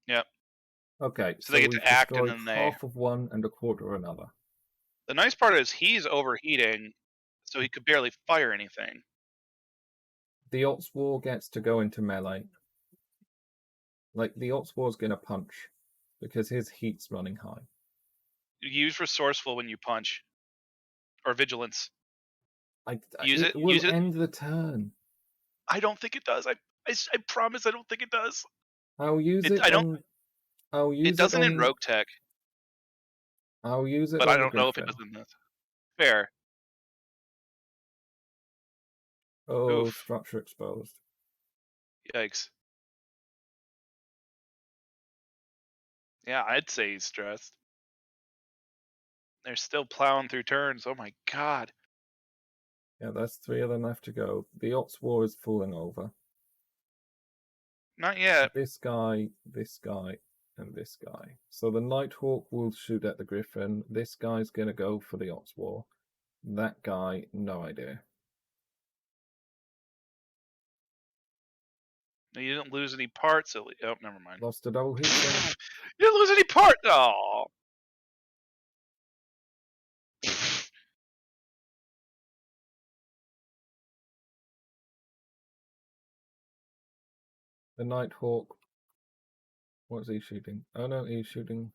Yep. Okay, So they so get we've to act, and destroyed then they. half of one and a quarter of another. The nice part is he's overheating, so he could barely fire anything. The Otswar gets to go into melee. Like, the Otswar's gonna punch, because his heat's running high. Use resourceful when you punch, or vigilance. Use It it. will Use it. end the turn. I don't think it does. I promise I don't think it does. I'll use it I don't. on. I'll It use it doesn't in on. Rogue Tech, I'll use it but I on the don't know if it Griffin. does in this. Fair. Oh, Oof. structure exposed. Yikes. Yeah, I'd say he's stressed. They're still plowing through turns. Oh my god. Yeah, that's 3 of them left to go. The Otswar is falling over. Not yet. This guy, and this guy. So the Nighthawk will shoot at the Griffin. This guy's gonna go for the Otswar. That guy, no idea. You didn't lose any parts. Oh, never mind. Lost a double heat sink. You didn't lose any part. Oh. The Nighthawk. What's he shooting? Oh no, he's shooting.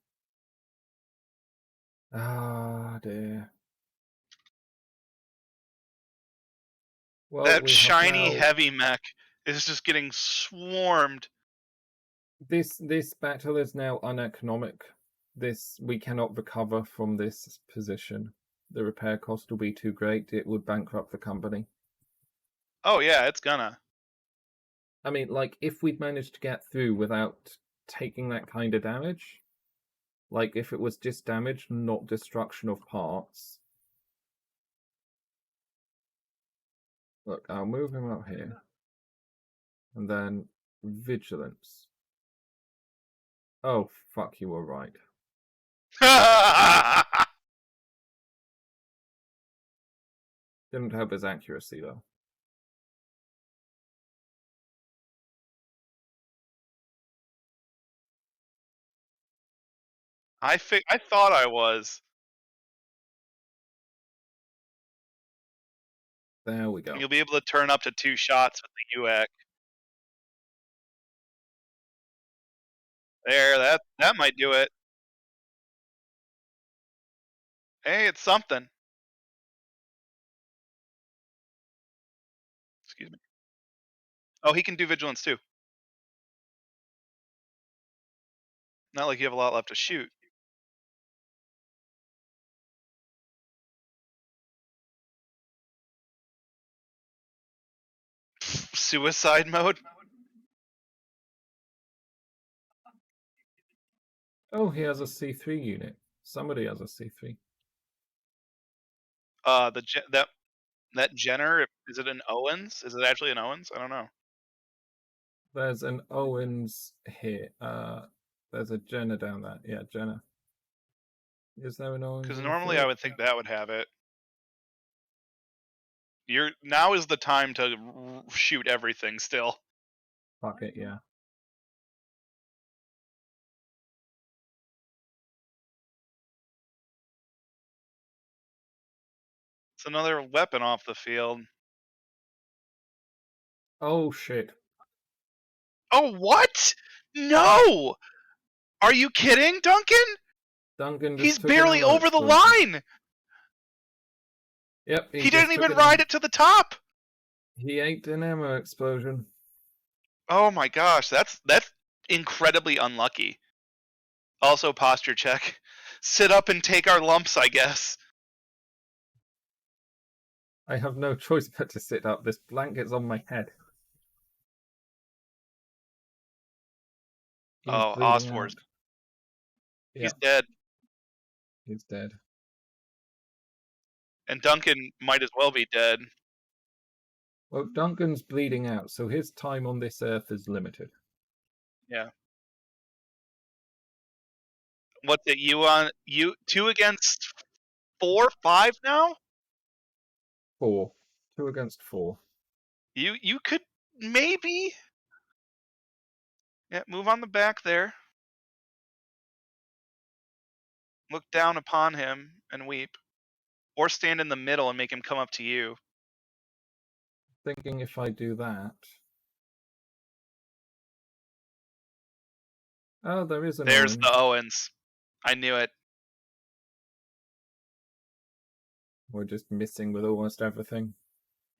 Ah, dear. Well, That we have shiny now. heavy mech is just getting swarmed. This battle is now uneconomic. We cannot recover from this position. The repair cost will be too great. It would bankrupt the company. Oh yeah, it's gonna. I mean, like, if we'd managed to get through without taking that kind of damage, like if it was just damage, not destruction of parts. Look, I'll move him up here. And then vigilance. Oh, fuck, you were right. Didn't help his accuracy, though. I thought I was. There we go. You'll be able to turn up to 2 shots with the UX. There, that might do it. Hey, it's something. Excuse me. Oh, he can do vigilance too. Not like you have a lot left to shoot. suicide mode. Oh, he has a C3 unit. Somebody has a C3. That Jenner, is it an Owens? Is it actually an Owens? I don't know. There's an Owens here. There's a Jenner down there. Yeah, Jenner. Is there an Owens? Because in the normally I field? would think that would have it. Now is the time to shoot everything still. Fuck it, yeah. It's another weapon off the field. Oh shit. Oh, what? No! Are you kidding, Duncan? Duncan just He's took an barely ammo over the explosion. line! Yep, He just didn't took even ride it to the top! He ate an ammo explosion. Oh my gosh, that's incredibly unlucky. Also, posture check. Sit up and take our lumps, I guess. I have no choice but to sit up. This blanket's on my head. He's Oh, bleeding Osfor's. out. He's Yep, dead. he's dead. And Duncan might as well be dead. Well, Duncan's bleeding out, so his time on this earth is limited. Yeah. What's it? You 2 against 4, 5 now? 4. 2 against 4. You could maybe. Yeah, move on the back there. Look down upon him and weep. Or stand in the middle and make him come up to you. Thinking if I do that. Oh, there is an There's Owen. the Owens. I knew it. We're just missing with almost everything.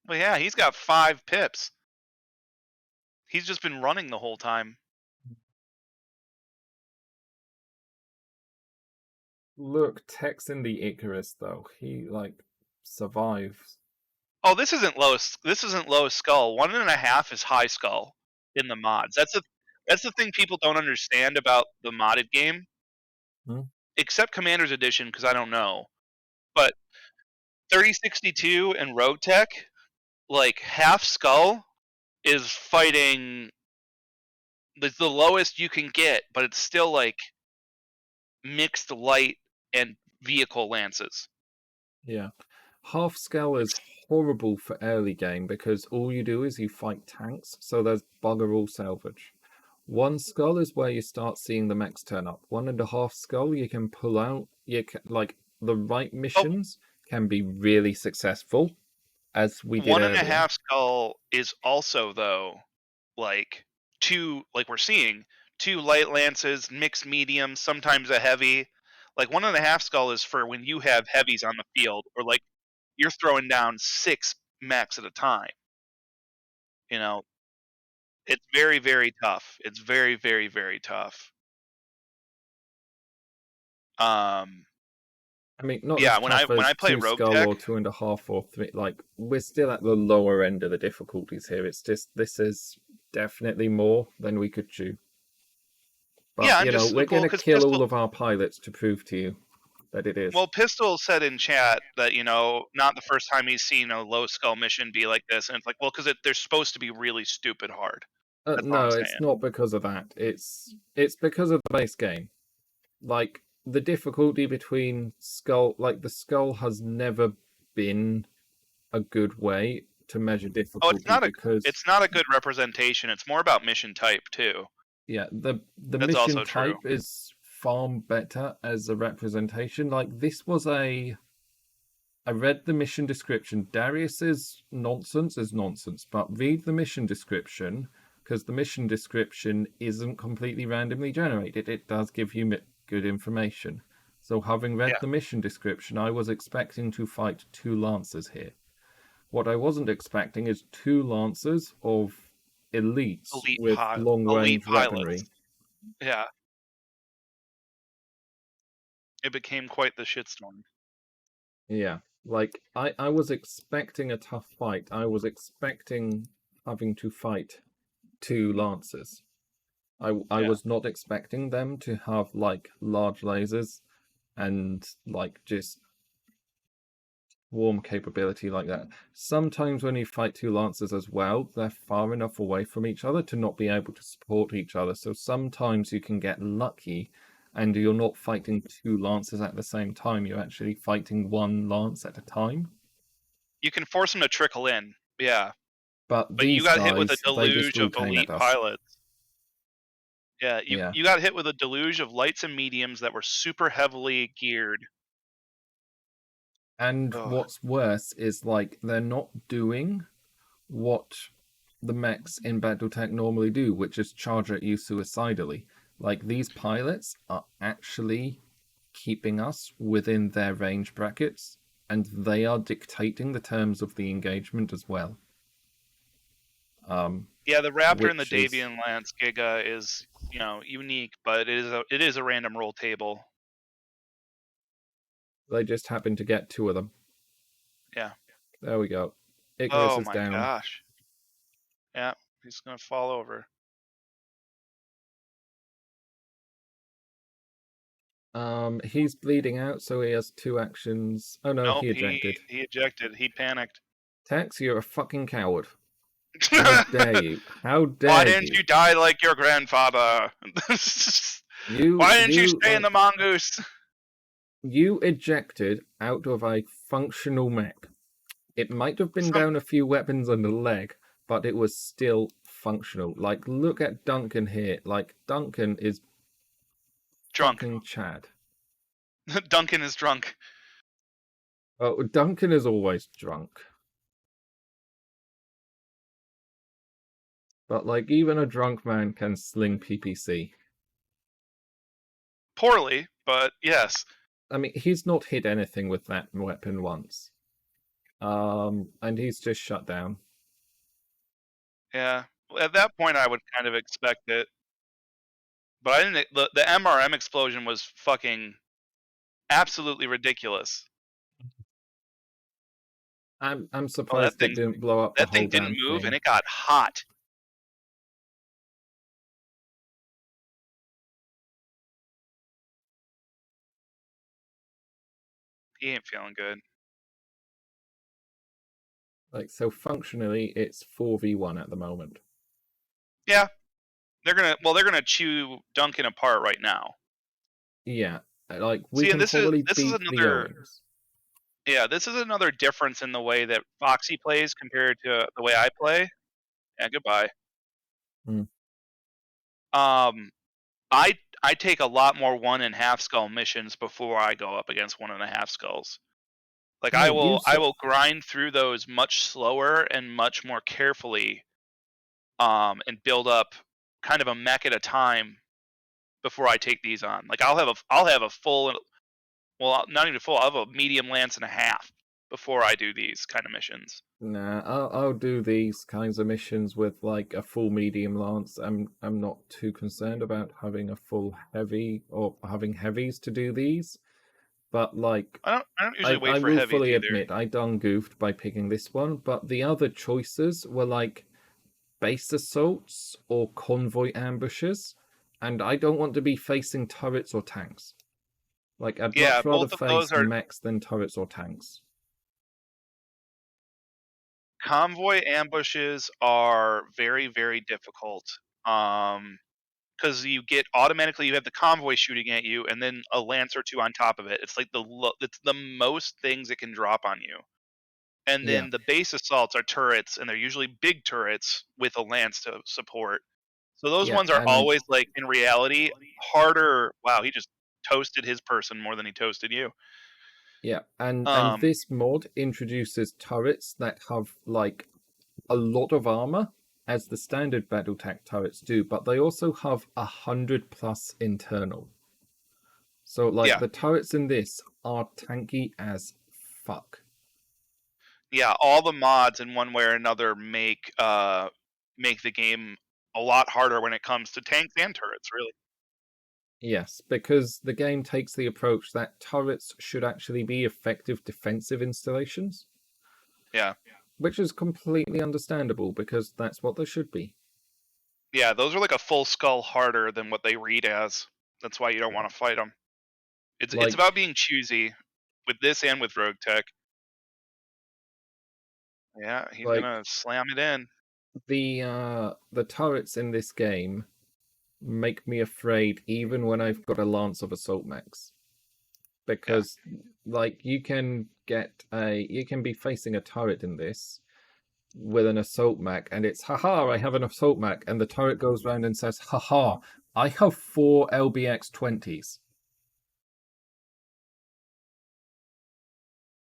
Well, yeah, he's got 5 pips. He's just been running the whole time. Look, Tech's in the Icarus though. He survives. Oh, this isn't low skull. 1.5 is high skull in the mods. That's the thing people don't understand about the modded game. Hmm? Except Commander's Edition, because I don't know. But 3062 and Rogue Tech, like half skull is fighting the lowest you can get, but it's still like mixed light and vehicle lances. Yeah. Half scale is horrible for early game because all you do is you fight tanks, so there's bugger all salvage. 1 skull is where you start seeing the mechs turn up. 1.5 skull you can pull out. You can, the right missions can be really successful, as we did earlier. 1.5 skull is also though like 2, like we're seeing 2 light lances, mixed mediums, sometimes a heavy. Like 1.5 skull is for when you have heavies on the field, or like you're throwing down 6 mechs at a time. You know, it's very, very tough. It's very, very, very tough. I mean, not Yeah, as tough when as I play 2 Rogue skull Tech, or 2.5 or 3. We're still at the lower end of the difficulties here. It's just, this is definitely more than we could chew. But, yeah, I'm just we're going to because kill all of our pilots to prove to you that it is. Well, Pistol said in chat that not the first time he's seen a low skull mission be like this, and it's like, well, because they're supposed to be really stupid hard. That's all I'm No, saying. it's not because of that. It's because of the base game. The difficulty between skull, the skull has never been a good way to measure difficulty because it's not a good representation. It's more about mission type too. yeah, the That's mission also type true. is far better as a representation. This was I read the mission description. Darius's nonsense is nonsense, but read the mission description because the mission description isn't completely randomly generated. It does give you good information. So having read the mission description, I was expecting to fight 2 lancers here. What I wasn't expecting is 2 lancers of elites with long-range weaponry. Yeah. It became quite the shitstorm. Yeah. I was expecting a tough fight. I was expecting having to fight 2 Lancers. I Yeah. was not expecting them to have like large lasers and like just swarm capability like that. Sometimes when you fight 2 Lancers as well, they're far enough away from each other to not be able to support each other. So sometimes you can get lucky and you're not fighting 2 Lancers at the same time. You're actually fighting 1 Lance at a time. You can force them to trickle in. Yeah. But But you these got hit with a guys, they just deluge all of came at elite us. pilots. Yeah, you Yeah. you got hit with a deluge of lights and mediums that were super heavily geared. And Ugh. what's worse is like they're not doing what the mechs in Battletech normally do, which is charge at you suicidally. Like these pilots are actually keeping us within their range brackets, and they are dictating the terms of the engagement as well. Yeah, the Raptor and the Which is Davian Lance Giga is, unique, but it is a random roll table. they just happen to get 2 of them. Yeah. There we go. Ignis Oh is my down. gosh. Yeah, he's gonna fall over. He's bleeding out, so he has 2 actions. Oh no, Nope, he he ejected. he ejected. He panicked. Tex, you're a fucking coward. How dare you? How Why dare didn't you? you die like your grandfather? Why didn't you stay in the mongoose? You ejected out of a functional mech. It might have been Some down a few weapons and a leg, but it was still functional. Like, look at Duncan here. Like, Duncan is drunk. fucking Chad. Duncan is drunk. Oh, Duncan is always drunk. But, like, even a drunk man can sling PPC. Poorly, but yes. I mean, he's not hit anything with that weapon once. And he's just shut down. Yeah. At that point, I would kind of expect it. But I didn't. The MRM explosion was fucking absolutely ridiculous. I'm Oh, surprised it didn't blow up the that whole thing didn't damn move, and thing. it got hot. He ain't feeling good. Like, so functionally, it's 4v1 at the moment. Yeah, they're gonna chew Duncan apart right now. Yeah, like, we See, and can this is probably this is beat the another Owens. yeah, this is another difference in the way that Foxy plays compared to the way I play. Yeah, goodbye. Mm. Um, I take a lot more 1.5 skull missions before I go up against 1.5 skulls. Like Yeah, I will grind through those much slower and much more carefully, and build up kind of a mech at a time before I take these on. Like I'll have a full, well, not even full. I'll have a medium lance and a half before I do these kind of missions. Nah, I'll do these kinds of missions with like a full medium lance. I'm not too concerned about having a full heavy or having heavies to do these. But like I don't usually wait I for will heavies fully either. admit I done goofed by picking this one, but the other choices were like base assaults or convoy ambushes, and I don't want to be facing turrets or tanks. Like, I'd Yeah, much rather both of those face are mechs than turrets or tanks. convoy ambushes are very, very difficult. Because you get automatically you have the convoy shooting at you, and then a lance or two on top of it. It's like it's the most things it can drop on you. And Yeah, then the base assaults are turrets, and they're usually big turrets with a lance to support. So those yeah, ones are always like in reality harder. Wow, he just toasted his person more than he toasted you. yeah, and Um, this mod introduces turrets that have like a lot of armor, as the standard BattleTech turrets do, but they also have 100+ internal. So like yeah, the turrets in this are tanky as fuck. yeah, all the mods in one way or another make the game a lot harder when it comes to tanks and turrets. Really, Yes, because the game takes the approach that turrets should actually be effective defensive installations. yeah. which is completely understandable because that's what they should be. Yeah, those are like a full skull harder than what they read as. That's why you don't want to fight them. It's Like, about being choosy with this and with Rogue Tech. Yeah, he's like gonna slam it in. the turrets in this game make me afraid even when I've got a lance of assault mechs. Yeah. Because like you can be facing a turret in this with an assault mech and it's haha, I have an assault mech, and the turret goes around and says, haha, I have 4 LBX 20s.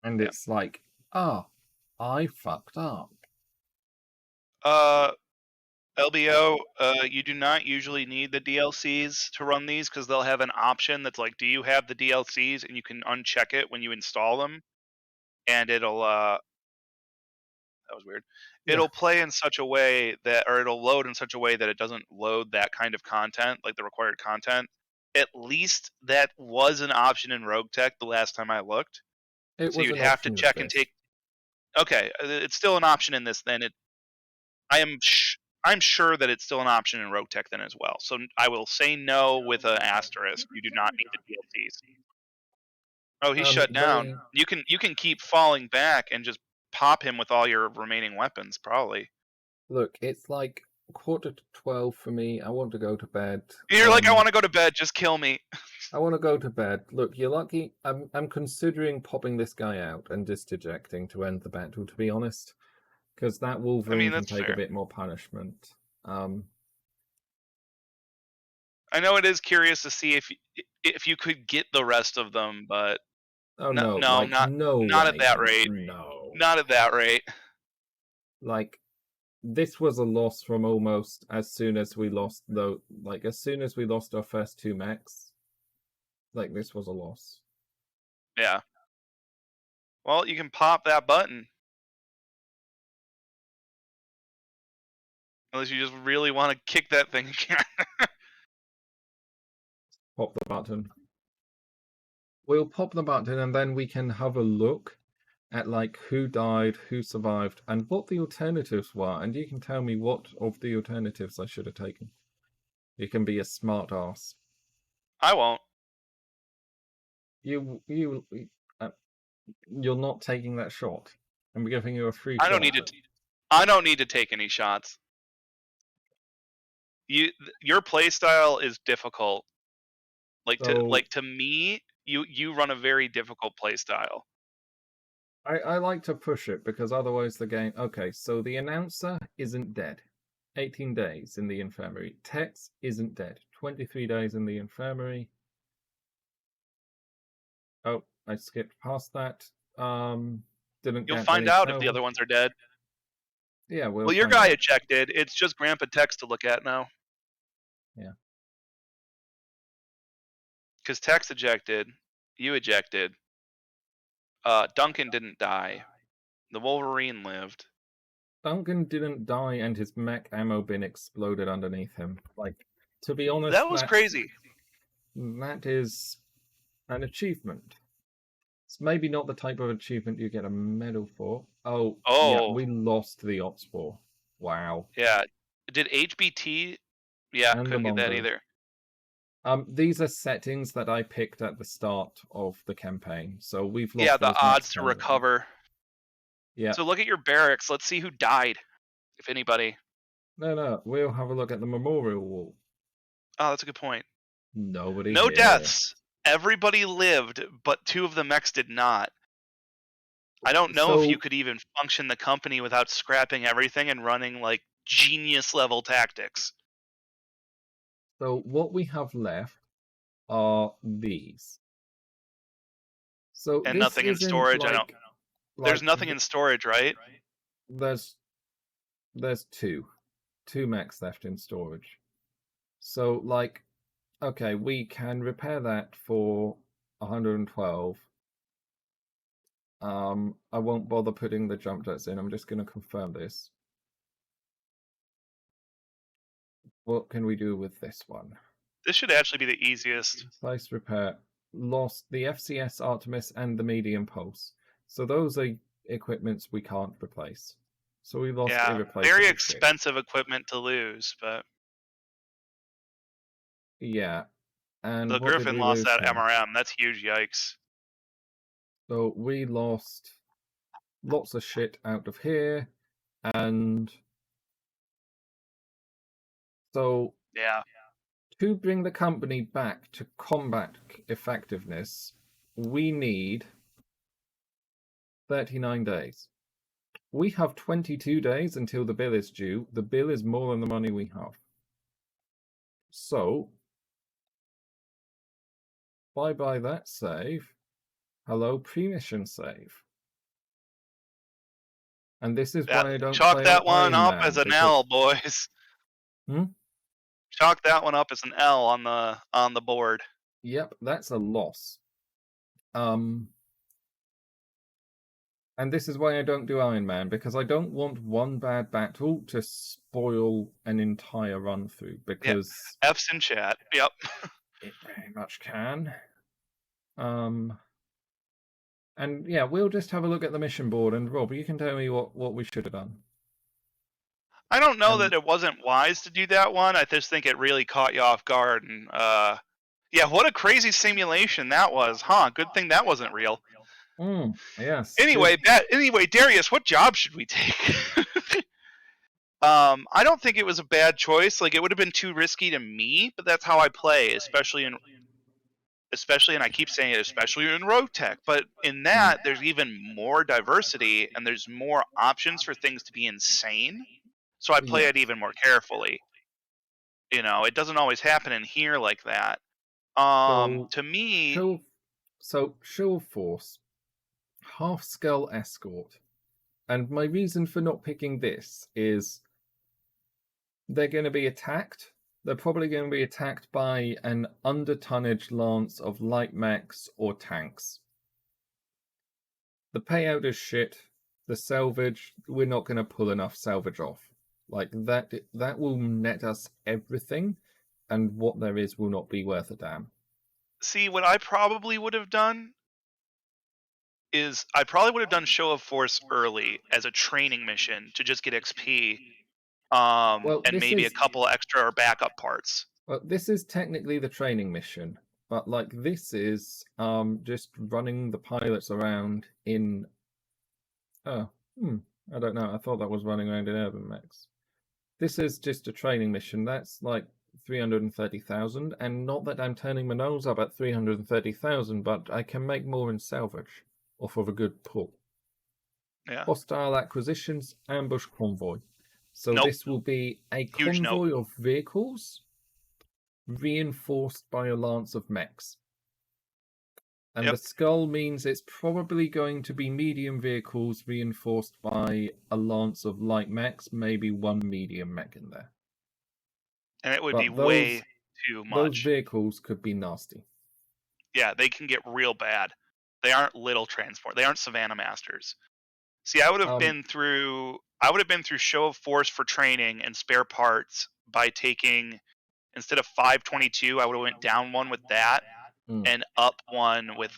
And Yeah. it's like, ah, I fucked up. Uh, LBO, you do not usually need the DLCs to run these because they'll have an option that's like, do you have the DLCs? And you can uncheck it when you install them, and it'll that was weird. Yeah. It'll play in such a way that, or it'll load in such a way that it doesn't load that kind of content, like the required content. At least that was an option in Rogue Tech the last time I looked. It So was you'd an have to option with check and this. take. Okay, it's still an option in this. Then I am. I'm sure that it's still an option in Rogue Tech then as well. So I will say no with an asterisk. You do not need the DLCs. Oh, he's shut down. They You can keep falling back and just pop him with all your remaining weapons, probably. look, it's like 11:45 for me. I want to go to bed. You're like, I want to go to bed. Just kill me. I want to go to bed. Look, you're lucky. I'm considering popping this guy out and just ejecting to end the battle, to be honest, because that I Wolverine mean, can that's take a fair. bit more punishment. I know it is curious to see if you could get the rest of them, but Oh no, no, no, like not no not at way, that rate. no. Not at that rate. Like this was a loss from almost as soon as we lost though. Like as soon as we lost our first 2 mechs, like this was a loss. Yeah. Well, you can pop that button. Unless you just really want to kick that thing again. Pop the button. We'll pop the button and then we can have a look at like who died, who survived, and what the alternatives were, and you can tell me what of the alternatives I should have taken. You can be a smart ass. I won't. You uh, you're not taking that shot. I'm giving you a free I don't shot. need to. I don't need to take any shots. Your play style is difficult. So To me, you run a very difficult play style. I like to push it because otherwise the game. Okay, so the announcer isn't dead. 18 days in the infirmary. Tex isn't dead. 23 days in the infirmary. Oh, I skipped past that. Didn't You'll get find any out if the salvage. other ones are dead. Yeah, we'll Well, your find guy out. ejected. It's just Grandpa Tex to look at now. Yeah. Because Tex ejected, you ejected. Duncan didn't die. The Wolverine lived. Duncan didn't die and his mech ammo bin exploded underneath him. Like, to be honest, That was crazy. That is an achievement. It's maybe not the type of achievement you get a medal for. Oh, yeah, Oh, we lost the Otspore. Wow. yeah. Did HBT? Yeah, And the couldn't get that Mongo. either. These are settings that I picked at the start of the campaign, so we've lost Yeah, the those mechs odds to permanently. recover. Yeah. So look at your barracks. Let's see who died, if anybody. No, we'll have a look at the memorial wall. Oh, that's a good point. Nobody No here. deaths. Everybody lived, but 2 of the mechs did not. I don't know if you could even function the company without scrapping everything and running like genius level tactics. So what we have left are these. So And this nothing in isn't storage. I like, don't. There's nothing in storage, right? There's two mechs left in storage. So like, okay, we can repair that for 112. I won't bother putting the jump jets in. I'm just going to confirm this. What can we do with this one? This should actually be the easiest. Slice repair. Lost the FCS Artemis and the medium pulse. So those are equipments we can't replace. So we lost Yeah, very irreplaceable shit. expensive equipment to lose, but Yeah. And the what did Griffin we lost lose that here? MRM. That's huge, yikes. So we lost lots of shit out of here, and so Yeah, to bring the company back to combat effectiveness, we need 39 days. We have 22 days until the bill is due. The bill is more than the money we have. So, bye-bye that save. Hello, pre-mission save. And this is yeah. why I don't Chalk play on that one Iron up Man, as an because... L, boys. Hmm? Chalk that one up as an L on the board. Yep, that's a loss. And this is why I don't do Iron Man, because I don't want one bad battle to spoil an entire run through, Yeah, because F's in chat. Yep. it very much can. And yeah, we'll just have a look at the mission board, and Rob, you can tell me what we should have done. I don't know that And it wasn't wise to do that one. I just think it really caught you off guard. And yeah, what a crazy simulation that was, huh? Good thing that wasn't real. yes, good. Anyway, Darius, what job should we take? I don't think it was a bad choice. Like, it would have been too risky to me, but that's how I play, especially, and I keep saying it, especially in Rogue Tech. But in that, there's even more diversity and there's more options for things to be insane. So I play Yeah. it even more carefully. You know, it doesn't always happen in here like that. So To me, show of force, half skull escort, and my reason for not picking this is they're going to be attacked. They're probably going to be attacked by an under-tonnage lance of light mechs or tanks. The payout is shit. The salvage, we're not going to pull enough salvage off. Like that will net us everything, and what there is will not be worth a damn. see, what I probably would have done is I probably would have done Show of Force early as a training mission to just get XP, Well, and maybe a couple extra or backup parts. this is technically the training mission, but like this is just running the pilots around in oh I don't know. I thought that was running around in urban mechs. This is just a training mission. That's like 330,000, and not that I'm turning my nose up at 330,000, but I can make more in salvage off of a good pull. Yeah. Hostile acquisitions, ambush convoy. So Nope. this will be a Huge nope. convoy of vehicles reinforced by a lance of mechs. And the skull means it's probably going to be medium vehicles reinforced by a lance of light mechs, maybe one medium mech in there. And it would be way too much. Those vehicles could be nasty. Yeah, they can get real bad. They aren't little transport. They aren't Savannah Masters. See, I would have been through Show of Force for training and spare parts by taking, instead of 522, I would have went down one with that and up one with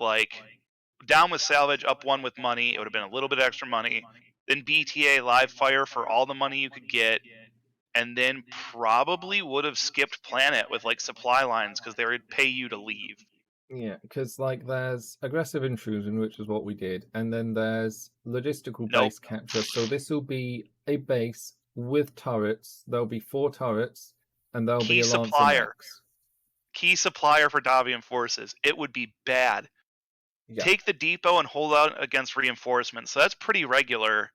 down with salvage, up one with money. It would have been a little bit extra money. Then BTA live fire for all the money you could get, and then probably would have skipped planet with supply lines because they would pay you to leave. Yeah, because there's aggressive intrusion, which is what we did, and then there's logistical base capture. So this will be a base with turrets. There'll be 4 turrets, and there'll be a lance of mechs. Key supplier for Davian forces. It would be bad. Yeah. Take the depot and hold out against reinforcements. So that's pretty regular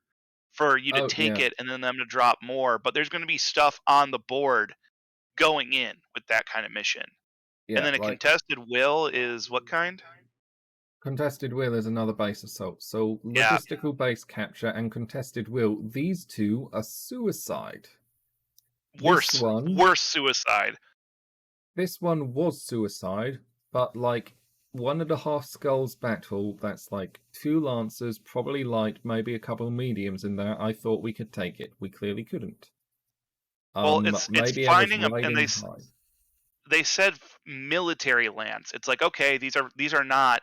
for you to take it and then them to drop more. But there's going to be stuff on the board going in with that kind of mission. Yeah, and then a contested will is what kind? Contested will is another base assault. So logistical base capture and contested will, these two are suicide. Worse suicide. This one was suicide, but 1.5 skulls battle, that's 2 lancers, probably light, maybe a couple of mediums in there. I thought we could take it. We clearly couldn't. Well, it's finding them, and they said military lance. It's okay, these are not